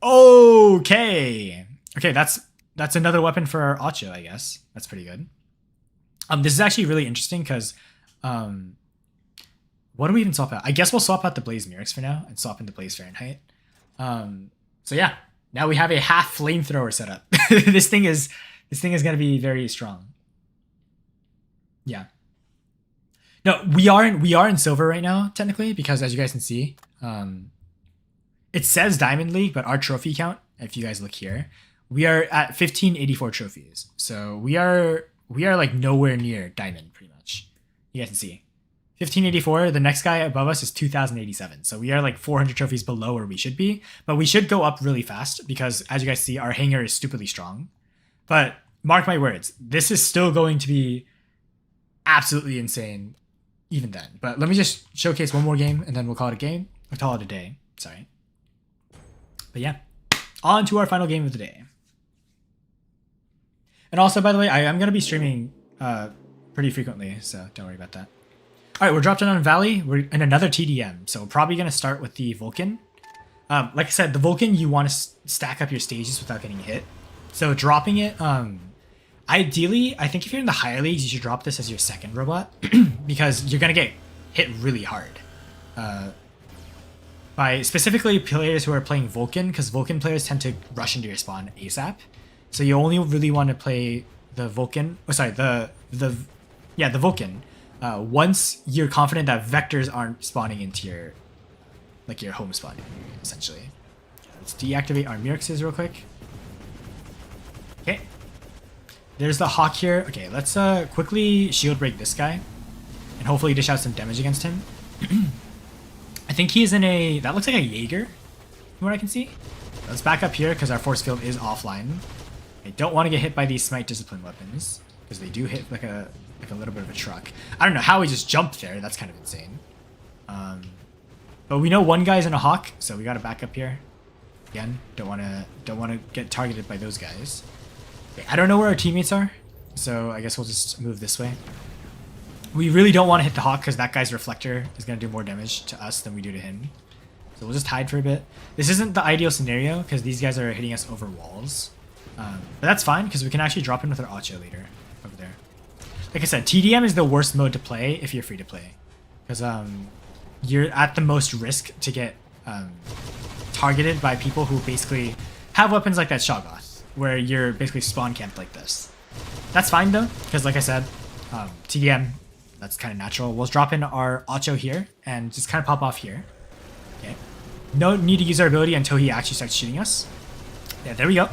Okay. Okay, that's another weapon for our Acho, I guess. That's pretty good. This is actually really interesting because what do we even swap out? I guess we'll swap out the Blaze Murex for now and swap in the Blaze Fahrenheit. So yeah, now we have a half flamethrower setup. This thing is gonna be very strong. Yeah. No, we are in silver right now, technically, because as you guys can see, it says Diamond League, but our trophy count, if you guys look here, we are at 1584 trophies. So we are like nowhere near Diamond, pretty much. You guys can see. 1584, the next guy above us is 2087. So we are like 400 trophies below where we should be, but we should go up really fast because as you guys see, our hanger is stupidly strong. But mark my words, this is still going to be absolutely insane even then. But let me just showcase one more game and then we'll call it a game. We'll call it a day. Sorry. But yeah, on to our final game of the day. And also, by the way, I am going to be streaming pretty frequently, so don't worry about that. All right, we're dropped in on Valley. We're in another TDM, so we're probably going to start with the Vulcan. Like I said, the Vulcan, you want to stack up your stages without getting hit. So dropping it, ideally, I think if you're in the higher leagues, you should drop this as your second robot because you're going to get hit really hard. By specifically players who are playing Vulcan, because Vulcan players tend to rush into your spawn ASAP. So you only really want to play the Vulcan, the Vulcan. Once you're confident that vectors aren't spawning into your home spawn, essentially. Let's deactivate our Murexes real quick. Okay. There's the Hawk here. Okay, let's quickly shield break this guy. And hopefully dish out some damage against him. I think he is in a... That looks like a Jaeger, from what I can see. Let's back up here because our force field is offline. I don't want to get hit by these Smite Discipline weapons because they do hit like a little bit of a truck. I don't know how he just jumped there. That's kind of insane. But we know one guy's in a Hawk, so we got to back up here. Again, don't want to get targeted by those guys. Okay, I don't know where our teammates are, so I guess we'll just move this way. We really don't want to hit the Hawk because that guy's reflector is going to do more damage to us than we do to him. So we'll just hide for a bit. This isn't the ideal scenario because these guys are hitting us over walls. But that's fine because we can actually drop in with our Acho later over there. Like I said, TDM is the worst mode to play if you're free to play. Because you're at the most risk to get targeted by people who basically have weapons like that Shoggoth, where you're basically spawn camped like this. That's fine though, because like I said, TDM, that's kind of natural. We'll drop in our Acho here and just kind of pop off here. Okay. No need to use our ability until he actually starts shooting us. Yeah, there we go.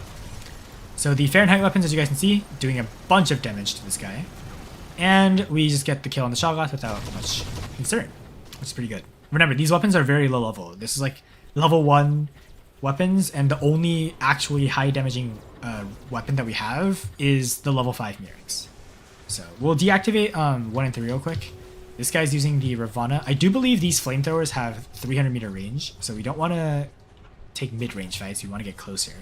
So the Fahrenheit weapons, as you guys can see, doing a bunch of damage to this guy. And we just get the kill on the Shoggoth without much concern, which is pretty good. Remember, these weapons are very low level. This is like level 1 weapons, and the only actually high damaging weapon that we have is the level 5 Murex. So we'll deactivate 1 and 3 real quick. This guy's using the Ravana. I do believe these flamethrowers have 300 meter range, so we don't want to take mid-range fights. We want to get closer.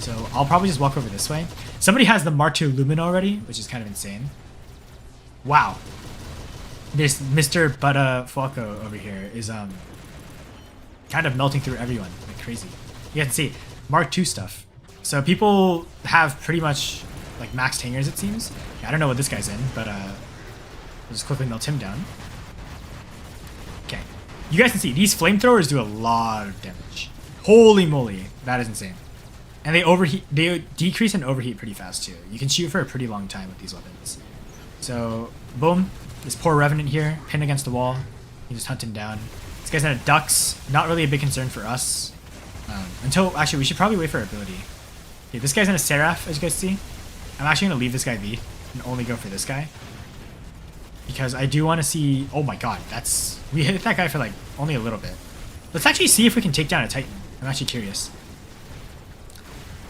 So I'll probably just walk over this way. Somebody has the Mark II Lumen already, which is kind of insane. Wow. This Mr. Butta Falco over here is kind of melting through everyone like crazy. You can see Mark II stuff. So people have pretty much like maxed hangers, it seems. Yeah, I don't know what this guy's in, but we'll just quickly melt him down. Okay. You guys can see these flamethrowers do a lot of damage. Holy moly, that is insane. And they overheat, they decrease and overheat pretty fast too. You can shoot for a pretty long time with these weapons. So, boom. This poor Revenant here, pinned against the wall. You just hunt him down. This guy's in a Dux. Not really a big concern for us. Actually, we should probably wait for our ability. Okay, this guy's in a Seraph, as you guys see. I'm actually going to leave this guy be and only go for this guy. Because I do want to see... Oh my god, that's... We hit that guy for like only a little bit. Let's actually see if we can take down a Titan. I'm actually curious.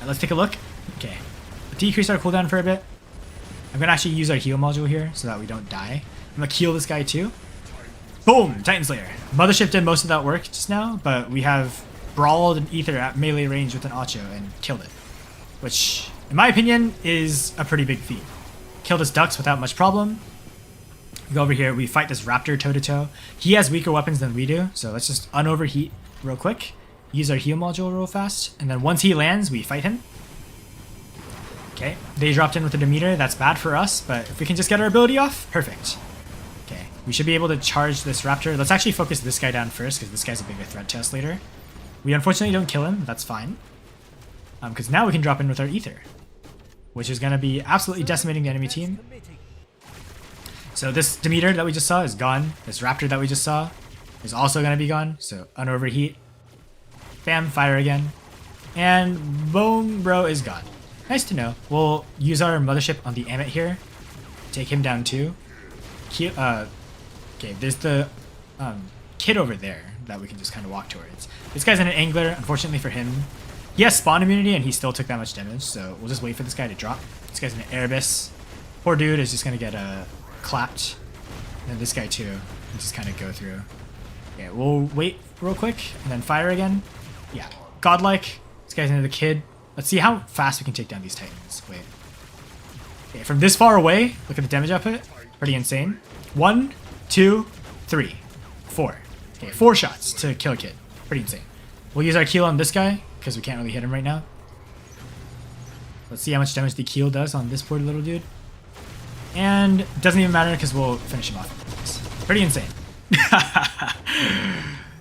Right, let's take a look. Okay. Decrease our cooldown for a bit. I'm going to actually use our heal module here so that we don't die. I'm going to heal this guy too. Boom! Titan Slayer. Mothership did most of that work just now, but we have brawled an Ether at melee range with an Acho and killed it. Which, in my opinion, is a pretty big feat. Killed his Dux without much problem. We go over here, we fight this Raptor toe-to-toe. He has weaker weapons than we do, so let's just unoverheat real quick. Use our heal module real fast, and then once he lands, we fight him. Okay, they dropped in with the Demeter. That's bad for us, but if we can just get our ability off, perfect. Okay, we should be able to charge this Raptor. Let's actually focus this guy down first, because this guy's a bigger threat to us later. We unfortunately don't kill him. That's fine. Because now we can drop in with our Ether, which is going to be absolutely decimating the enemy team. So this Demeter that we just saw is gone. This Raptor that we just saw is also going to be gone. So unoverheat. Bam, fire again. And boom, bro is gone. Nice to know. We'll use our mothership on the Amit here. Take him down too. Okay, there's the kid over there that we can just kind of walk towards. This guy's an angler. Unfortunately for him, he has spawn immunity and he still took that much damage. So we'll just wait for this guy to drop. This guy's an Erebus. Poor dude is just going to get clapped. And then this guy too. And just kind of go through. Okay, we'll wait real quick and then fire again. Yeah, godlike. This guy's into the kid. Let's see how fast we can take down these Titans. Wait. Okay, from this far away, look at the damage output. Pretty insane. 1, 2, 3, 4. Okay, 4 shots to kill a kid. Pretty insane. We'll use our Keel on this guy, because we can't really hit him right now. Let's see how much damage the Keel does on this poor little dude. And it doesn't even matter, because we'll finish him off. Pretty insane.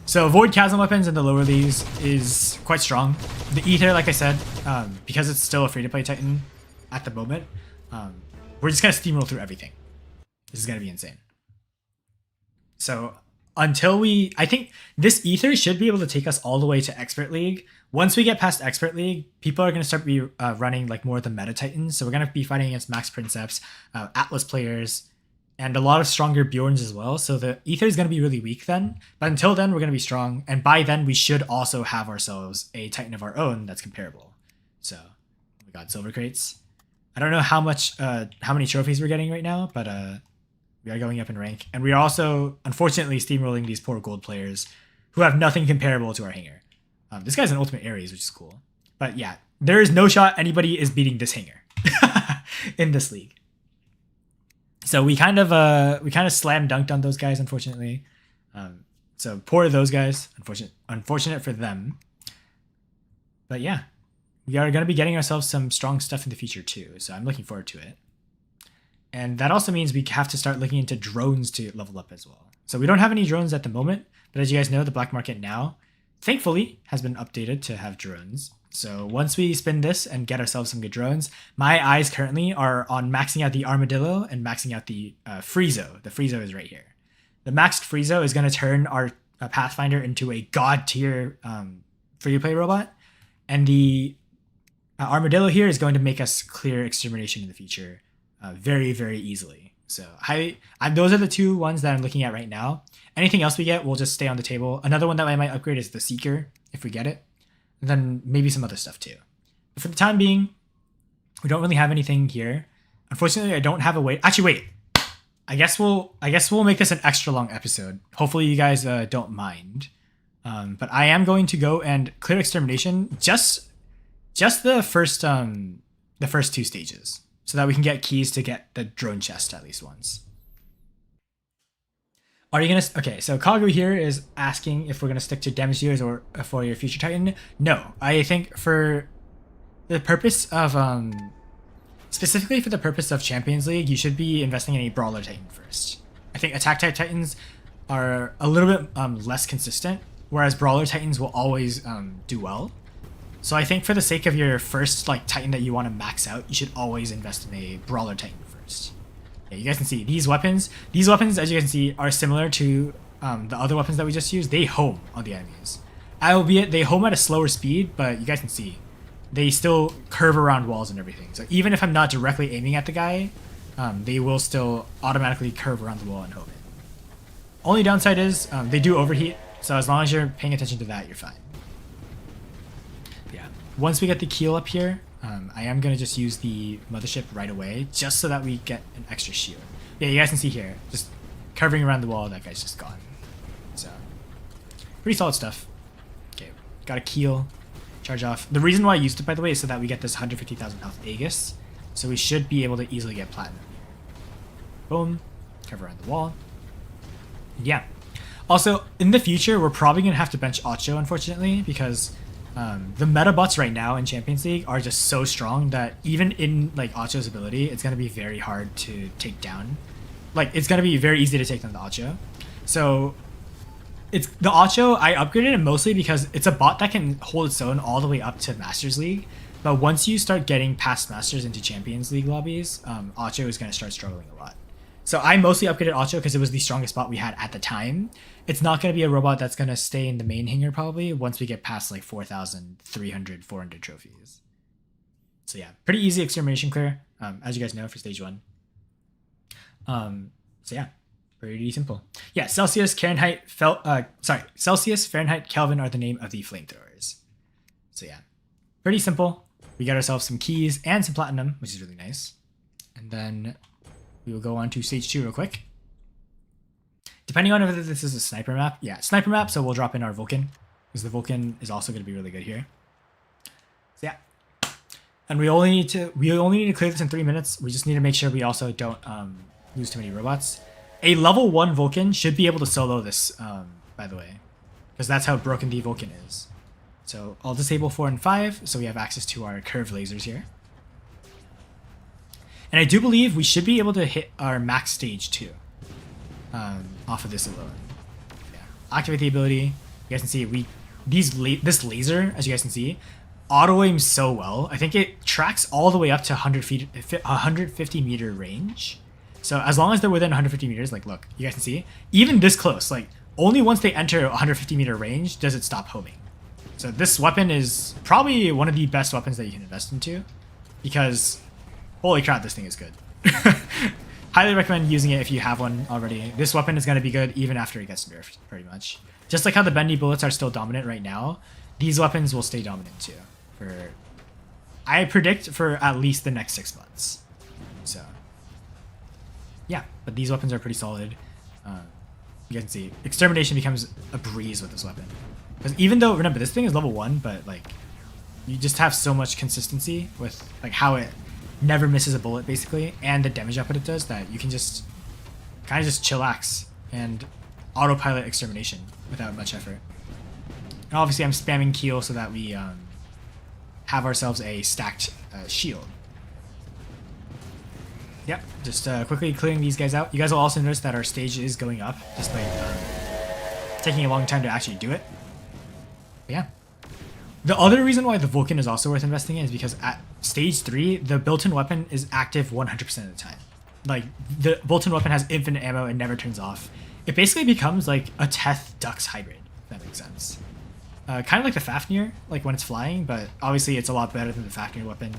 So Void Chasm weapons in the lower leagues is quite strong. The Ether, like I said, because it's still a free-to-play Titan at the moment, we're just going to steamroll through everything. This is going to be insane. So until I think this Ether should be able to take us all the way to Expert League. Once we get past Expert League, people are going to start running like more of the meta Titans. So we're going to be fighting against Max Princeps, Atlas players, and a lot of stronger Bjorns as well. So the Ether is going to be really weak then. But until then, we're going to be strong. And by then, we should also have ourselves a Titan of our own that's comparable. So we got silver crates. I don't know how many trophies we're getting right now, but we are going up in rank. And we are also, unfortunately, steamrolling these poor gold players who have nothing comparable to our Hanger. This guy's an Ultimate Ares, which is cool. But yeah, there is no shot anybody is beating this Hanger in this league. So we kind of slam dunked on those guys, unfortunately. So poor those guys. Unfortunate for them. But yeah, we are going to be getting ourselves some strong stuff in the future too. So I'm looking forward to it. And that also means we have to start looking into drones to level up as well. So we don't have any drones at the moment, but as you guys know, the black market now, thankfully, has been updated to have drones. So once we spin this and get ourselves some good drones, my eyes currently are on maxing out the Armadillo and maxing out the Friezo. The Friezo is right here. The maxed Friezo is going to turn our Pathfinder into a god tier free-to-play robot. And the Armadillo here is going to make us clear Extermination in the future very, very easily. So those are the two ones that I'm looking at right now. Anything else we get will just stay on the table. Another one that I might upgrade is the Seeker, if we get it. And then maybe some other stuff too. But for the time being, we don't really have anything here. Unfortunately, I don't have a way. Actually, wait. I guess we'll make this an extra long episode. Hopefully, you guys don't mind. But I am going to go and clear Extermination just the first 2 stages, so that we can get keys to get the drone chest at least once. Are you gonna? Okay, so Kagu here is asking if we're gonna stick to damage dealers or for your future Titan. No, I think for the purpose of specifically for the purpose of Champions League, you should be investing in a Brawler Titan first. I think Attack type Titans are a little bit less consistent, whereas Brawler Titans will always do well. So I think for the sake of your first Titan that you want to max out, you should always invest in a Brawler Titan first. Yeah, you guys can see these weapons. These weapons, as you can see, are similar to the other weapons that we just used. They home on the enemies. Albeit they home at a slower speed, but you guys can see they still curve around walls and everything. So even if I'm not directly aiming at the guy, they will still automatically curve around the wall and home it. Only downside is they do overheat, so as long as you're paying attention to that, you're fine. Yeah. Once we get the keel up here, I am going to just use the mothership right away, just so that we get an extra shield. Yeah, you guys can see here, just curving around the wall, that guy's just gone. So, pretty solid stuff. Okay, got a keel, charge off. The reason why I used it, by the way, is so that we get this 150,000 health Aegis, so we should be able to easily get platinum here. Boom, cover around the wall. Yeah. Also, in the future, we're probably going to have to bench Ocho, unfortunately, because The meta bots right now in Champions League are just so strong that even in like Acho's ability, it's gonna be very hard to take down. Like it's gonna be very easy to take down the Acho. So it's the Acho. I upgraded it mostly because it's a bot that can hold its own all the way up to Masters League. But once you start getting past Masters into Champions League lobbies, Acho is gonna start struggling a lot. So I mostly upgraded Acho because it was the strongest bot we had at the time. It's not going to be a robot that's going to stay in the main hangar probably once we get past like 4,300, 400 trophies. So yeah, pretty easy extermination clear, as you guys know for stage 1. So yeah, pretty simple. Yeah, Celsius, Fahrenheit, Celsius, Fahrenheit, Kelvin are the name of the flamethrowers. So yeah, pretty simple. We got ourselves some keys and some platinum, which is really nice. And then we will go on to stage 2 real quick. Depending on whether this is a sniper map. Yeah, sniper map, so we'll drop in our Vulcan. Because the Vulcan is also going to be really good here. So yeah. And we only need to clear this in 3 minutes. We just need to make sure we also don't lose too many robots. A level 1 Vulcan should be able to solo this, by the way. Because that's how broken the Vulcan is. So I'll disable 4 and 5, so we have access to our curved lasers here. And I do believe we should be able to hit our max stage 2 off of this alone. Yeah. Activate the ability. You guys can see this laser, as you guys can see, auto aims so well. I think it tracks all the way up to 150 meter range. So as long as they're within 150 meters, like look, you guys can see, even this close, like only once they enter 150 meter range does it stop homing. So this weapon is probably one of the best weapons that you can invest into because holy crap, this thing is good. Highly recommend using it if you have one already. This weapon is going to be good even after it gets nerfed, pretty much. Just like how the bendy bullets are still dominant right now, these weapons will stay dominant too. I predict for at least the next 6 months. So, yeah, but these weapons are pretty solid. You guys can see, extermination becomes a breeze with this weapon. Because even though, remember, this thing is level 1, but like, you just have so much consistency with like how it never misses a bullet basically, and the damage output it does that you can just kind of just chillax and autopilot extermination without much effort. And obviously I'm spamming Keel so that we have ourselves a stacked shield. Yep, just quickly clearing these guys out. You guys will also notice that our stage is going up despite taking a long time to actually do it. But yeah. The other reason why the Vulcan is also worth investing in is because at stage 3, the built-in weapon is active 100% of the time. Like, the built-in weapon has infinite ammo and never turns off. It basically becomes like a Teth Dux hybrid, if that makes sense. Kind of like the Fafnir, like when it's flying, but obviously it's a lot better than the Fafnir weapon.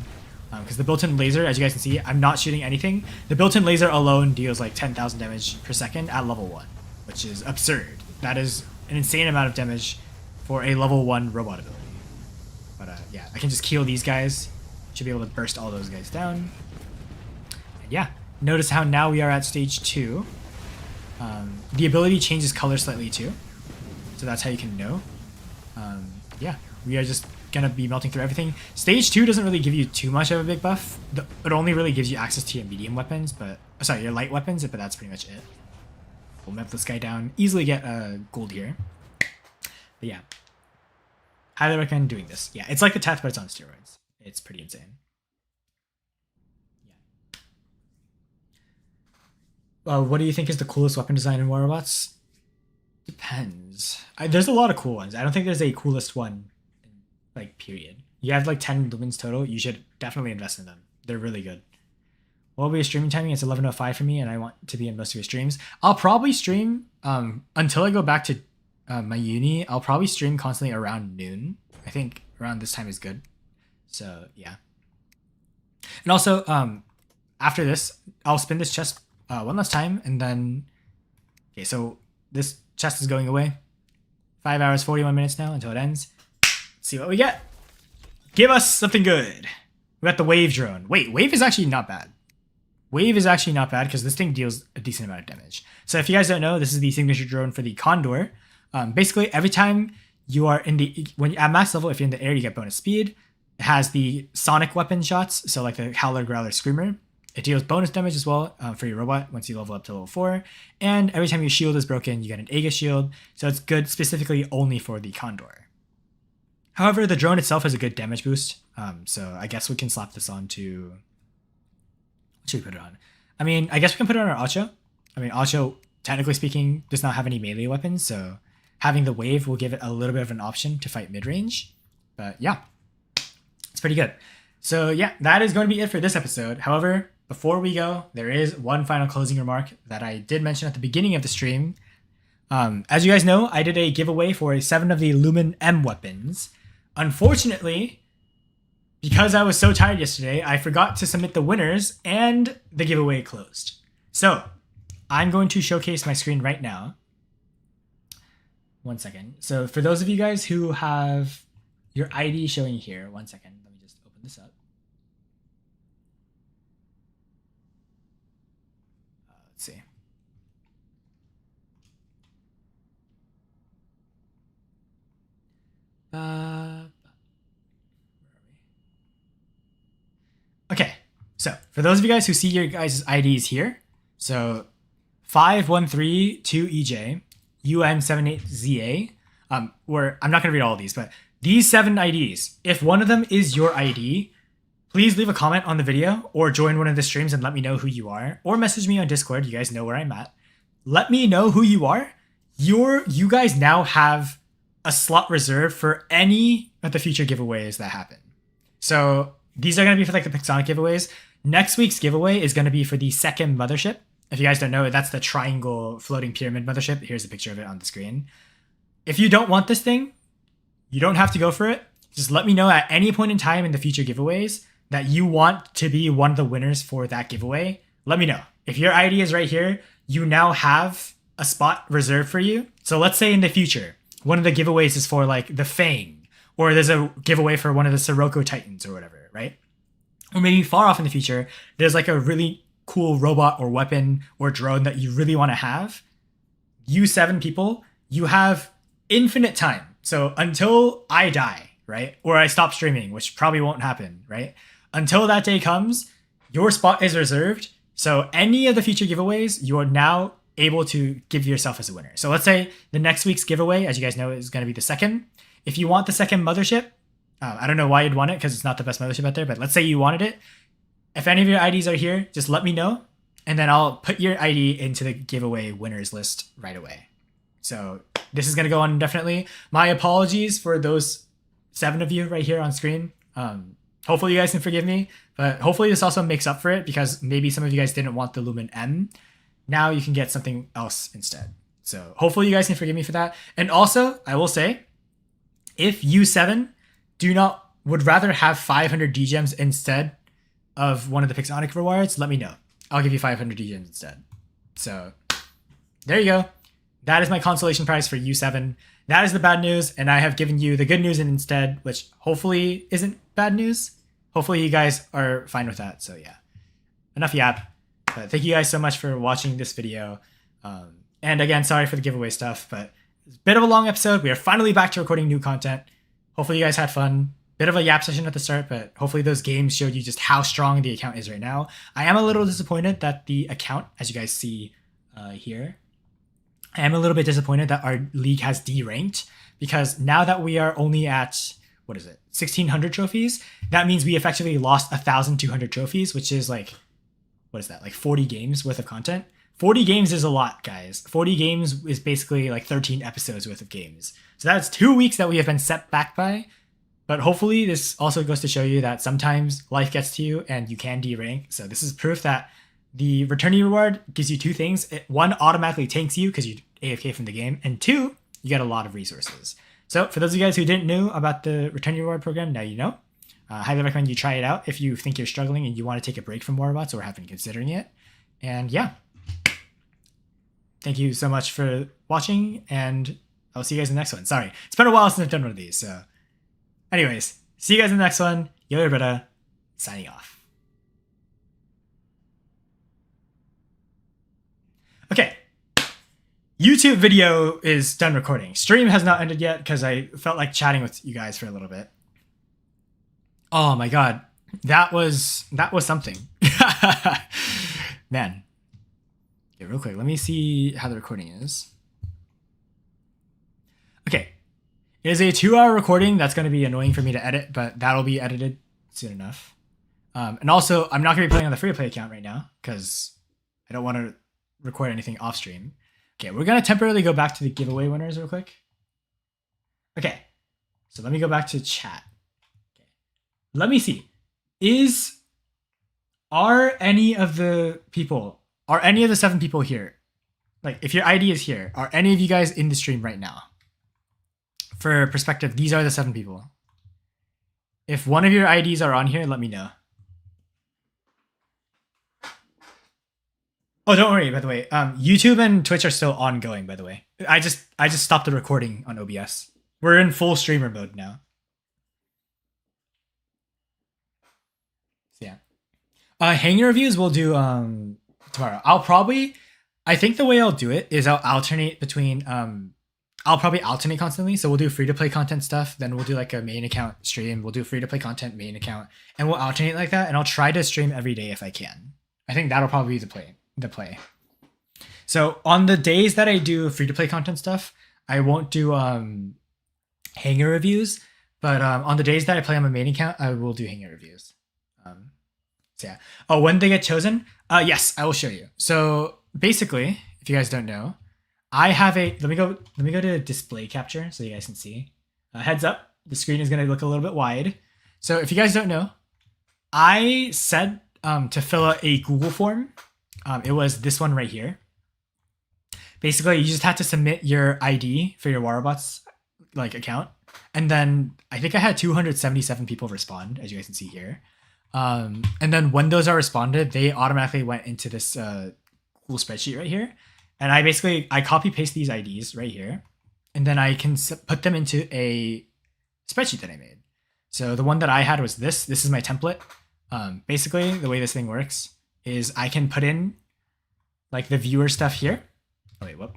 Because the built-in laser, as you guys can see, I'm not shooting anything. The built-in laser alone deals like 10,000 damage per second at level 1, which is absurd. That is an insane amount of damage for a level 1 robot ability. But yeah, I can just kill these guys. Should be able to burst all those guys down. And yeah, notice how now we are at stage 2. The ability changes color slightly too. So that's how you can know. Yeah, we are just gonna be melting through everything. Stage 2 doesn't really give you too much of a big buff. It only really gives you access to your medium weapons, but sorry, your light weapons, but that's pretty much it. We'll melt this guy down. Easily get gold here. But yeah. Highly recommend doing this. Yeah, it's like the Teth, but it's on steroids. It's pretty insane. Yeah. What do you think is the coolest weapon design in War Robots? Depends. There's a lot of cool ones. I don't think there's a coolest one, like, period. You have like 10 lumens total. You should definitely invest in them. They're really good. What will be your streaming timing? It's 11:05 for me, and I want to be in most of your streams. I'll probably stream until I go back to my uni. I'll probably stream constantly around noon. I think around this time is good. So yeah. And also after this, I'll spin this chest one last time, and then okay. So this chest is going away. 5 hours 41 minutes now until it ends. Let's see what we get. Give us something good. We got the wave drone. Wait, wave is actually not bad. Wave is actually not bad because this thing deals a decent amount of damage. So if you guys don't know, this is the signature drone for the Condor. Basically, every time you are when you're at max level, if you're in the air, you get bonus speed. It has the sonic weapon shots, so like the Howler, Growler, Screamer. It deals bonus damage as well for your robot once you level up to level 4. And every time your shield is broken, you get an Aegis shield. So it's good specifically only for the Condor. However, the drone itself has a good damage boost. So I guess we can slap this on to... What should we put it on? I mean, I guess we can put it on our Acho. I mean, Acho, technically speaking, does not have any melee weapons, so having the wave will give it a little bit of an option to fight mid-range. But yeah, it's pretty good. So yeah, that is going to be it for this episode. However, before we go, there is one final closing remark that I did mention at the beginning of the stream. As you guys know, I did a giveaway for 7 of the Lumen M weapons. Unfortunately, because I was so tired yesterday, I forgot to submit the winners and the giveaway closed. So I'm going to showcase my screen right now. One second. So for those of you guys who have your ID showing here, one second, let me just open this up. Let's see. Okay, so for those of you guys who see your guys' IDs here, so 5132EJ, UN78ZA, where I'm not going to read all of these, but these 7 IDs, if one of them is your ID, please leave a comment on the video or join one of the streams and let me know who you are, or message me on Discord. You guys know where I'm at. Let me know who you are. You guys now have a slot reserved for any of the future giveaways that happen. So these are going to be for like the Pixonic giveaways. Next week's giveaway is going to be for the second mothership. If you guys don't know, that's the triangle floating pyramid mothership. Here's a picture of it on the screen. If you don't want this thing, you don't have to go for it. Just let me know at any point in time in the future giveaways that you want to be one of the winners for that giveaway. Let me know. If your ID is right here, you now have a spot reserved for you. So let's say in the future, one of the giveaways is for like the Fang, or there's a giveaway for one of the Sirocco Titans or whatever, right? Or maybe far off in the future, there's like a really cool robot or weapon or drone that you really want to have. You 7 people, you have infinite time. So until I die, right? Or I stop streaming, which probably won't happen, right? Until that day comes, your spot is reserved. So any of the future giveaways, you are now able to give yourself as a winner. So let's say the next week's giveaway, as you guys know, is going to be the second. If you want the second mothership, I don't know why you'd want it because it's not the best mothership out there, but let's say you wanted it. If any of your IDs are here, just let me know, and then I'll put your ID into the giveaway winners list right away. So this is going to go on indefinitely. My apologies for those 7 of you right here on screen. Hopefully you guys can forgive me, but hopefully this also makes up for it because maybe some of you guys didn't want the Lumen M. Now you can get something else instead. So hopefully you guys can forgive me for that. And also, I will say, if you 7 would rather have 500 D-gems instead of one of the Pixonic rewards, let me know. I'll give you 500 D-gems instead. So there you go. That is my consolation prize for you 7. That is the bad news, and I have given you the good news instead, which hopefully isn't bad news. Hopefully you guys are fine with that. So yeah, enough yap. But thank you guys so much for watching this video. And again, sorry for the giveaway stuff, but it's a bit of a long episode. We are finally back to recording new content. Hopefully you guys had fun. Bit of a yap session at the start, but hopefully those games showed you just how strong the account is right now. I am a little disappointed that the account, as you guys see here, I am a little bit disappointed that our league has D-ranked, because now that we are only at, 1,600 trophies, that means we effectively lost 1,200 trophies, which is like, like 40 games worth of content. 40 games is a lot, guys. 40 games is basically like 13 episodes worth of games. So that's 2 weeks that we have been set back by. But hopefully this also goes to show you that sometimes life gets to you and you can D-rank. So this is proof that the returning reward gives you 2 things. One, automatically tanks you because you AFK from the game. And 2, you get a lot of resources. So for those of you guys who didn't know about the returning reward program, now you know. Highly recommend you try it out if you think you're struggling and you want to take a break from Warbots or have been considering it. And yeah. Thank you so much for watching, and I'll see you guys in the next one. Sorry, it's been a while since I've done one of these, so... Anyways, see you guys in the next one. Yo, Roberta, signing off. Okay. YouTube video is done recording. Stream has not ended yet because I felt like chatting with you guys for a little bit. Oh my god. That was something. Man. Okay, real quick, let me see how the recording is. Okay. It is a 2-hour recording. That's going to be annoying for me to edit, but that'll be edited soon enough. And also, I'm not going to be playing on the free-to-play account right now because I don't want to record anything off stream. Okay, we're going to temporarily go back to the giveaway winners real quick. Okay, so let me go back to chat. Okay. Let me see. Are any of the 7 people here? Like, if your ID is here, are any of you guys in the stream right now? For perspective, these are the 7 people. If one of your IDs are on here, let me know. Oh, don't worry, by the way. YouTube and Twitch are still ongoing, by the way. I just stopped the recording on OBS. We're in full streamer mode now. So yeah. Hangar reviews we'll do tomorrow. I think the way I'll do it is I'll alternate between I'll probably alternate constantly. So we'll do free to play content stuff, then we'll do like a main account stream, we'll do free to play content main account, and we'll alternate like that, and I'll try to stream every day if I can. I think that'll probably be the play. So on the days that I do free to play content stuff, I won't do hangar reviews, but on the days that I play on my main account, I will do hangar reviews. So yeah. Oh, when they get chosen? Yes, I will show you. So basically, if you guys don't know, I have a let me go to display capture so you guys can see. Heads up, the screen is going to look a little bit wide. So if you guys don't know, I said to fill out a Google form. It was this one right here. Basically, you just have to submit your ID for your WarRobots like account, and then I think I had 277 people respond, as you guys can see here. And then when those are responded, they automatically went into this cool spreadsheet right here. And I copy paste these IDs right here, and then I can put them into a spreadsheet that I made. So the one that I had was this. This is my template. Basically, the way this thing works is I can put in like the viewer stuff here. Oh wait, whoop.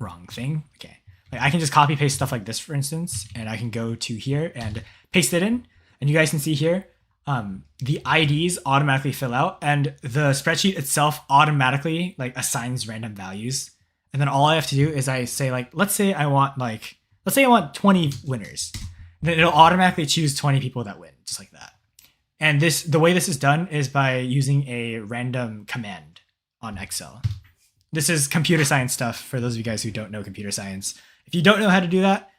Wrong thing. Okay. Like I can just copy paste stuff like this, for instance, and I can go to here and paste it in. And you guys can see here, the IDs automatically fill out, and the spreadsheet itself automatically like assigns random values. And then all I have to do is I say like, let's say I want 20 winners. Then it'll automatically choose 20 people that win, just like that. And the way this is done is by using a random command on Excel. This is computer science stuff for those of you guys who don't know computer science. If you don't know how to do that,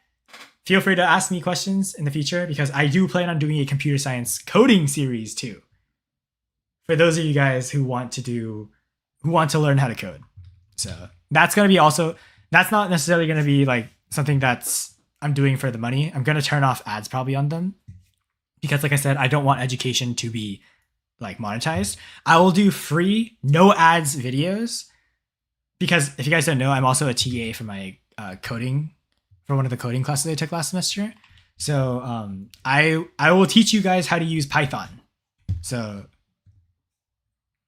feel free to ask me questions in the future, because I do plan on doing a computer science coding series too. For those of you guys who want to learn how to code. So that's going to be that's not necessarily going to be like something I'm doing for the money. I'm going to turn off ads probably on them, because like I said, I don't want education to be like monetized. I will do free, no ads videos, because if you guys don't know, I'm also a TA for my coding, for one of the coding classes I took last semester. So I will teach you guys how to use Python. So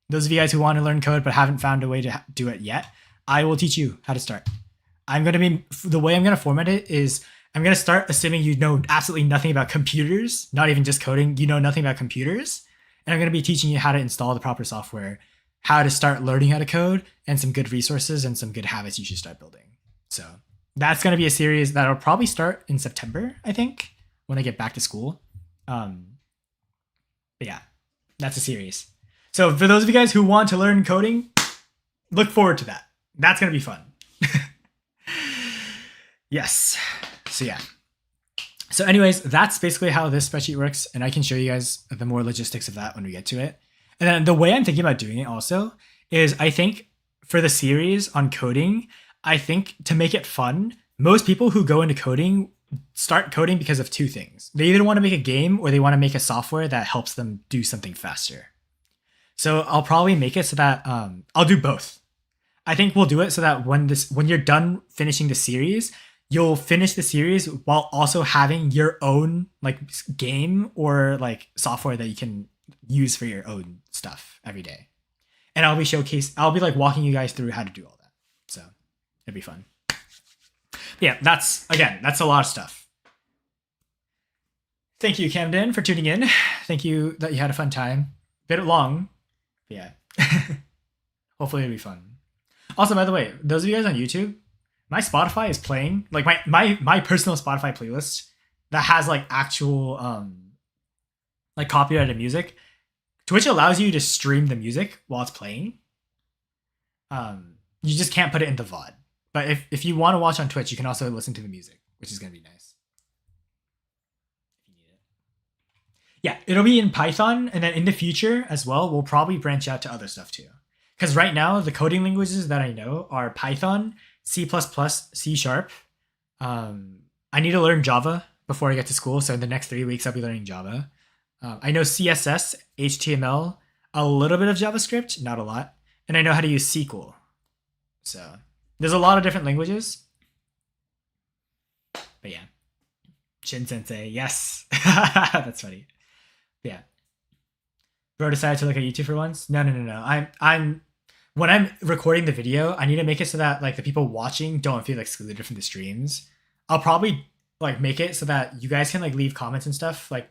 those of you guys who want to learn code but haven't found a way to do it yet, I will teach you how to start. The way I'm going to format it is I'm going to start assuming you know absolutely nothing about computers, not even just coding, you know nothing about computers. And I'm going to be teaching you how to install the proper software, how to start learning how to code, and some good resources and some good habits you should start building. So that's going to be a series that'll probably start in September, I think, when I get back to school. But yeah, that's a series. So for those of you guys who want to learn coding, look forward to that. That's going to be fun. Yes. So yeah. So anyways, that's basically how this spreadsheet works. And I can show you guys the more logistics of that when we get to it. And then the way I'm thinking about doing it also is, I think for the series on coding, I think to make it fun, most people who go into coding start coding because of two things. They either want to make a game or they want to make a software that helps them do something faster. So I'll probably make it so that I'll do both. I think we'll do it so that when you're done finishing the series, you'll finish the series while also having your own like game or like software that you can use for your own stuff every day. And I'll be like walking you guys through how to do all that. So it'd be fun. But yeah, that's a lot of stuff. Thank you, Camden, for tuning in. Thank you that you had a fun time. Bit long. But yeah. Hopefully it'll be fun. Also, by the way, those of you guys on YouTube, my Spotify is playing like my personal Spotify playlist that has like actual like copyrighted music. Twitch allows you to stream the music while it's playing. You just can't put it into VOD. But if you want to watch on Twitch, you can also listen to the music, which is going to be nice. If you need it. Yeah, it'll be in Python, and then in the future as well, we'll probably branch out to other stuff too. Because right now, the coding languages that I know are Python, C++, C#. I need to learn Java before I get to school, so in the next 3 weeks, I'll be learning Java. I know CSS, HTML, a little bit of JavaScript, not a lot, and I know how to use SQL. So there's a lot of different languages. But yeah. Shin Sensei, yes. That's funny. Yeah. Bro decided to look at YouTube for once. No. I'm when I'm recording the video, I need to make it so that like the people watching don't feel excluded from the streams. I'll probably like make it so that you guys can like leave comments and stuff like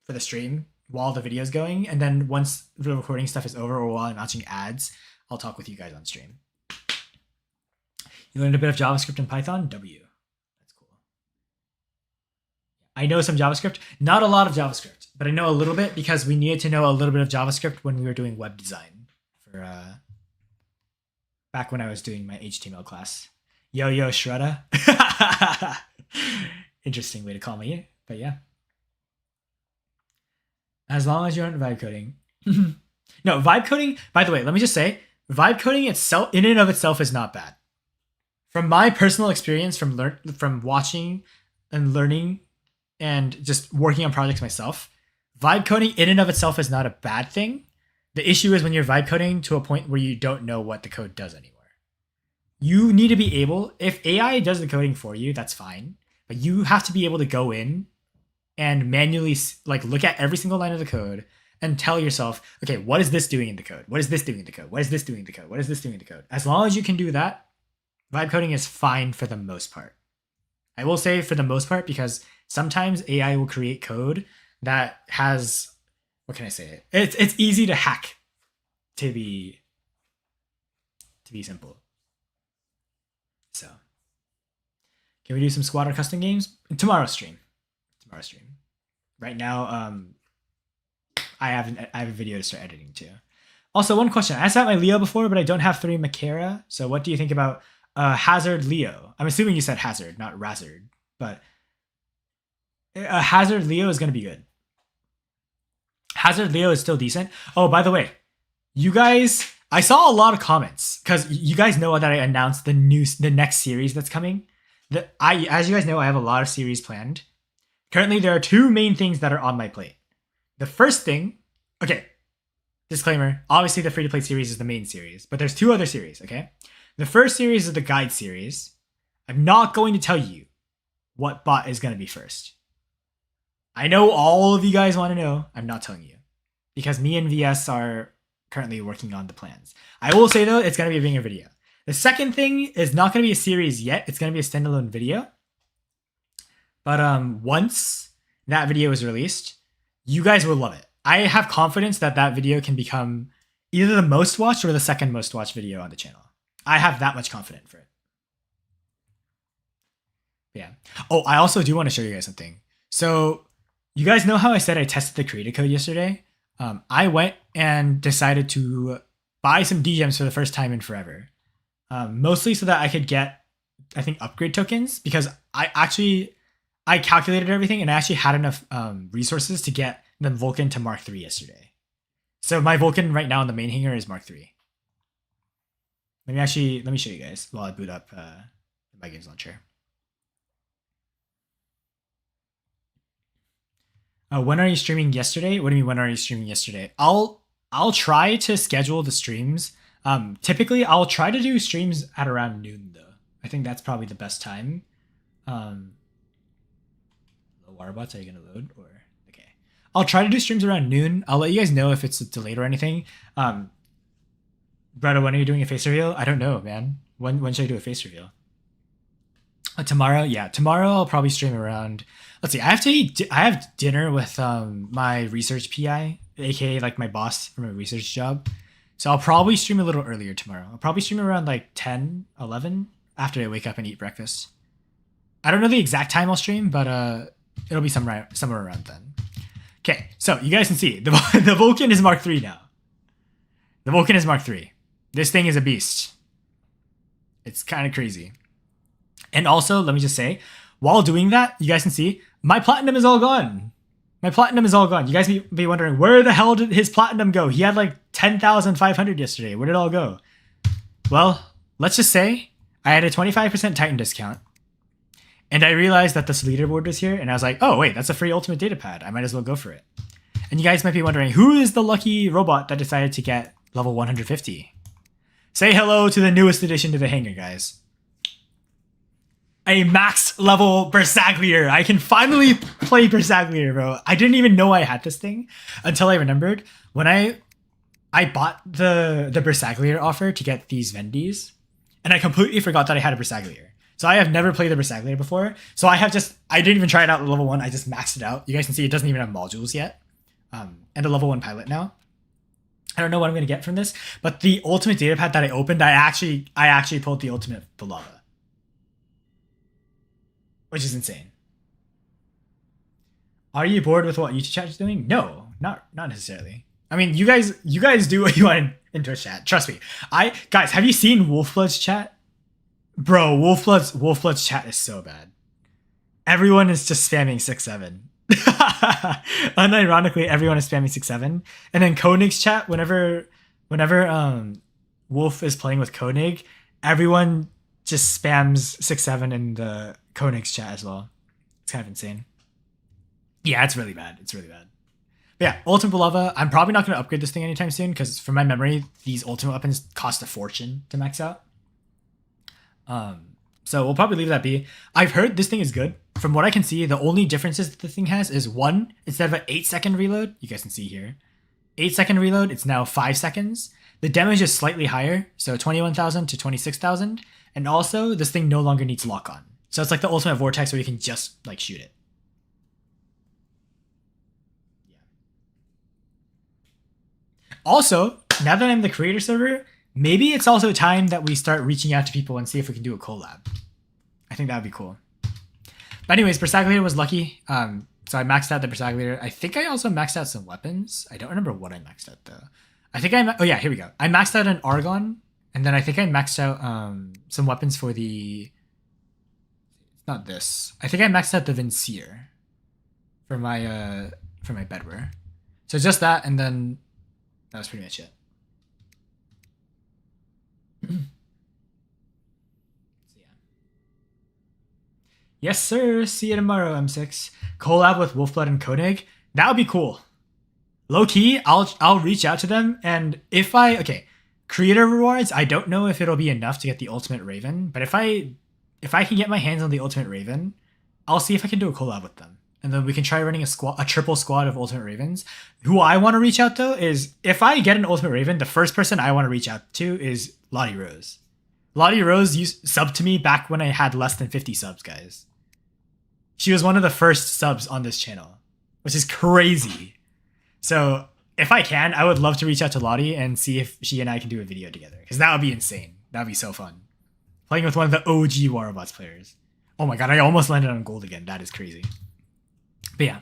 for the stream while the video is going, and then once the recording stuff is over or while I'm watching ads, I'll talk with you guys on stream. You learned a bit of JavaScript and Python? W. That's cool. I know some JavaScript. Not a lot of JavaScript, but I know a little bit because we needed to know a little bit of JavaScript when we were doing web design for back when I was doing my HTML class. Yo Shredder. Interesting way to call me, but yeah. As long as you aren't vibe coding. No, vibe coding, by the way, let me just say, vibe coding itself, in and of itself, is not bad. From my personal experience from watching and learning and just working on projects myself, vibe coding in and of itself is not a bad thing. The issue is when you're vibe coding to a point where you don't know what the code does anymore. You need to be able, if AI does the coding for you, that's fine. But you have to be able to go in and manually like look at every single line of the code and tell yourself, okay, what is this doing in the code? What is this doing in the code? What is this doing in the code? What is this doing in the code? As long as you can do that, vibe coding is fine for the most part. I will say for the most part because sometimes AI will create code that has, what can I say? It's easy to hack to be simple. So, can we do some squatter custom games? Tomorrow's stream. Right now, I have a video to start editing too. Also, one question. I asked out my Leo before, but I don't have 3 Makera. So what do you think about Hazard Leo? I'm assuming you said Hazard, not Razard. But Hazard Leo is going to be good. Hazard Leo is still decent. Oh, by the way, you guys, I saw a lot of comments because you guys know that I announced the next series that's coming. As you guys know, I have a lot of series planned. Currently, there are 2 main things that are on my plate. The first thing, okay, disclaimer, obviously the free-to-play series is the main series, but there's 2 other series, okay? The first series is the guide series. I'm not going to tell you what bot is going to be first. I know all of you guys want to know. I'm not telling you because me and VS are currently working on the plans. I will say, though, it's going to be a banger video. The second thing is not going to be a series yet. It's going to be a standalone video. But once that video is released, you guys will love it. I have confidence that that video can become either the most watched or the second most watched video on the channel. I have that much confidence for it. Yeah. Oh, I also do want to show you guys something. So you guys know how I said I tested the creator code yesterday? I went and decided to buy some DGEMs for the first time in forever. Mostly so that I could get, I think, upgrade tokens because I calculated everything and I actually had enough resources to get the Vulcan to Mark 3 yesterday. So my Vulcan right now in the main hangar is Mark 3. Let me show you guys while I boot up my games launcher. When are you streaming yesterday? What do you mean when are you streaming yesterday? I'll try to schedule the streams. Typically I'll try to do streams at around noon though. I think that's probably the best time. Water bots, are you gonna load or okay? I'll try to do streams around noon. I'll let you guys know if it's delayed or anything. Bretta, when are you doing a face reveal? I don't know, man. When should I do a face reveal? Tomorrow? Yeah, tomorrow I'll probably stream around. Let's see. I have dinner with my research PI, aka like my boss from a research job. So I'll probably stream a little earlier tomorrow. I'll probably stream around like 10, 11. after I wake up and eat breakfast. I don't know the exact time I'll stream, but it'll be somewhere around then. Okay, so you guys can see the Vulcan is Mark 3 now. The Vulcan is Mark 3. This thing is a beast. It's kind of crazy. And also, let me just say, while doing that, you guys can see my platinum is all gone. My platinum is all gone. You guys be wondering, where the hell did his platinum go? He had like 10,500 yesterday. Where did it all go? Well, let's just say I had a 25% Titan discount. And I realized that this leaderboard was here. And I was like, oh, wait, that's a free ultimate data pad. I might as well go for it. And you guys might be wondering, who is the lucky robot that decided to get level 150? Say hello to the newest addition to the hangar, guys. A max level Bersaglier. I can finally play Bersaglier, bro. I didn't even know I had this thing until I remembered when I bought the Bersaglier offer to get these Vendys, and I completely forgot that I had a Bersaglier. So I have never played the Bersaglier before. So I didn't even try it out at level 1. I just maxed it out. You guys can see it doesn't even have modules yet. And a level 1 pilot now. I don't know what I'm going to get from this, but the ultimate data pad that I opened, I actually pulled the ultimate Bulava, which is insane. Are you bored with what YouTube chat is doing? No, not necessarily. I mean, you guys do what you want in Twitch chat. Trust me. Guys, have you seen Wolfblood's chat? Bro, Wolfblood's chat is so bad. Everyone is just spamming 6-7. Unironically, everyone is spamming 6-7. And then Koenig's chat, whenever Wolf is playing with Koenig, everyone just spams 6-7 in the Koenig's chat as well. It's kind of insane. Yeah, it's really bad. It's really bad. But yeah, Ultimate Bulava, I'm probably not going to upgrade this thing anytime soon because from my memory, these ultimate weapons cost a fortune to max out. So we'll probably leave that be. I've heard this thing is good. From what I can see, the only differences that the thing has is one, instead of an 8-second reload, you guys can see here, 8-second reload, it's now 5 seconds. The damage is slightly higher, so 21,000 to 26,000. And also, this thing no longer needs lock on. So it's like the ultimate vortex where you can just like shoot it. Also, now that I'm the creator server, maybe it's also time that we start reaching out to people and see if we can do a collab. I think that would be cool. But anyways, Bersaglier was lucky. So I maxed out the Bersaglier. I think I also maxed out some weapons. I don't remember what I maxed out though. I think oh yeah, here we go. I maxed out an Argon, and then I think I maxed out some weapons for the... Not this. I think I maxed out the Vincier for my bedware. So just that, and then that was pretty much it. So yeah. Yes, sir. See you tomorrow, M6. Collab with Wolfblood and Koenig. That would be cool. Low key, I'll reach out to them, and if creator rewards, I don't know if it'll be enough to get the Ultimate Raven, but if I can get my hands on the Ultimate Raven, I'll see if I can do a collab with them. And then we can try running a triple squad of Ultimate Ravens. Who I want to reach out to is, if I get an Ultimate Raven, the first person I want to reach out to is Lottie Rose. Lottie Rose subbed to me back when I had less than 50 subs, guys. She was one of the first subs on this channel, which is crazy. So if I can, I would love to reach out to Lottie and see if she and I can do a video together, because that would be insane. That would be so fun. Playing with one of the OG Warobots players. Oh my god, I almost landed on gold again. That is crazy. But yeah.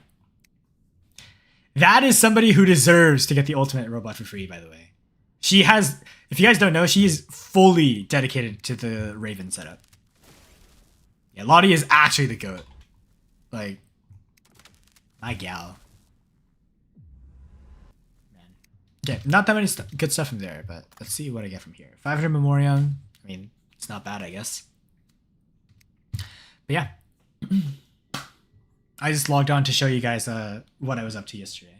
That is somebody who deserves to get the ultimate robot for free, by the way. She has, if you guys don't know, she is fully dedicated to the Raven setup. Yeah, Lottie is actually the GOAT. Like, my gal. Man. Okay, not that many good stuff from there, but let's see what I get from here. 500 Memoriam. I mean, it's not bad, I guess. But yeah. I just logged on to show you guys what I was up to yesterday.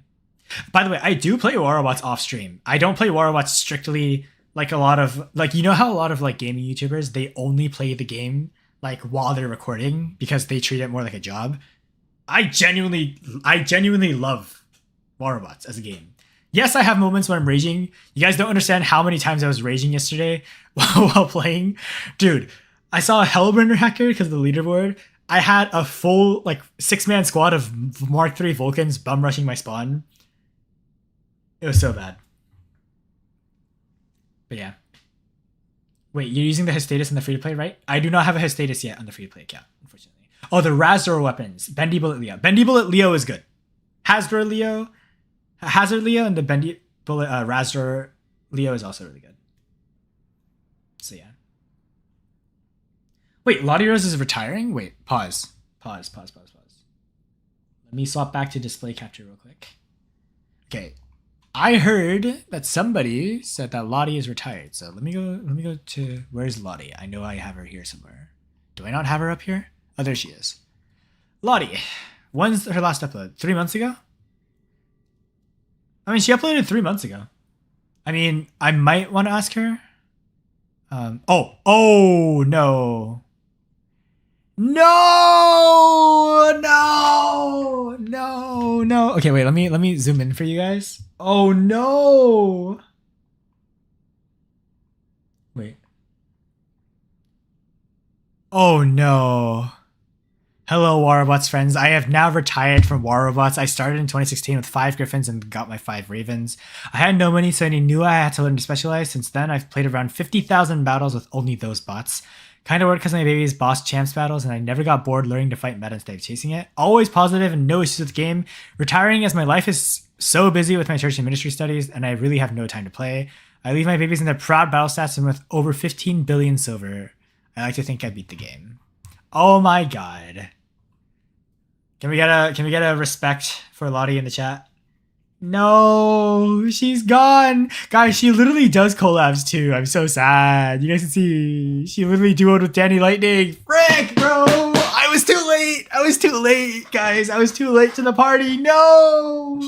By the way, I do play Warobots off stream. I don't play Warobots strictly like a lot of, like, you know how a lot of like gaming YouTubers, they only play the game like while they're recording because they treat it more like a job. I genuinely love Warobots as a game. Yes, I have moments when I'm raging. You guys don't understand how many times I was raging yesterday while playing. Dude, I saw a Hellburner hacker because of the leaderboard. I had a full, like, 6-man squad of Mark III Vulcans bum rushing my spawn. It was so bad. But yeah. Wait, you're using the his status in the free to play, right? I do not have a his status yet on the free to play account, unfortunately. Oh, the Razdor weapons. Bendy Bullet Leo. Bendy Bullet Leo is good. Hazard Leo, and the Bendy Bullet Razdor Leo is also really good. So yeah. Wait, Lottie Rose is retiring? Wait, pause. Let me swap back to display capture real quick. Okay. I heard that somebody said that Lottie is retired. So let me go to, where's Lottie? I know I have her here somewhere. Do I not have her up here? Oh, there she is. Lottie. When's her last upload? 3 months ago? I mean, she uploaded 3 months ago. I mean, I might want to ask her. Oh, no. No. Okay, wait, let me zoom in for you guys. Oh no. Wait. Oh no. Hello, Warrobots friends. I have now retired from Warrobots. I started in 2016 with 5 Griffins and got my 5 Ravens. I had no money, so I knew I had to learn to specialize. Since then, I've played around 50,000 battles with only those bots. Kind of worked because my baby's boss champs battles, and I never got bored learning to fight meta instead of chasing it. Always positive and no issues with the game. Retiring as my life is so busy with my church and ministry studies, and I really have no time to play. I leave my babies in their proud battle stats and with over 15 billion silver. I like to think I beat the game. Oh my god. Can we get a respect for Lottie in the chat? No, she's gone. Guys, she literally does collabs too. I'm so sad. You guys can see she literally duoed with Danny Lightning. Frick, bro. I was too late, guys. I was too late to the party. No,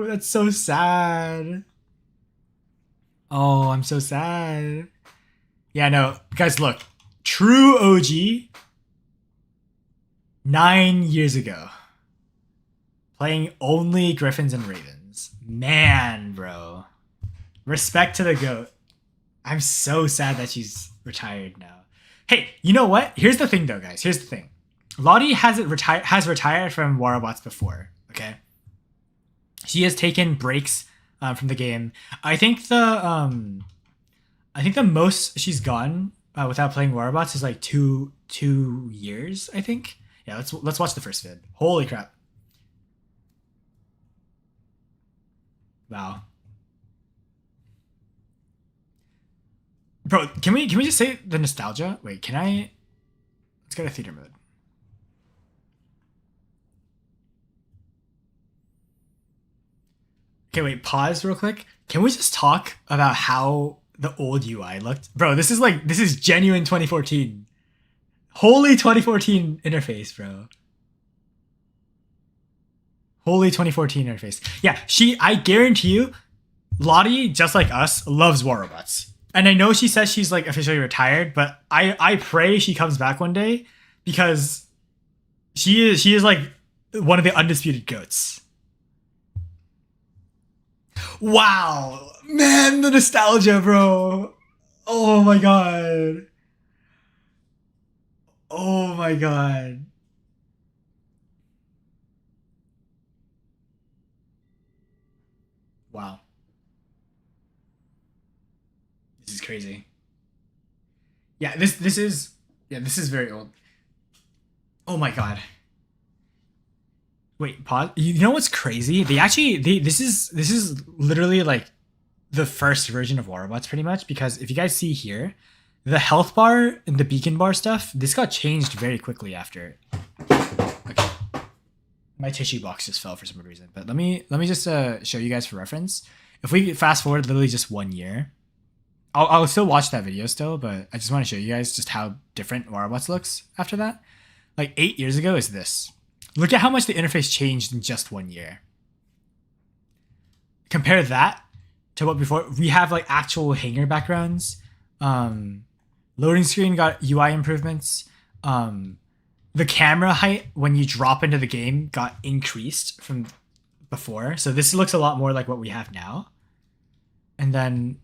that's so sad. Oh, I'm so sad. Yeah, no, guys, look. True OG 9 years ago. Playing only Griffins and Ravens. Man, bro. Respect to the GOAT. I'm so sad that she's retired now. Hey, you know what? Here's the thing though, guys. Here's the thing. Lottie has retired from Warrobots before, okay? She has taken breaks from the game. I think the most she's gone without playing Warrobots is like two years, I think. Yeah, let's watch the first vid. Holy crap. Wow. Bro, can we just say the nostalgia? Wait, can I? Let's go to theater mode. Okay, wait, pause real quick. Can we just talk about how the old UI looked? Bro, this is genuine 2014. Holy 2014 interface, bro. Holy 2014 interface. Yeah, I guarantee you, Lottie, just like us, loves Warrobots. And I know she says she's like officially retired, but I pray she comes back one day because she is like one of the undisputed GOATs. Wow. Man, the nostalgia, bro. Oh my god. Oh my god. Wow. This is crazy. Yeah, this is very old. Oh my god. Wait, pause. You know what's crazy? This is literally like the first version of Warrobots pretty much, because if you guys see here, the health bar and the beacon bar stuff, this got changed very quickly after. Okay. My tissue box just fell for some reason, but let me just show you guys for reference. If we fast forward literally just 1 year, I'll still watch that video still, but I just want to show you guys just how different Warrobots looks after that. Like 8 years ago is this. Look at how much the interface changed in just 1 year. Compare that to what before. We have like actual hanger backgrounds. Loading screen got UI improvements. The camera height when you drop into the game got increased from before. So this looks a lot more like what we have now. And then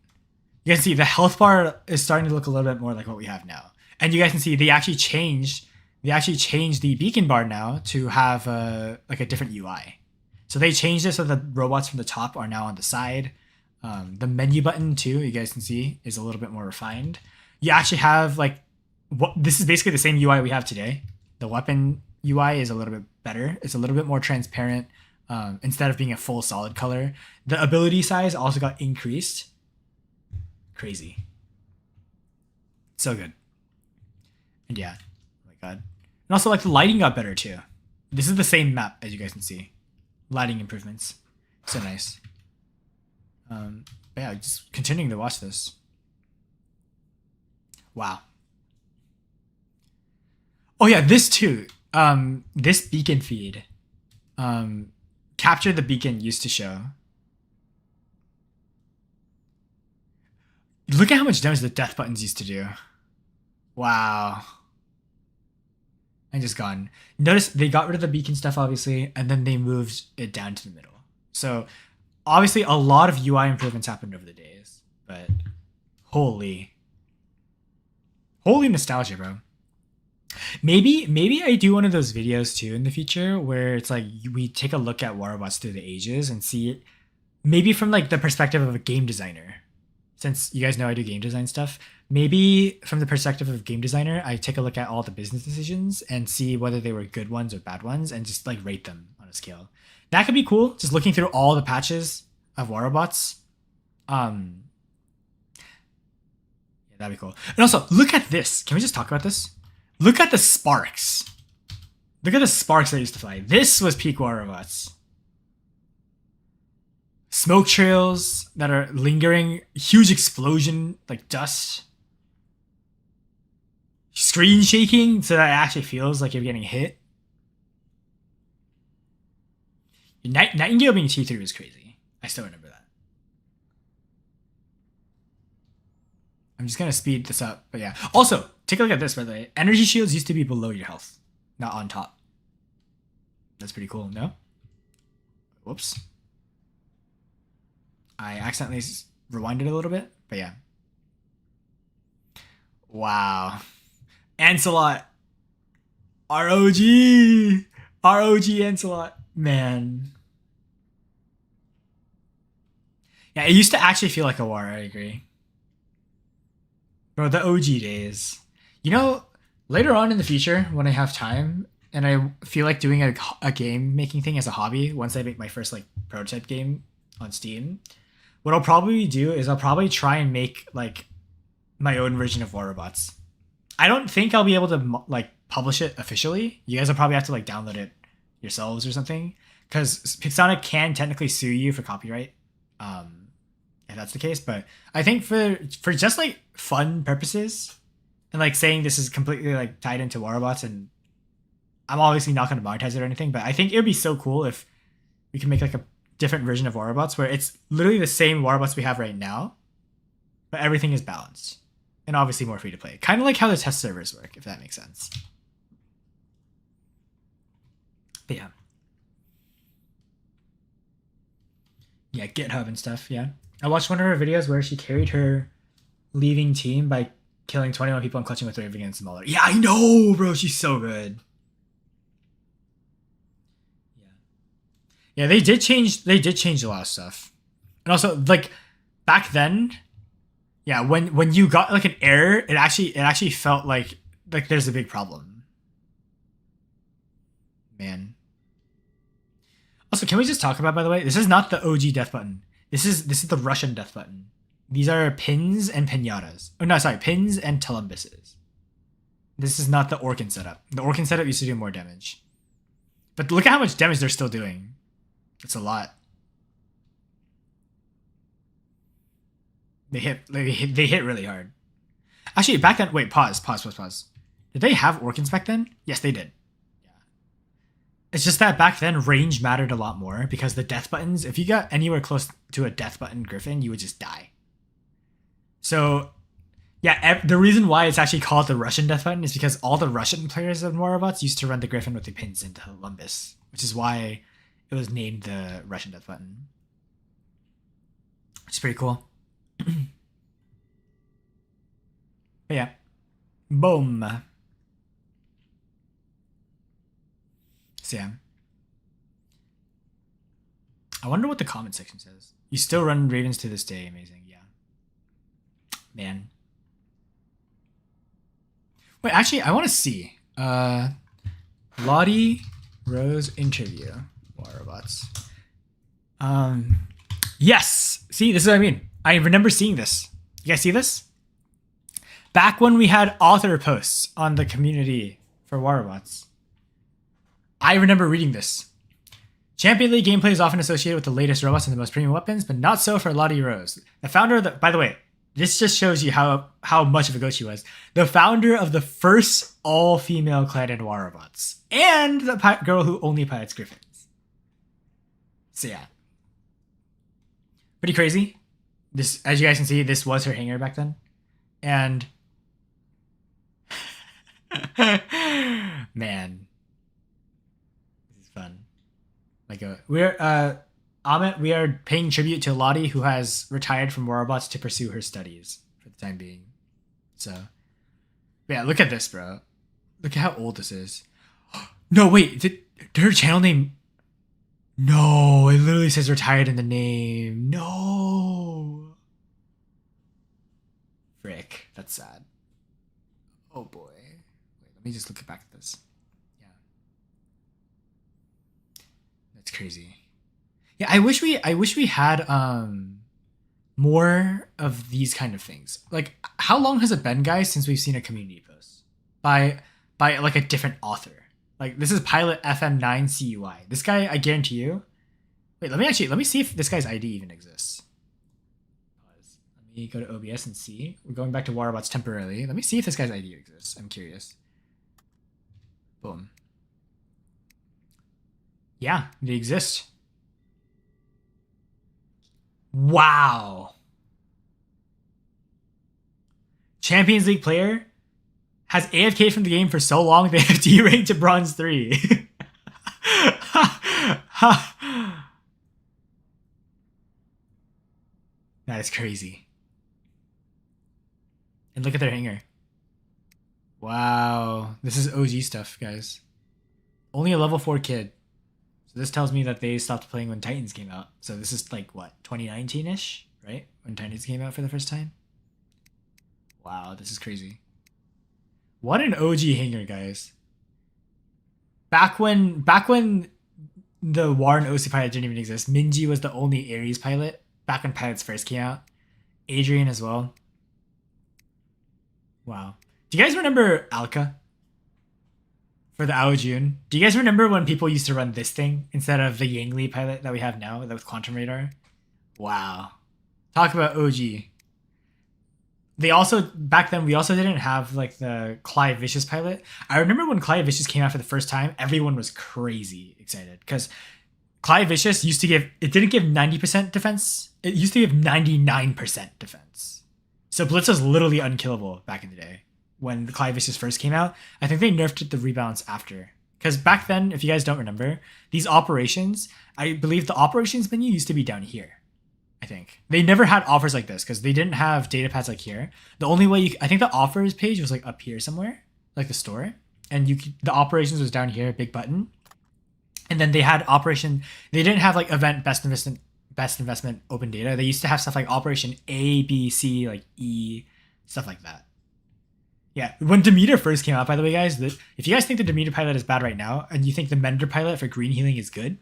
you can see the health bar is starting to look a little bit more like what we have now. And you guys can see they actually changed the beacon bar now to have like a different UI. So they changed it so the robots from the top are now on the side. The menu button too, you guys can see, is a little bit more refined. You actually have like this is basically the same UI we have today. The weapon UI is a little bit better. It's a little bit more transparent. Instead of being a full solid color, the ability size also got increased. Crazy. So good. And yeah, oh my god. And also like the lighting got better too. This is the same map as you guys can see. Lighting improvements. So nice. Yeah, just continuing to watch this. Wow. Oh yeah, this too. This beacon feed. Capture the beacon used to show. Look at how much damage the death buttons used to do. Wow. And just gone. Notice they got rid of the beacon stuff, obviously, and then they moved it down to the middle. So, obviously, a lot of UI improvements happened over the days. But, holy nostalgia, bro. Maybe I do one of those videos too in the future where it's like we take a look at Waterbots through the ages and see it maybe from like the perspective of a game designer. Since you guys know I do game design stuff, maybe from the perspective of a game designer, I take a look at all the business decisions and see whether they were good ones or bad ones and just like rate them on a scale. That could be cool. Just looking through all the patches of Waterbots. Yeah, that'd be cool. And also, look at this. Can we just talk about this? Look at the sparks. Look at the sparks that used to fly. This was peak Waterbots. Smoke trails that are lingering. Huge explosion, like dust. Screen shaking so that it actually feels like you're getting hit. Nightingale being T3 was crazy. I still remember that. I'm just going to speed this up, but yeah. Also, take a look at this, by the way. Energy shields used to be below your health, not on top. That's pretty cool, no? Whoops. I accidentally rewinded a little bit, but yeah. Wow. Ancelot. ROG. ROG Ancelot. Man. Yeah, it used to actually feel like a war, I agree. Bro, the OG days. You know, later on in the future, when I have time, and I feel like doing a game making thing as a hobby, once I make my first like prototype game on Steam, what I'll probably do is I'll probably try and make like my own version of Waterbots. I don't think I'll be able to like publish it officially. You guys will probably have to like download it yourselves or something, because Pixonic can technically sue you for copyright, if that's the case. But I think for just like fun purposes and like saying this is completely like tied into Waterbots, and I'm obviously not going to monetize it or anything, but I think it would be so cool if we can make like a different version of Waterbots where it's literally the same Waterbots we have right now, but everything is balanced and obviously more free to play. Kind of like how the test servers work, if that makes sense. But yeah. Yeah, GitHub and stuff, yeah. I watched one of her videos where she carried her leaving team by killing 21 people and clutching with Rave against Smaller. Yeah, I know, bro. She's so good. Yeah, they did change a lot of stuff. And also, like, back then, yeah, when you got like an error, it actually felt like there's a big problem. Man. Also, can we just talk about, by the way, this is not the OG death button. This is the Russian death button. These are pins and pinatas. Oh no, sorry, pins and telumbuses. This is not the Orkin setup. The Orkin setup used to do more damage. But look at how much damage they're still doing. It's a lot. They hit really hard. Actually, back then, wait, pause. Did they have Orkins back then? Yes, they did. Yeah. It's just that back then range mattered a lot more because the death buttons, if you got anywhere close to a death button Griffin, you would just die. So, yeah, the reason why it's actually called the Russian death button is because all the Russian players of Waterbots used to run the Griffin with the pins into Lumbus, which is why it was named the Russian death button. It's pretty cool. But yeah. Boom. So yeah. I wonder what the comment section says. You still run Ravens to this day. Amazing. Yeah. Man. Wait, actually, I want to see. Lottie Rose interview. War robots. Yes. See, this is what I mean. I remember seeing this. You guys see this? Back when we had author posts on the community for War robots. I remember reading this. Champion League gameplay is often associated with the latest robots and the most premium weapons, but not so for Lottie Rose. The founder of the... By the way, this just shows you how much of a goat she was. The founder of the first all-female clan in War robots. And the girl who only pilots Griffins. So yeah. Pretty crazy. This, as you guys can see, this was her hangar back then. And... Man. This is fun. Like we're Amit, we are paying tribute to Lottie, who has retired from War robots to pursue her studies for the time being. So yeah, look at this, bro. Look at how old this is. No, wait, did her channel name? No, it literally says retired in the name. No. Frick, that's sad. Oh boy. Wait, let me just look back at this. Yeah. That's crazy. Yeah, I wish we had more of these kind of things. Like, how long has it been, guys, since we've seen a community post by like a different author? Like, this is Pilot FM9CUI. This guy, I guarantee you. Wait, let me see if this guy's ID even exists. Pause. Let me go to OBS and see. We're going back to War robots temporarily. Let me see if this guy's ID exists. I'm curious. Boom. Yeah, they exist. Wow. Champions League player has AFK from the game for so long they have D-ranked to Bronze 3. That is crazy. And look at their hanger. Wow. This is OG stuff, guys. Only a level 4 kid. So this tells me that they stopped playing when Titans came out. So this is like, what, 2019-ish, right? When Titans came out for the first time? Wow, this is crazy. What an OG hanger, guys. Back when the War and OC pilot didn't even exist, Minji was the only Ares pilot. Back when pilots first came out. Adrian as well. Wow. Do you guys remember Alka? For the Ao Jun. Do you guys remember when people used to run this thing instead of the Yangli pilot that we have now with Quantum Radar? Wow. Talk about OG. They also, back then, we also didn't have like the Clive Vicious pilot. I remember when Clive Vicious came out for the first time, everyone was crazy excited because Clive Vicious used to give, it didn't give 90% defense. It used to give 99% defense. So Blitz was literally unkillable back in the day. When the Clive Vicious first came out, I think they nerfed the rebalance after. Because back then, if you guys don't remember, these operations, I believe the operations menu used to be down here. I think. They never had offers like this because they didn't have data pads like here. The only way I think the offers page was like up here somewhere, like the store. And the operations was down here, big button. And then they had operation, they didn't have like event best investment open data. They used to have stuff like operation A, B, C, like E, stuff like that. Yeah, when Demeter first came out, by the way, guys, if you guys think the Demeter pilot is bad right now, and you think the Mender pilot for green healing is good,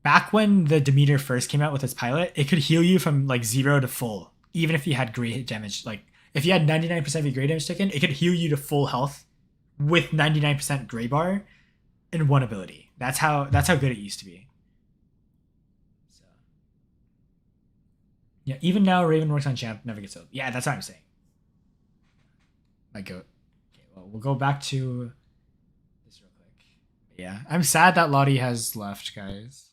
back when the Demeter first came out with its pilot, it could heal you from like 0 to full, even if you had gray hit damage. Like, if you had 99% of your gray damage taken, it could heal you to full health with 99% gray bar in one ability. That's how good it used to be. So, yeah, even now, Raven works on champ, never gets old. Yeah, that's what I'm saying. My goat. Okay, well, we'll go back to this real quick. Yeah, I'm sad that Lottie has left, guys.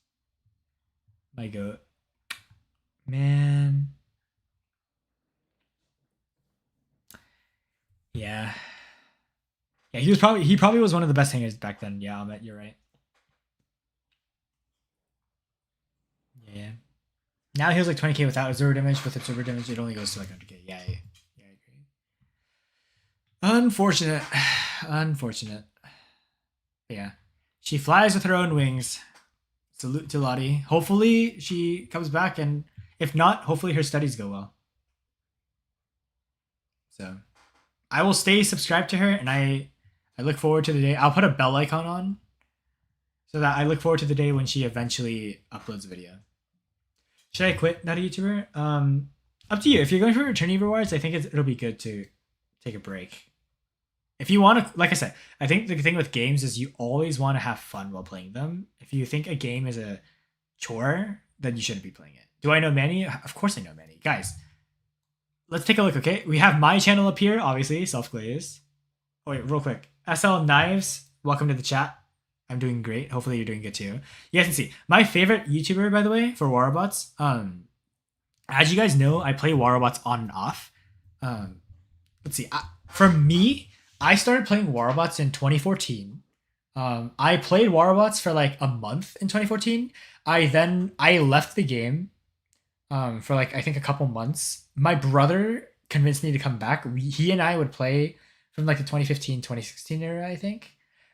My goat. Man. Yeah. Yeah, he probably was one of the best hangers back then. Yeah, Ahmet, you're right. Yeah. Now he was like 20k without absorber damage. With absorber damage, it only goes to like 100k. Yeah, I agree. Unfortunate. Unfortunate. Yeah. She flies with her own wings. Salute to Lottie. Hopefully she comes back, and if not, hopefully her studies go well. So I will stay subscribed to her, and I look forward to the day. I'll put a bell icon on so that I look forward to the day when she eventually uploads a video. Should I quit Not a YouTuber? Up to you. If you're going for returning rewards, I think it'll be good to take a break. If you want to, like I said, I think the thing with games is you always want to have fun while playing them. If you think a game is a chore, then you shouldn't be playing it. Do I know Manny? Of course I know Manny. Guys, let's take a look, okay? We have my channel up here, obviously, Self-Glaze. Oh, wait, real quick. SL Knives, welcome to the chat. I'm doing great. Hopefully you're doing good too. You guys can see. My favorite YouTuber, by the way, for Warobots, as you guys know, I play Warobots on and off. Let's see. For me, I started playing Warobots in 2014. I played Warobots for like a month in 2014. I left the game for like I think a couple months. My brother convinced me to come back. He and I would play from like the 2015, 2016 era, I think.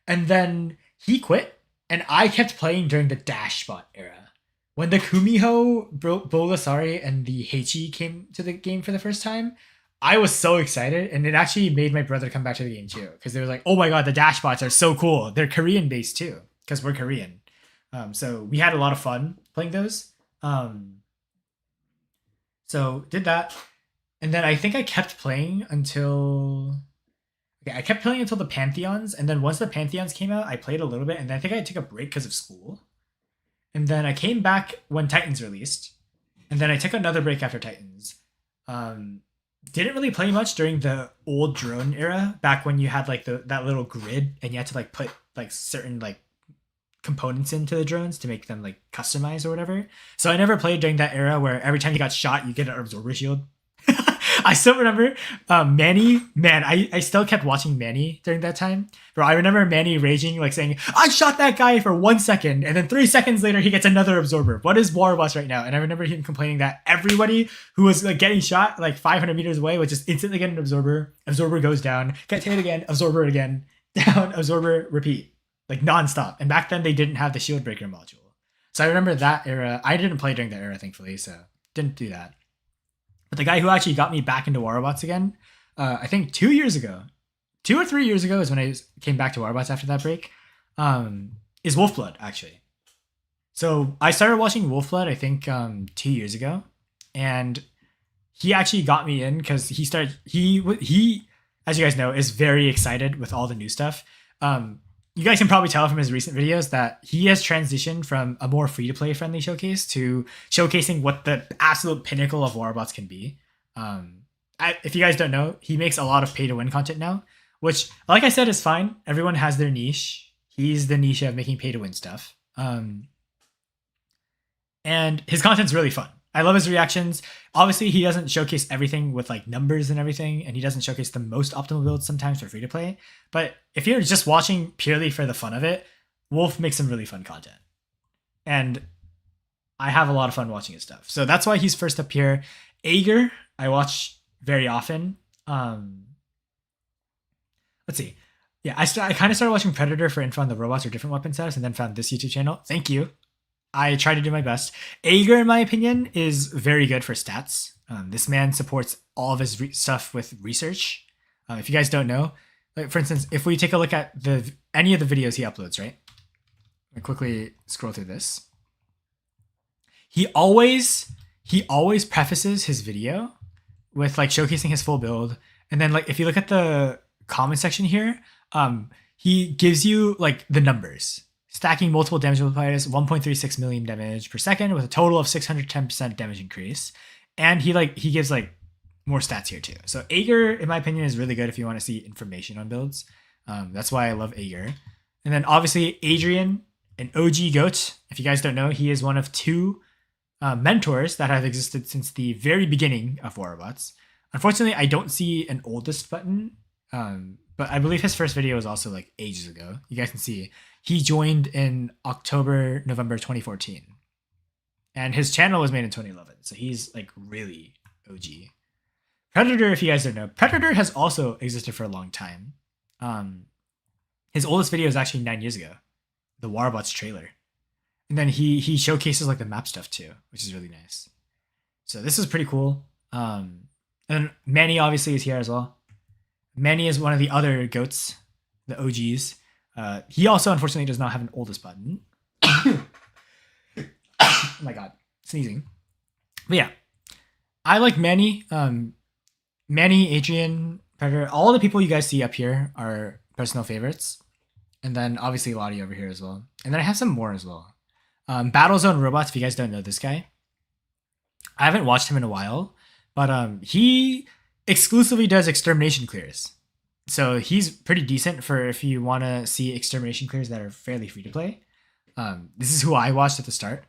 And then he quit, and I kept playing during the Dashbot era. When the Kumiho, Bolasari, and the Heichi came to the game for the first time, I was so excited, and it actually made my brother come back to the game too, because they were like, oh my god, the Dashbots are so cool. They're Korean based too, because we're Korean. So we had a lot of fun playing those. So did that, and then I think I kept playing until... Okay, I kept playing until the Pantheons, and then once the Pantheons came out, I played a little bit, and then I think I took a break because of school. And then I came back when Titans released, and then I took another break after Titans. Didn't really play much during the old drone era, back when you had like that little grid, and you had to like put like certain like components into the drones to make them like customized or whatever. So I never played during that era where every time you got shot, you get an absorber shield. I still remember Manny. Man, I still kept watching Manny during that time. Bro, I remember Manny raging, like saying, I shot that guy for 1 second, and then 3 seconds later, he gets another absorber. What is Warobots right now? And I remember him complaining that everybody who was like getting shot like 500 meters away would just instantly get an absorber. Absorber goes down, gets hit again, absorber again, down, absorber, repeat. Like nonstop. And back then, they didn't have the shield breaker module. So I remember that era. I didn't play during that era, thankfully, so didn't do that. But the guy who actually got me back into Warobots again, I think 2 years ago, 2 or 3 years ago is when I came back to Warobots after that break, is Wolfblood, actually. So I started watching Wolfblood, I think 2 years ago, and he actually got me in because he, as you guys know, is very excited with all the new stuff. You guys can probably tell from his recent videos that he has transitioned from a more free-to-play friendly showcase to showcasing what the absolute pinnacle of Warobots can be. If you guys don't know, he makes a lot of pay-to-win content now, which, like I said, is fine. Everyone has their niche. He's the niche of making pay-to-win stuff. And his content's really fun. I love his reactions. Obviously, he doesn't showcase everything with like numbers and everything, and he doesn't showcase the most optimal builds sometimes for free to play. But if you're just watching purely for the fun of it, Wolf makes some really fun content. And I have a lot of fun watching his stuff. So that's why he's first up here. Ager, I watch very often. Let's see. Yeah, I kind of started watching Predator for info on the robots or different weapon sets, and then found this YouTube channel. Thank you. I try to do my best. Ager, in my opinion, is very good for stats. This man supports all of his stuff with research. If you guys don't know, like for instance, if we take a look at any of the videos he uploads, right? I'll quickly scroll through this. He always prefaces his video with like showcasing his full build, and then like if you look at the comment section here, he gives you like the numbers. Stacking multiple damage multipliers, 1.36 million damage per second with a total of 610% damage increase. And he gives like more stats here too. So Ager, in my opinion, is really good if you want to see information on builds. That's why I love Ager. And then obviously Adrian, an OG GOAT. If you guys don't know, he is one of 2 mentors that have existed since the very beginning of Warobots. Unfortunately, I don't see an oldest button. But I believe his first video was also like ages ago. You guys can see he joined in November 2014. And his channel was made in 2011. So he's like really OG. Predator, if you guys don't know, Predator has also existed for a long time. His oldest video is actually 9 years ago. The Warobots trailer. And then he showcases like the map stuff too, which is really nice. So this is pretty cool. And Manny obviously is here as well. Manny is one of the other goats, the OGs. He also unfortunately does not have an oldest button. Oh my god, sneezing. But yeah, I like Manny. Manny, Adrian, Predator, all the people you guys see up here are personal favorites. And then obviously Lottie over here as well. And then I have some more as well. Battlezone Robots, if you guys don't know this guy. I haven't watched him in a while, but he exclusively does extermination clears. So he's pretty decent for if you want to see extermination clears that are fairly free to play. This is who I watched at the start.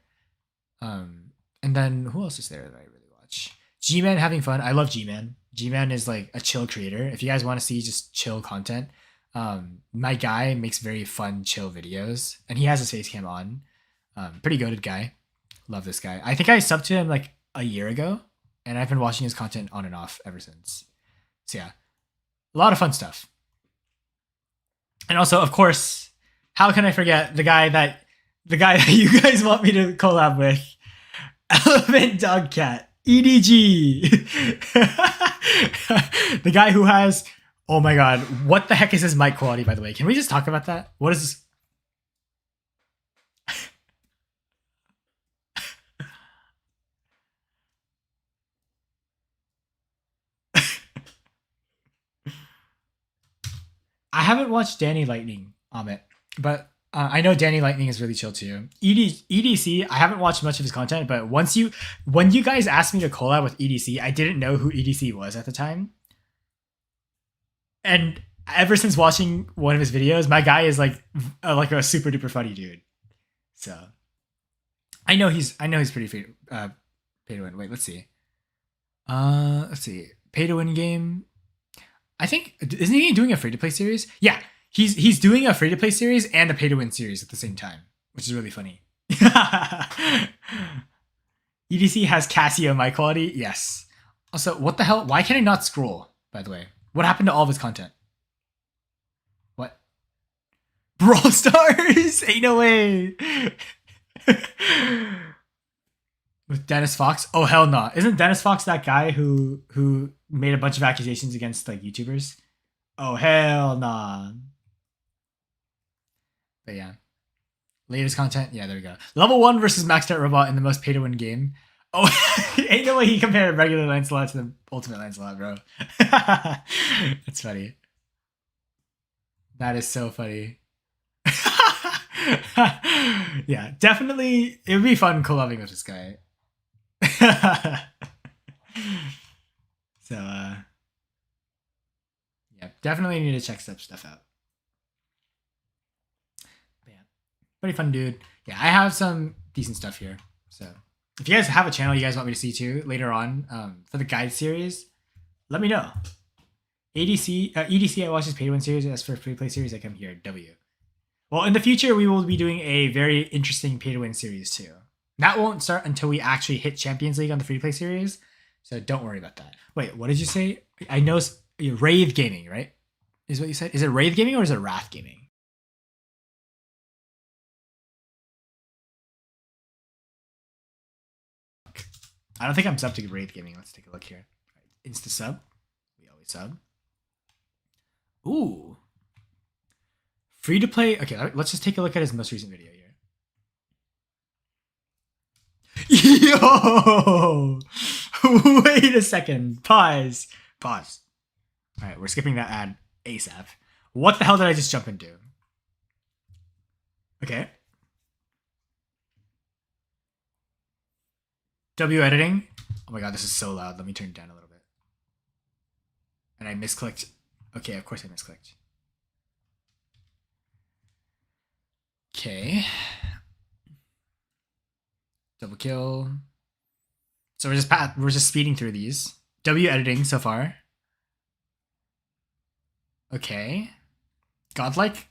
And then who else is there that I really watch? G-Man having fun. I love G-Man. G-Man is like a chill creator. If you guys want to see just chill content, my guy makes very fun, chill videos, and he has his face cam on. Pretty goated guy. Love this guy. I think I subbed to him like a year ago, and I've been watching his content on and off ever since. So yeah, a lot of fun stuff. And also, of course, how can I forget the guy that you guys want me to collab with? Elephant Dog Cat, EDG. The guy who has, oh my god, what the heck is his mic quality, by the way? Can we just talk about that? What is this? I haven't watched Danny Lightning, Amit, but I know Danny Lightning is really chill too. EDC, I haven't watched much of his content, but when you guys asked me to collab with EDC, I didn't know who EDC was at the time. And ever since watching one of his videos, my guy is like a super duper funny dude. So I know he's pretty pay to win. Wait, let's see. Pay to win game. I think isn't he doing a free to play series? Yeah, he's doing a free to play series and a pay to win series at the same time, which is really funny. EDC has Casio mic quality. Yes. Also, what the hell? Why can I not scroll? By the way, what happened to all of his content? What? Brawl Stars? Ain't no way. With Dennis Fox? Oh hell no! Isn't Dennis Fox that guy who made a bunch of accusations against like YouTubers? Oh hell nah. But yeah, latest content. Yeah, there we go. Level 1 versus Maxed Out Robot in the most pay to win game. Oh, ain't no way he compared regular Lancelot to the ultimate Lancelot, bro. That's funny. That is so funny. Yeah, definitely. It would be fun collabing with this guy. So yeah, definitely need to check stuff out. But yeah, pretty fun dude. Yeah, I have some decent stuff here. So if you guys have a channel you guys want me to see too later on, for the guide series, let me know. EDC I watch his pay to win series. As for free play series, I come here. W. Well, in the future we will be doing a very interesting pay to win series too. That won't start until we actually hit Champions League on the free play series, so don't worry about that. Wait, what did you say? I know Wraith Gaming, right? Is what you said? Is it Wraith Gaming or is it Wrath Gaming? I don't think I'm subbed to Wraith Gaming. Let's take a look here. Insta sub. We always sub. Ooh. Free to play. Okay, let's just take a look at his most recent video here. Yo! Wait a second. Pause. All right, we're skipping that ad ASAP. What the hell did I just jump into? Okay. W editing. Oh my god, this is so loud. Let me turn it down a little bit. And I misclicked. Okay, of course I misclicked. Okay. Double kill. So we're just speeding through these. W editing so far. Okay. Godlike.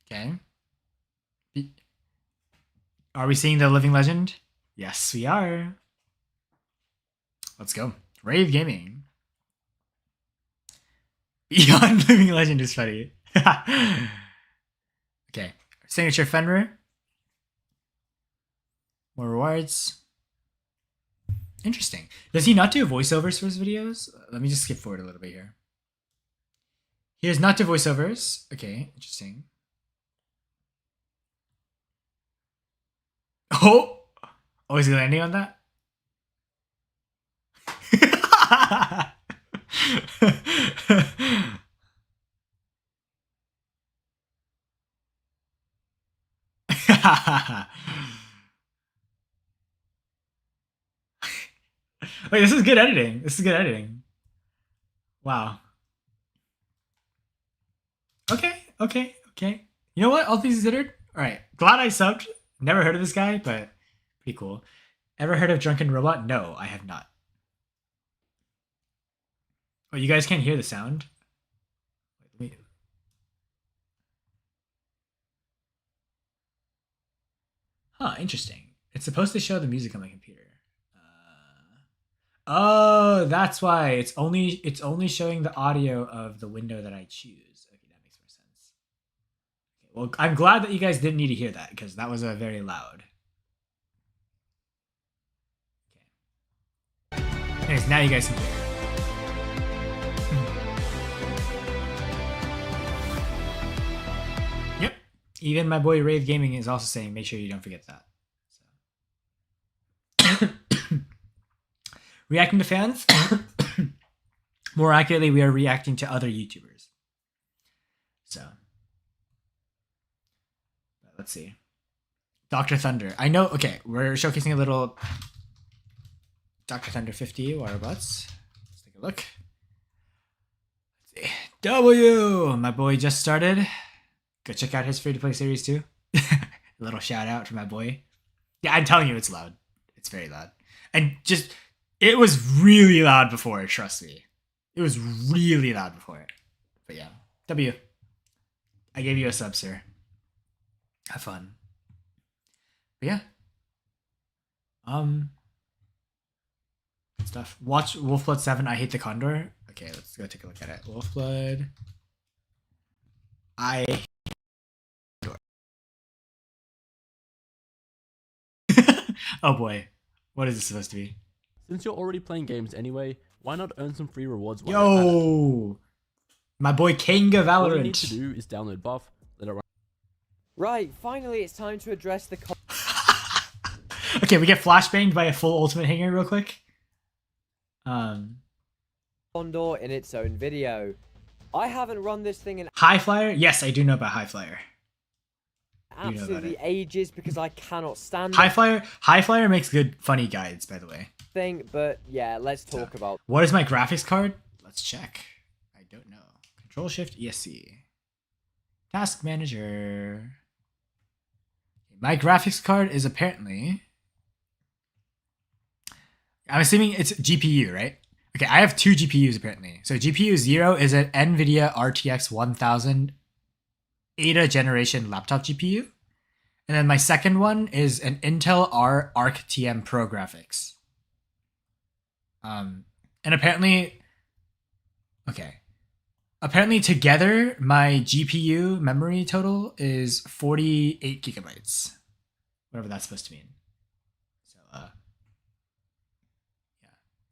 Okay. Are we seeing the living legend? Yes, we are. Let's go. Rave Gaming. Beyond living legend is funny. Okay. Signature Fenrir. More rewards. Interesting. Does he not do voiceovers for his videos? Let me just skip forward a little bit here. He does not do voiceovers. Okay, interesting. Oh! Oh, is he landing on that? Wait, this is good editing. This is good editing. Wow. Okay, okay, okay. You know what? All things considered. All right. Glad I subbed. Never heard of this guy, but pretty cool. Ever heard of Drunken Robot? No, I have not. Oh, you guys can't hear the sound? Wait. Huh, interesting. It's supposed to show the music on my computer. Oh, that's why it's only showing the audio of the window that I choose. Okay, that makes more sense. Okay, well, I'm glad that you guys didn't need to hear that because that was very loud. Okay. Anyways, now you guys can hear. Yep. Even my boy Rave Gaming is also saying, make sure you don't forget that. So. Reacting to fans? More accurately, we are reacting to other YouTubers. So. Let's see. Dr. Thunder. I know, okay, we're showcasing a little Dr. Thunder 50 water butts. Let's take a look. Let's see. W! My boy just started. Go check out his free-to-play series too. A little shout out for my boy. Yeah, I'm telling you, it's loud. It's very loud. And just, it was really loud before, trust me. It was really loud before. But yeah, W. I gave you a sub, sir. Have fun. But yeah. Good stuff. Watch Wolfblood 7, I Hate the Condor. Okay, let's go take a look at it. Wolfblood. I hate the Condor. Oh boy. What is this supposed to be? Since you're already playing games anyway, why not earn some free rewards? Yo! My boy Kanga Valorant. All you need to do is download Buff, let it run. Right, finally it's time to address the Okay, we get flashbanged by a full ultimate hanger real quick. Condor in its own video. I haven't run this thing in High Flyer? Yes, I do know about High Flyer. absolutely ages because I cannot stand High Flyer makes good funny guides, by the way. thing, but yeah, let's talk about What is my graphics card? Let's check. I don't know. Control Shift ESC. Task Manager. My graphics card is apparently, I'm assuming it's GPU, right? Okay, I have two GPUs apparently. So GPU 0 is an NVIDIA RTX 1000 Ada generation laptop GPU. And then my second one is an Intel Arc TM Pro graphics. And apparently, okay. Apparently together, my GPU memory total is 48 gigabytes. Whatever that's supposed to mean. So, yeah.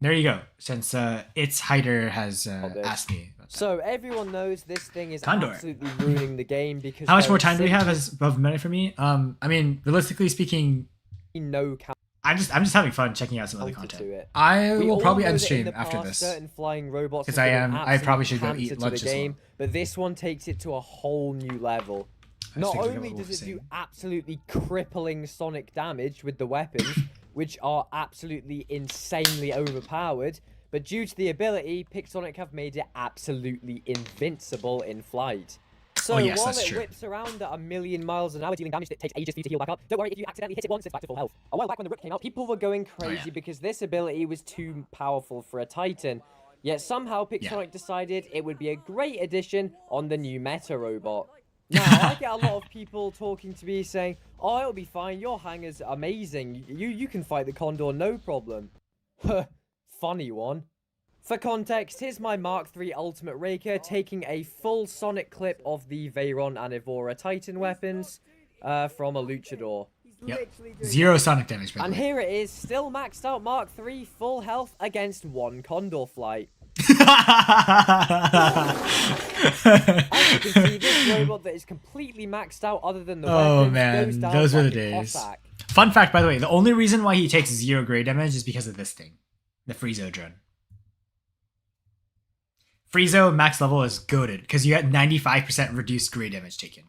There you go. Since its hider has asked me about that. So everyone knows this thing is Condor. absolutely ruining the game because How much more time do we have as above minute for me? I mean, realistically speaking, no I'm just having fun checking out some other counter content. to it. I We will all probably know end that in stream the after past, this. certain flying robots Because have been an I probably should go absolute eat cancer lunch to the as game, well. but this one takes it to a whole new level. I Not think we only all does the it do same. absolutely crippling sonic damage with the weapons, which are absolutely insanely overpowered, but due to the ability, Pixonic have made it absolutely invincible in flight. So Oh, yes, while that's it true. whips around at 1,000,000 miles an hour, dealing damage that takes ages for you to heal back up, don't worry, if you accidentally hit it once, it's back to full health. A while back when the Rook came out, people were going crazy because this ability was too powerful for a Titan. Yet somehow Pixonic decided it would be a great addition on the new Meta robot. Now, I get a lot of people talking to me saying, oh, it'll be fine, your hanger's amazing, you can fight the Condor no problem. Funny one. For context, here's my Mark III Ultimate Raker taking a full sonic clip of the Veyron and Evora Titan weapons from a Luchador. Yep. literally doing 0 it. sonic damage, by the And way. here it is, still maxed out Mark III, full health against 1 Condor flight. As you can see, this robot that is completely maxed out other than the Oh, weapons man, goes down those were like the a days. Cossack. Fun fact, by the way, the only reason why he takes 0 grade damage is because of this thing. The Friezo drone. Friezo max level is goated because you get 95% reduced grade damage taken.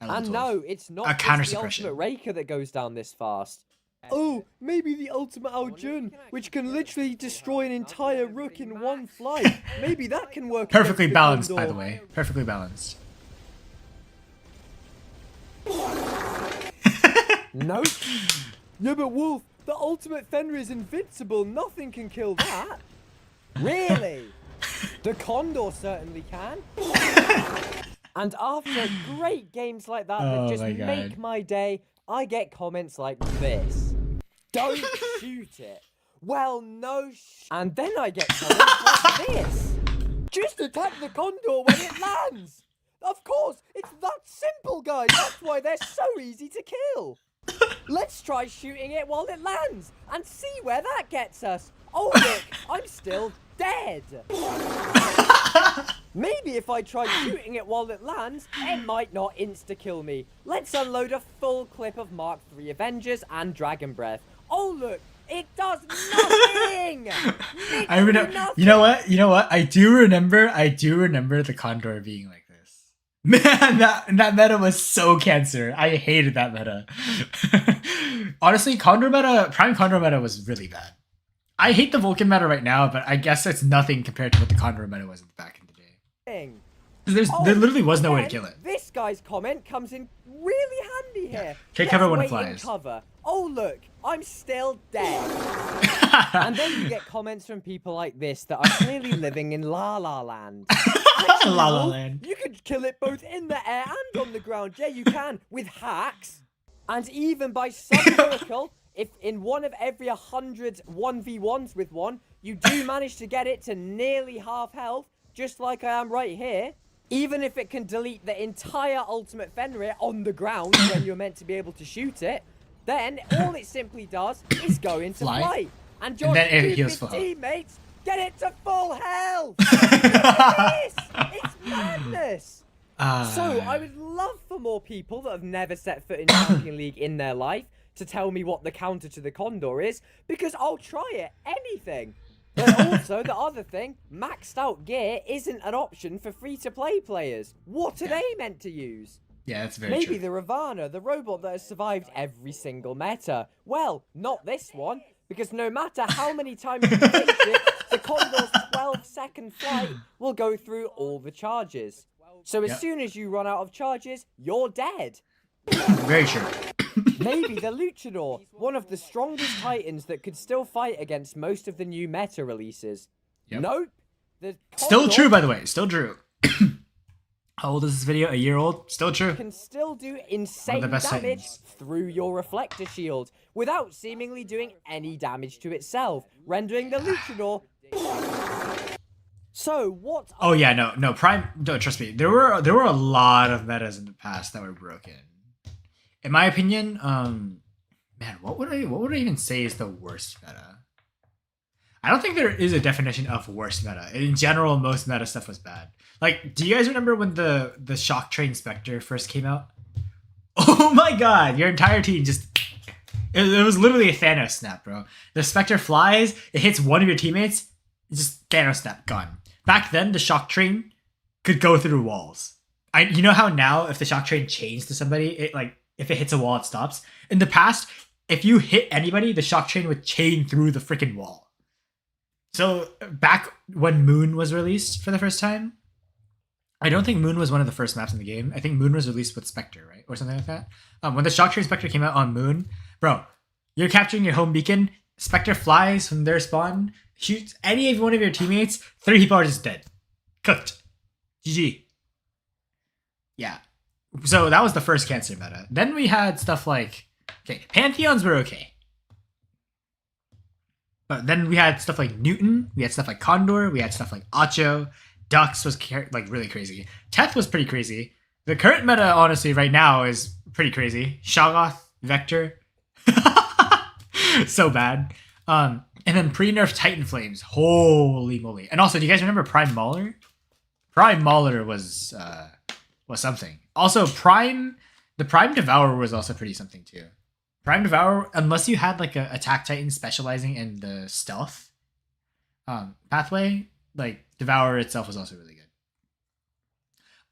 at level And 12. no, it's not A just counter the suppression. ultimate Raker that goes down this fast. Oh, maybe the ultimate Aljun, which can literally destroy an entire rook in one flight. Maybe that can work. Perfectly against the balanced, by Condor. the way. Perfectly balanced. Nope. Yeah, but Wolf, the ultimate Fenrir is invincible. Nothing can kill that. Really? The Condor certainly can. And after great games like that that Oh just my God. make my day, I get comments like this. Don't shoot it. Well, no And then I get comments like this. Just attack the Condor when it lands. Of course, it's that simple, guys. That's why they're so easy to kill. Let's try shooting it while it lands and see where that gets us. Oh, look, I'm still dead. Maybe if I try shooting it while it lands, it might not insta-kill me. Let's unload a full clip of Mark III Avengers and Dragon Breath. Oh, look, it does nothing! I remember. Nothing. You know what? You know what? I do remember the Condor being like this. Man, that meta was so cancer. I hated that meta. Honestly, Prime Condor meta was really bad. I hate the Vulcan meta right now, but I guess it's nothing compared to what the Condor meta was back in the day. There literally was no way to kill it. This guy's comment comes in really handy here. Take cover when it Let's wait in flies. Cover. Oh look, I'm still dead. And then you get comments from people like this that are clearly living in La La Land. Actually, La La Wolf, Land. You could kill it both in the air and on the ground. Yeah, you can with hacks, and even by some miracle. If in one of every 100 1v1s with one, you do manage to get it to nearly half health, just like I am right here, even if it can delete the entire ultimate Fenrir on the ground when you're meant to be able to shoot it, then all it simply does is go into flight. And your then it heals stupid full health. teammates get it to full health! Look at this! It's madness! So, I would love for more people that have never set foot in Champion League in their life to tell me what the counter to the Condor is, because I'll try it, anything. But also, the other thing, maxed out gear isn't an option for free-to-play players. What are they meant to use? Yeah, that's very Maybe true. the Ravana, the robot that has survived every single meta. Well, not this one, because no matter how many times you face it, the Condor's 12-second flight will go through all the charges. So as soon as you run out of charges, you're dead. Very true. Maybe the Luchador, one of the strongest titans that could still fight against most of the new meta releases. Yep. Nope. The Still Condor true, by the way. Still true. How old is this video? A year old? Still true. can still do insane best damage titans. through your reflector shield without seemingly doing any damage to itself, rendering the Luchador. So what? Oh yeah, no, Prime. No, trust me. There were a lot of metas in the past that were broken. In my opinion, man, what would I even say is the worst meta? I don't think there is a definition of worst meta. In general, most meta stuff was bad. Like, do you guys remember when the Shock Train Spectre first came out? Oh my god, your entire team just... It was literally a Thanos snap, bro. The Spectre flies, it hits one of your teammates, it's just Thanos snap, gone. Back then, the Shock Train could go through walls. You know how now, if the Shock Train chains to somebody, if it hits a wall, it stops? In the past, if you hit anybody, the Shock Train would chain through the freaking wall. So, back when Moon was released for the first time, I don't think Moon was one of the first maps in the game. I think Moon was released with Spectre, right? Or something like that. When the Shock Train Spectre came out on Moon, bro, you're capturing your home beacon, Spectre flies from their spawn, shoots any of one of your teammates, 3 people are just dead. Cooked. GG. Yeah. So that was the first cancer meta. Then we had stuff like, okay, Pantheons were okay. But then we had stuff like Newton, we had stuff like Condor, we had stuff like Acho, Dux was like really crazy. Teth was pretty crazy. The current meta, honestly, right now is pretty crazy. Shoggoth, Vector, So bad. And then pre-nerf Titan Flames. Holy moly. And also, do you guys remember Prime Mauler? Prime Mauler was something. Also, the Prime Devourer was also pretty something too. Prime Devourer, unless you had like a Attack Titan specializing in the stealth pathway, like Devourer itself was also really good.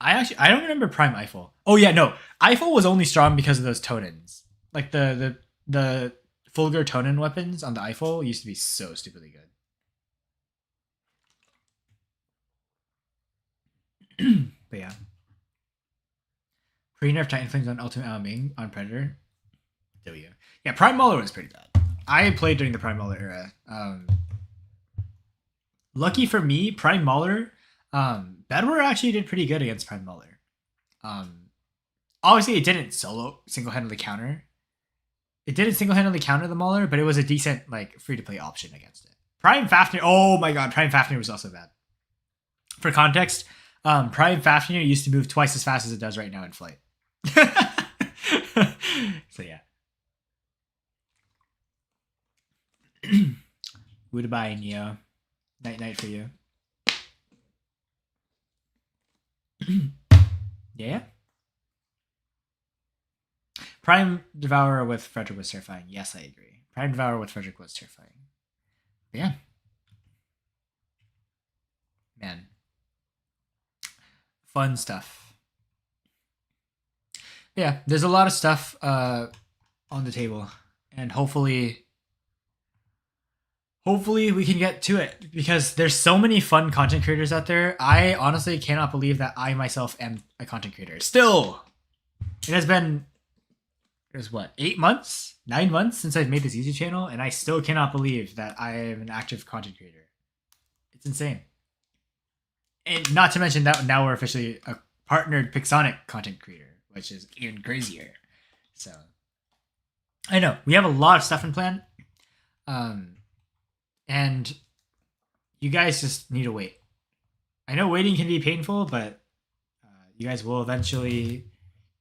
I don't remember Prime Eiffel. Oh yeah, no. Eiffel was only strong because of those Tonins. Like the Fulgur Tonin weapons on the Eiffel used to be so stupidly good. But yeah. Pre-nerf Titan Flames on Ultimate Ming on Predator. W. Yeah, Prime Mauler was pretty bad. I played during the Prime Mauler era. Lucky for me, Prime Mauler, Bedwar actually did pretty good against Prime Mauler. Obviously, it didn't single-handedly counter. It didn't single-handedly counter the Mauler, but it was a decent like free-to-play option against it. Prime Fafnir, oh my god, Prime Fafnir was also bad. For context, Prime Fafnir used to move twice as fast as it does right now in flight. So yeah. Goodbye, Neo. Night for you. Yeah. Prime Devourer with Frederick was terrifying. Yes, I agree. Prime Devourer with Frederick was terrifying. But yeah. Man. Fun stuff. Yeah, there's a lot of stuff on the table. And hopefully we can get to it because there's so many fun content creators out there. I honestly cannot believe that I myself am a content creator. Still, it has been, there's what, 8 months, 9 months since I've made this YouTube channel, and I still cannot believe that I am an active content creator. It's insane. And not to mention that now we're officially a partnered Pixonic content creator, which is even crazier. So, I know, we have a lot of stuff in plan. And you guys just need to wait. I know waiting can be painful, but you guys will eventually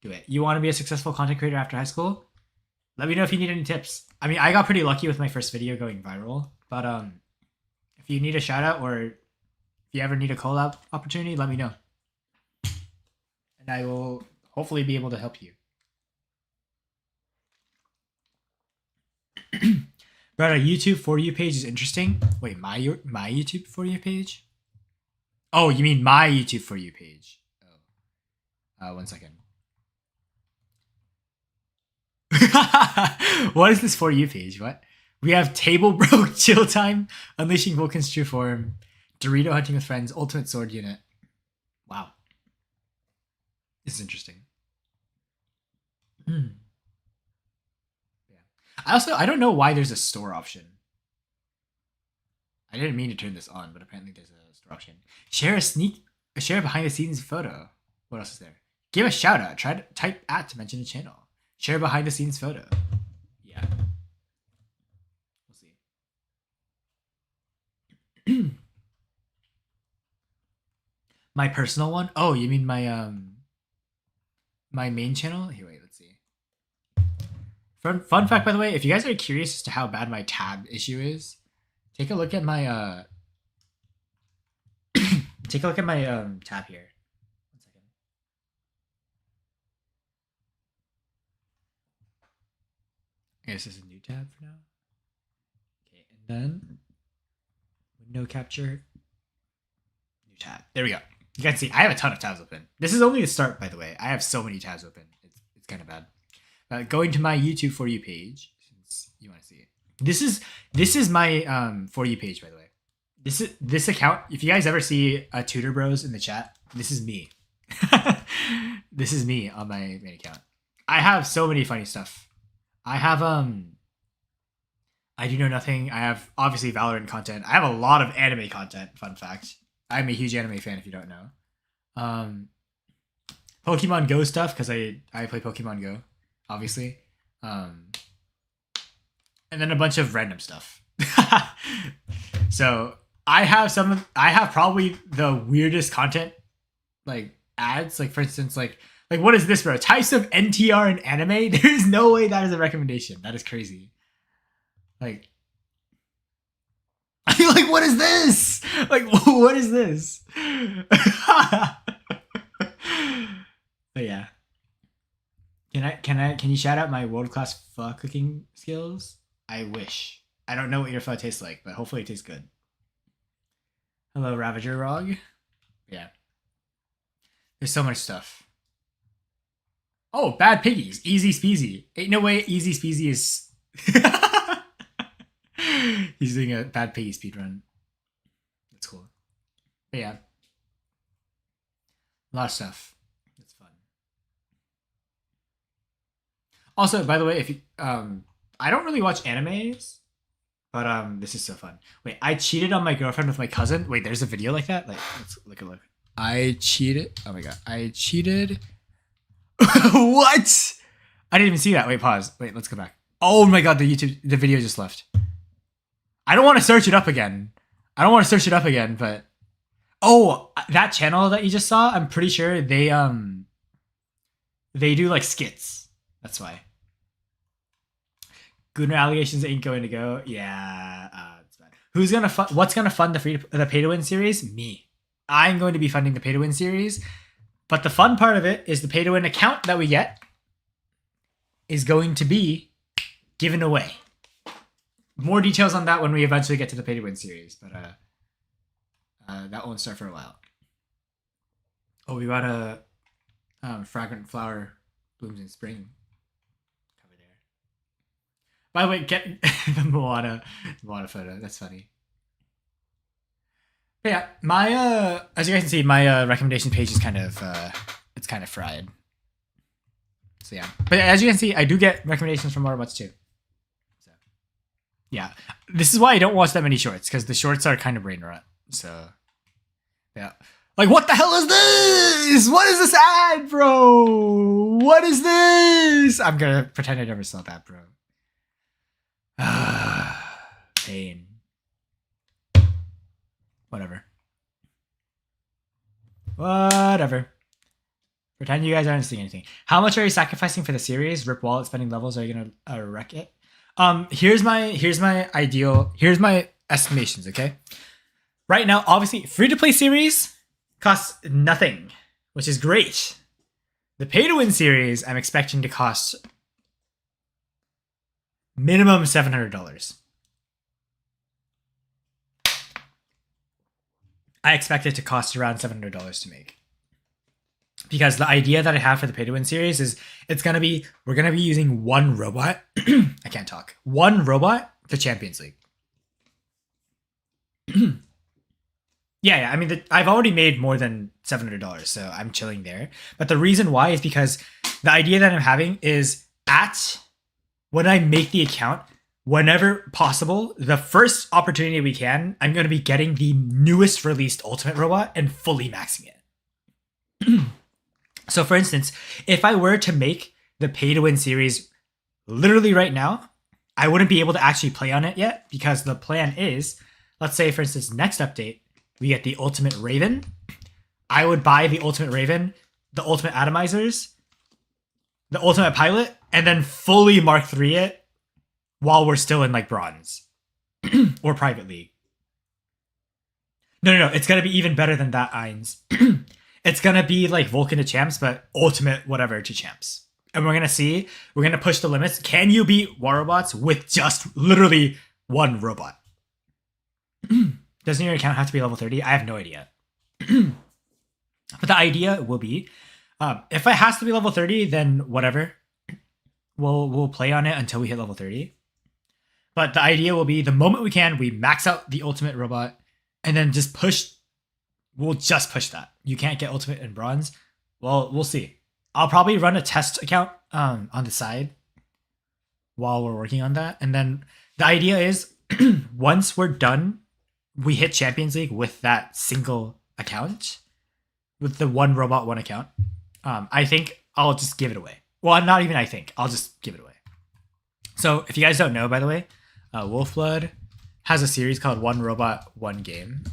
do it. You want to be a successful content creator after high school? Let me know if you need any tips. I mean, I got pretty lucky with my first video going viral, but if you need a shout out or if you ever need a collab opportunity, let me know. And I will hopefully be able to help you. But a YouTube For You page is interesting. Wait, my YouTube For You page? Oh, you mean my YouTube For You page? Oh, 1 second. What is this For You page? What? We have Table Broke Chill Time, Unleashing Vulcan's True Form, Dorito Hunting with Friends, Ultimate Sword Unit. Wow. This is interesting. I don't know why there's a store option. I didn't mean to turn this on, but apparently there's a store option. Share a behind the scenes photo. What else is there? Give a shout out. Try to type @ to mention the channel. Share behind the scenes photo. Yeah. We'll see. My personal one? Oh, you mean my my main channel? Here, wait, let's see. Fun fact, by the way, if you guys are curious as to how bad my tab issue is, take a look at my tab here. 1 second. I guess this is a new tab for now. Okay, and then window capture, new tab. There we go. You can see I have a ton of tabs open. This is only the start, by the way. I have so many tabs open. It's kind of bad. Going to my YouTube For You page, since you want to see it. This is my For You page, by the way. This account. If you guys ever see Tutor Bros in the chat, this is me. This is me on my main account. I have so many funny stuff. I have I Do Know Nothing. I have obviously Valorant content. I have a lot of anime content. Fun fact. I'm a huge anime fan. If you don't know, Pokemon Go stuff because I play Pokemon Go. Obviously, and then a bunch of random stuff. So I have probably the weirdest content, like ads. Like for instance, like what is this, bro? Types of NTR in anime? There is no way that is a recommendation. That is crazy. Like, like, what is this? Like, what is this? But yeah. Can you shout out my world-class pho cooking skills? I wish. I don't know what your pho tastes like, but hopefully it tastes good. Hello, Ravager Rog. Yeah. There's so much stuff. Oh, Bad Piggies. Easy Speezy. Ain't no way Easy Speezy is... He's doing a Bad Piggy speedrun. That's cool. But yeah. A lot of stuff. It's fun. Also, by the way, if you... I don't really watch animes, but this is so fun. Wait, I cheated on my girlfriend with my cousin. Wait, there's a video like that? Like, let's look a look. I cheated. Oh my god. I cheated. What? I didn't even see that. Wait, pause. Wait, let's go back. Oh my god, the video just left. I don't want to search it up again. But oh, that channel that you just saw, I'm pretty sure they do like skits. That's why. Gooner allegations ain't going to go. Yeah, it's bad. What's gonna fund the pay to win series? Me. I'm going to be funding the pay to win series. But the fun part of it is the pay to win account that we get is going to be given away. More details on that when we eventually get to the pay to win series, but that won't start for a while. Oh, we got a fragrant flower blooms in spring cover there. By the way, get the Moana photo. That's funny. But yeah, my as you guys can see, my recommendation page is kind of it's kind of fried. So yeah, but as you can see, I do get recommendations from Autobots too. So yeah, this is why I don't watch that many shorts, because the shorts are kind of brain rot. So yeah, like what the hell is this? What is this ad, bro? What is this? I'm gonna pretend I never saw that, bro. Pain. Whatever. Pretend you guys aren't seeing anything. How much are you sacrificing for the series? Rip wallet spending levels. Are you gonna wreck it? Here's my estimations. Okay. Right now, obviously, free to play series costs nothing, which is great. The pay to win series I'm expecting to cost minimum $700. I expect it to cost around $700 to make. Because the idea that I have for the pay to win series is we're gonna be using one robot. I can't talk. One robot to Champions League. yeah. I mean, I've already made more than $700, so I'm chilling there. But the reason why is because the idea that I'm having is when I make the account, whenever possible, the first opportunity we can, I'm going to be getting the newest released Ultimate Robot and fully maxing it. So for instance, if I were to make the pay to win series literally right now, I wouldn't be able to actually play on it yet, because the plan is, let's say for instance, next update, we get the Ultimate Raven. I would buy the Ultimate Raven, the Ultimate Atomizers, the Ultimate Pilot, and then fully Mark III it while we're still in like bronze or private league. No. It's going to be even better than that, Eins. It's going to be like Vulcan to champs, but ultimate whatever to champs. And we're going to push the limits. Can you beat Warobots with just literally one robot? Doesn't your account have to be level 30? I have no idea. But the idea will be, if it has to be level 30, then whatever. We'll play on it until we hit level 30. But the idea will be the moment we can, we max out the ultimate robot and then just push. We'll just push that. You can't get ultimate in bronze. Well, we'll see. I'll probably run a test account on the side while we're working on that. And then the idea is once we're done, we hit Champions League with that single account, with the one robot, one account. I think I'll just give it away. Well, not even I think. I'll just give it away. So if you guys don't know, by the way, Wolfblood has a series called One Robot, One Game.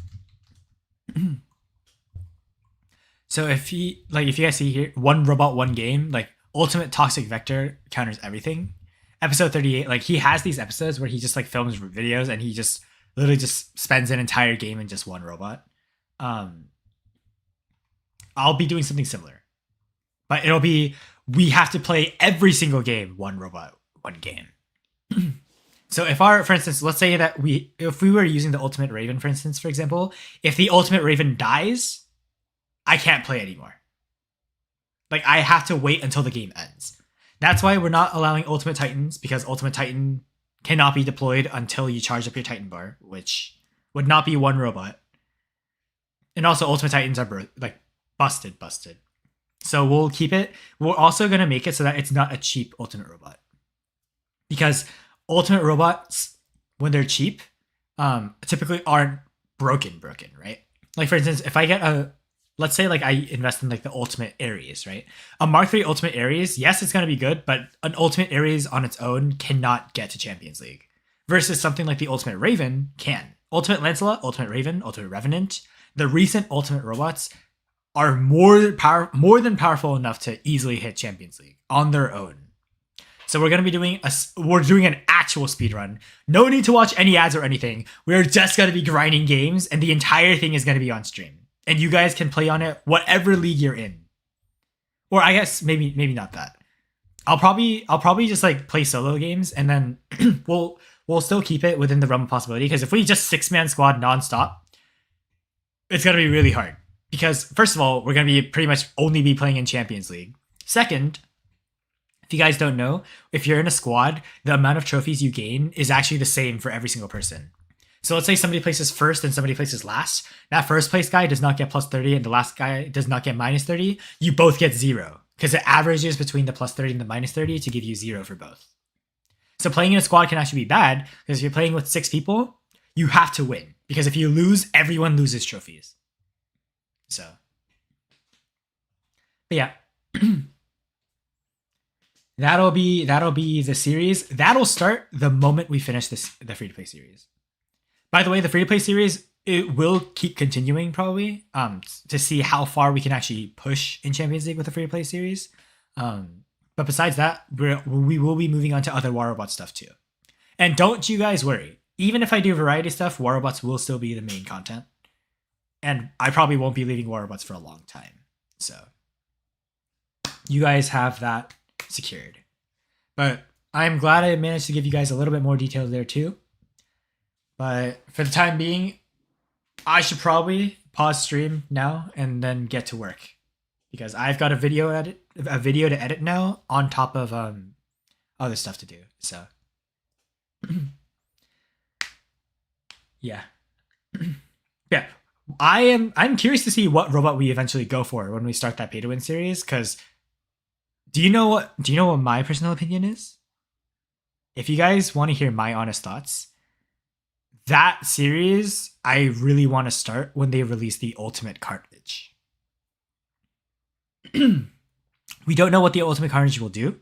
So if you guys see here, One Robot, One Game, like Ultimate Toxic Vector counters everything. episode 38, like he has these episodes where he just like films videos and he just literally just spends an entire game in just one robot. I'll be doing something similar, but it'll be we have to play every single game one robot, one game. So for instance, let's say that if we were using the Ultimate Raven, for instance, for example, if the Ultimate Raven dies, I can't play anymore. Like I have to wait until the game ends. That's why we're not allowing Ultimate Titans, because Ultimate Titan cannot be deployed until you charge up your Titan bar, which would not be one robot. And also Ultimate Titans are busted. So we'll keep it. We're also going to make it so that it's not a cheap Ultimate Robot. Because Ultimate Robots, when they're cheap, typically aren't broken, right? Like for instance, if I get let's say like I invest in like the Ultimate Ares, right? A Mark III Ultimate Ares, yes, it's going to be good, but an Ultimate Ares on its own cannot get to Champions League. Versus something like the Ultimate Raven can. Ultimate Lancelot, Ultimate Raven, Ultimate Revenant, the recent Ultimate Robots are more than powerful enough to easily hit Champions League on their own. So we're going to be doing an actual speedrun. No need to watch any ads or anything. We're just going to be grinding games, and the entire thing is going to be on stream. And you guys can play on it whatever league you're in. Or I guess maybe not that. I'll probably just like play solo games, and then we'll still keep it within the realm of possibility, because if we just 6-man squad nonstop, it's going to be really hard. Because first of all, we're going to be pretty much only be playing in Champions League. Second, if you guys don't know, if you're in a squad, the amount of trophies you gain is actually the same for every single person. So let's say somebody places first and somebody places last. That first place guy does not get plus 30 and the last guy does not get minus 30. You both get 0, because it averages between the plus 30 and the minus 30 to give you 0 for both. So playing in a squad can actually be bad, because if you're playing with 6 people, you have to win. Because if you lose, everyone loses trophies. So, but yeah, that'll be the series. That'll start the moment we finish the free to play series. By the way, the free to play series, it will keep continuing probably to see how far we can actually push in Champions League with the free to play series. But besides that, we will be moving on to other War Robot stuff too. And don't you guys worry. Even if I do variety stuff, War Robots will still be the main content. And I probably won't be leaving War Robots for a long time. So you guys have that secured. But I'm glad I managed to give you guys a little bit more detail there too. But for the time being, I should probably pause stream now and then get to work, because I've got a video to edit now on top of other stuff to do. So yeah. Yeah. I'm curious to see what robot we eventually go for when we start that pay to win series, because do you know what my personal opinion is? If you guys want to hear my honest thoughts, that series I really want to start when they release the Ultimate Carnage. We don't know what the Ultimate Carnage will do,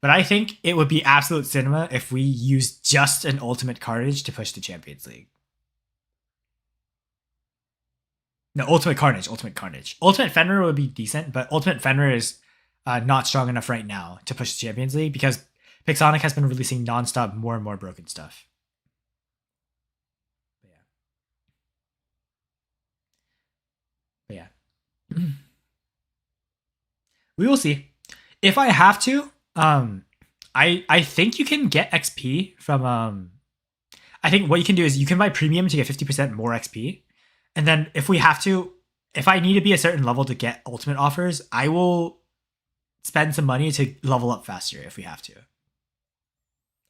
but I think it would be absolute cinema if we use just an Ultimate Carnage to push the Champions League. No, Ultimate Carnage. Ultimate Fenrir would be decent, but Ultimate Fenrir is not strong enough right now to push the Champions League, because Pixonic has been releasing nonstop more and more broken stuff. But yeah. We will see. If I have to, I think you can get XP from I think what you can do is you can buy premium to get 50% more XP. And then if I need to be a certain level to get ultimate offers, I will spend some money to level up faster if we have to.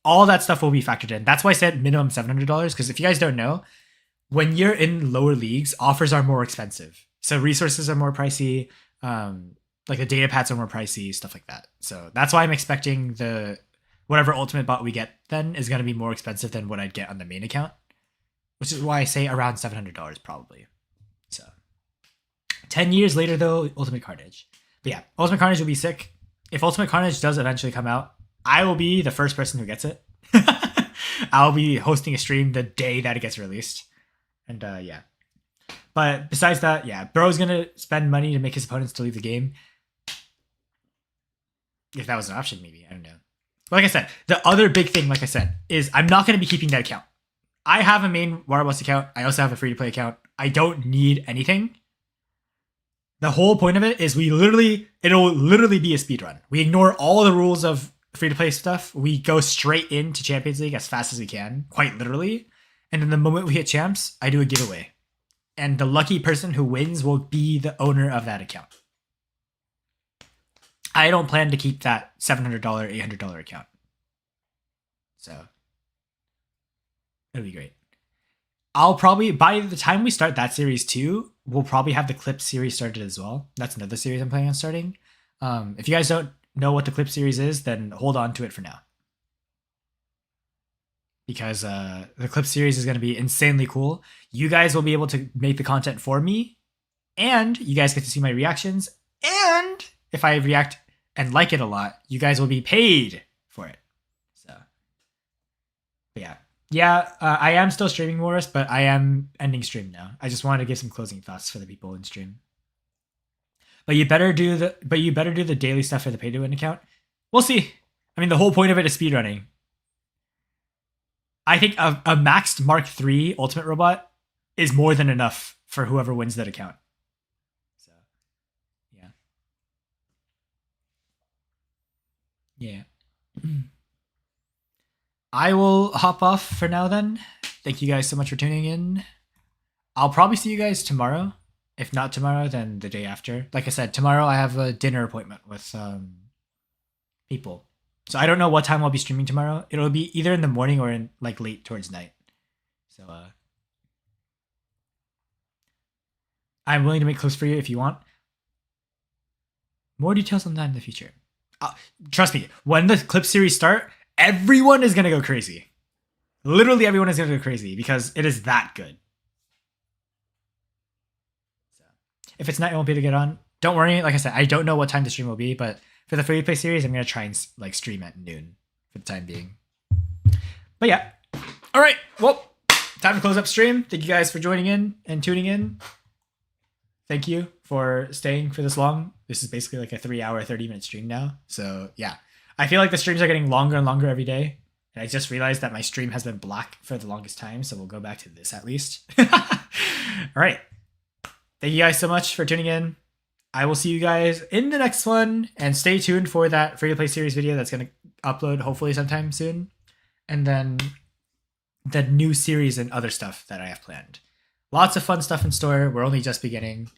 All that stuff will be factored in. That's why I said minimum $700, because if you guys don't know, when you're in lower leagues, offers are more expensive. So resources are more pricey, like the data pads are more pricey, stuff like that. So that's why I'm expecting whatever ultimate bot we get then is going to be more expensive than what I'd get on the main account, which is why I say around $700 probably. So 10 years later though, Ultimate Carnage. But yeah, Ultimate Carnage will be sick. If Ultimate Carnage does eventually come out, I will be the first person who gets it. I'll be hosting a stream the day that it gets released. And yeah. But besides that, yeah, Bro's going to spend money to make his opponents to leave the game. If that was an option, maybe. I don't know. Like I said, the other big thing, like I said, is I'm not going to be keeping that account. I have a main Waterboss account. I also have a free-to-play account. I don't need anything. The whole point of it is it'll literally be a speedrun. We ignore all the rules of free-to-play stuff. We go straight into Champions League as fast as we can, quite literally. And then the moment we hit champs, I do a giveaway. And the lucky person who wins will be the owner of that account. I don't plan to keep that $700, $800 account. So it'll be great. I'll probably, by the time we start that series 2, we'll probably have the Clip series started as well. That's another series I'm planning on starting. If you guys don't know what the Clip series is, then hold on to it for now. Because the Clip series is going to be insanely cool. You guys will be able to make the content for me, and you guys get to see my reactions, and if I react and like it a lot, you guys will be paid for it. So, but yeah, I am still streaming Morris, but I am ending stream now. I just wanted to give some closing thoughts for the people in stream. But you better do the daily stuff for the pay to win account. We'll see. I mean, the whole point of it is speedrunning. I think a maxed Mark III Ultimate Robot is more than enough for whoever wins that account. So, yeah. Yeah. I will hop off for now then. Thank you guys so much for tuning in. I'll probably see you guys tomorrow. If not tomorrow, then the day after. Like I said, tomorrow I have a dinner appointment with people. So I don't know what time I'll be streaming tomorrow. It'll be either in the morning or in like late towards night. So I'm willing to make clips for you if you want. More details on that in the future. Trust me, when the clip series start, everyone is going to go crazy. Literally everyone is going to go crazy because it is that good. So if it's night, I won't be able to get on. Don't worry. Like I said, I don't know what time the stream will be, but for the free play series, I'm going to try and like stream at noon for the time being. But yeah. All right. Well, time to close up stream. Thank you guys for joining in and tuning in. Thank you for staying for this long. This is basically like a 3-hour, 30-minute stream now. So yeah, I feel like the streams are getting longer and longer every day. And I just realized that my stream has been black for the longest time. So we'll go back to this at least. All right. Thank you guys so much for tuning in. I will see you guys in the next one, and stay tuned for that free to play series video that's going to upload hopefully sometime soon. And then the new series and other stuff that I have planned. Lots of fun stuff in store. We're only just beginning,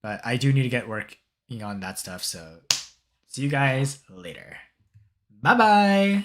but I do need to get working on that stuff. So see you guys later. Bye-bye.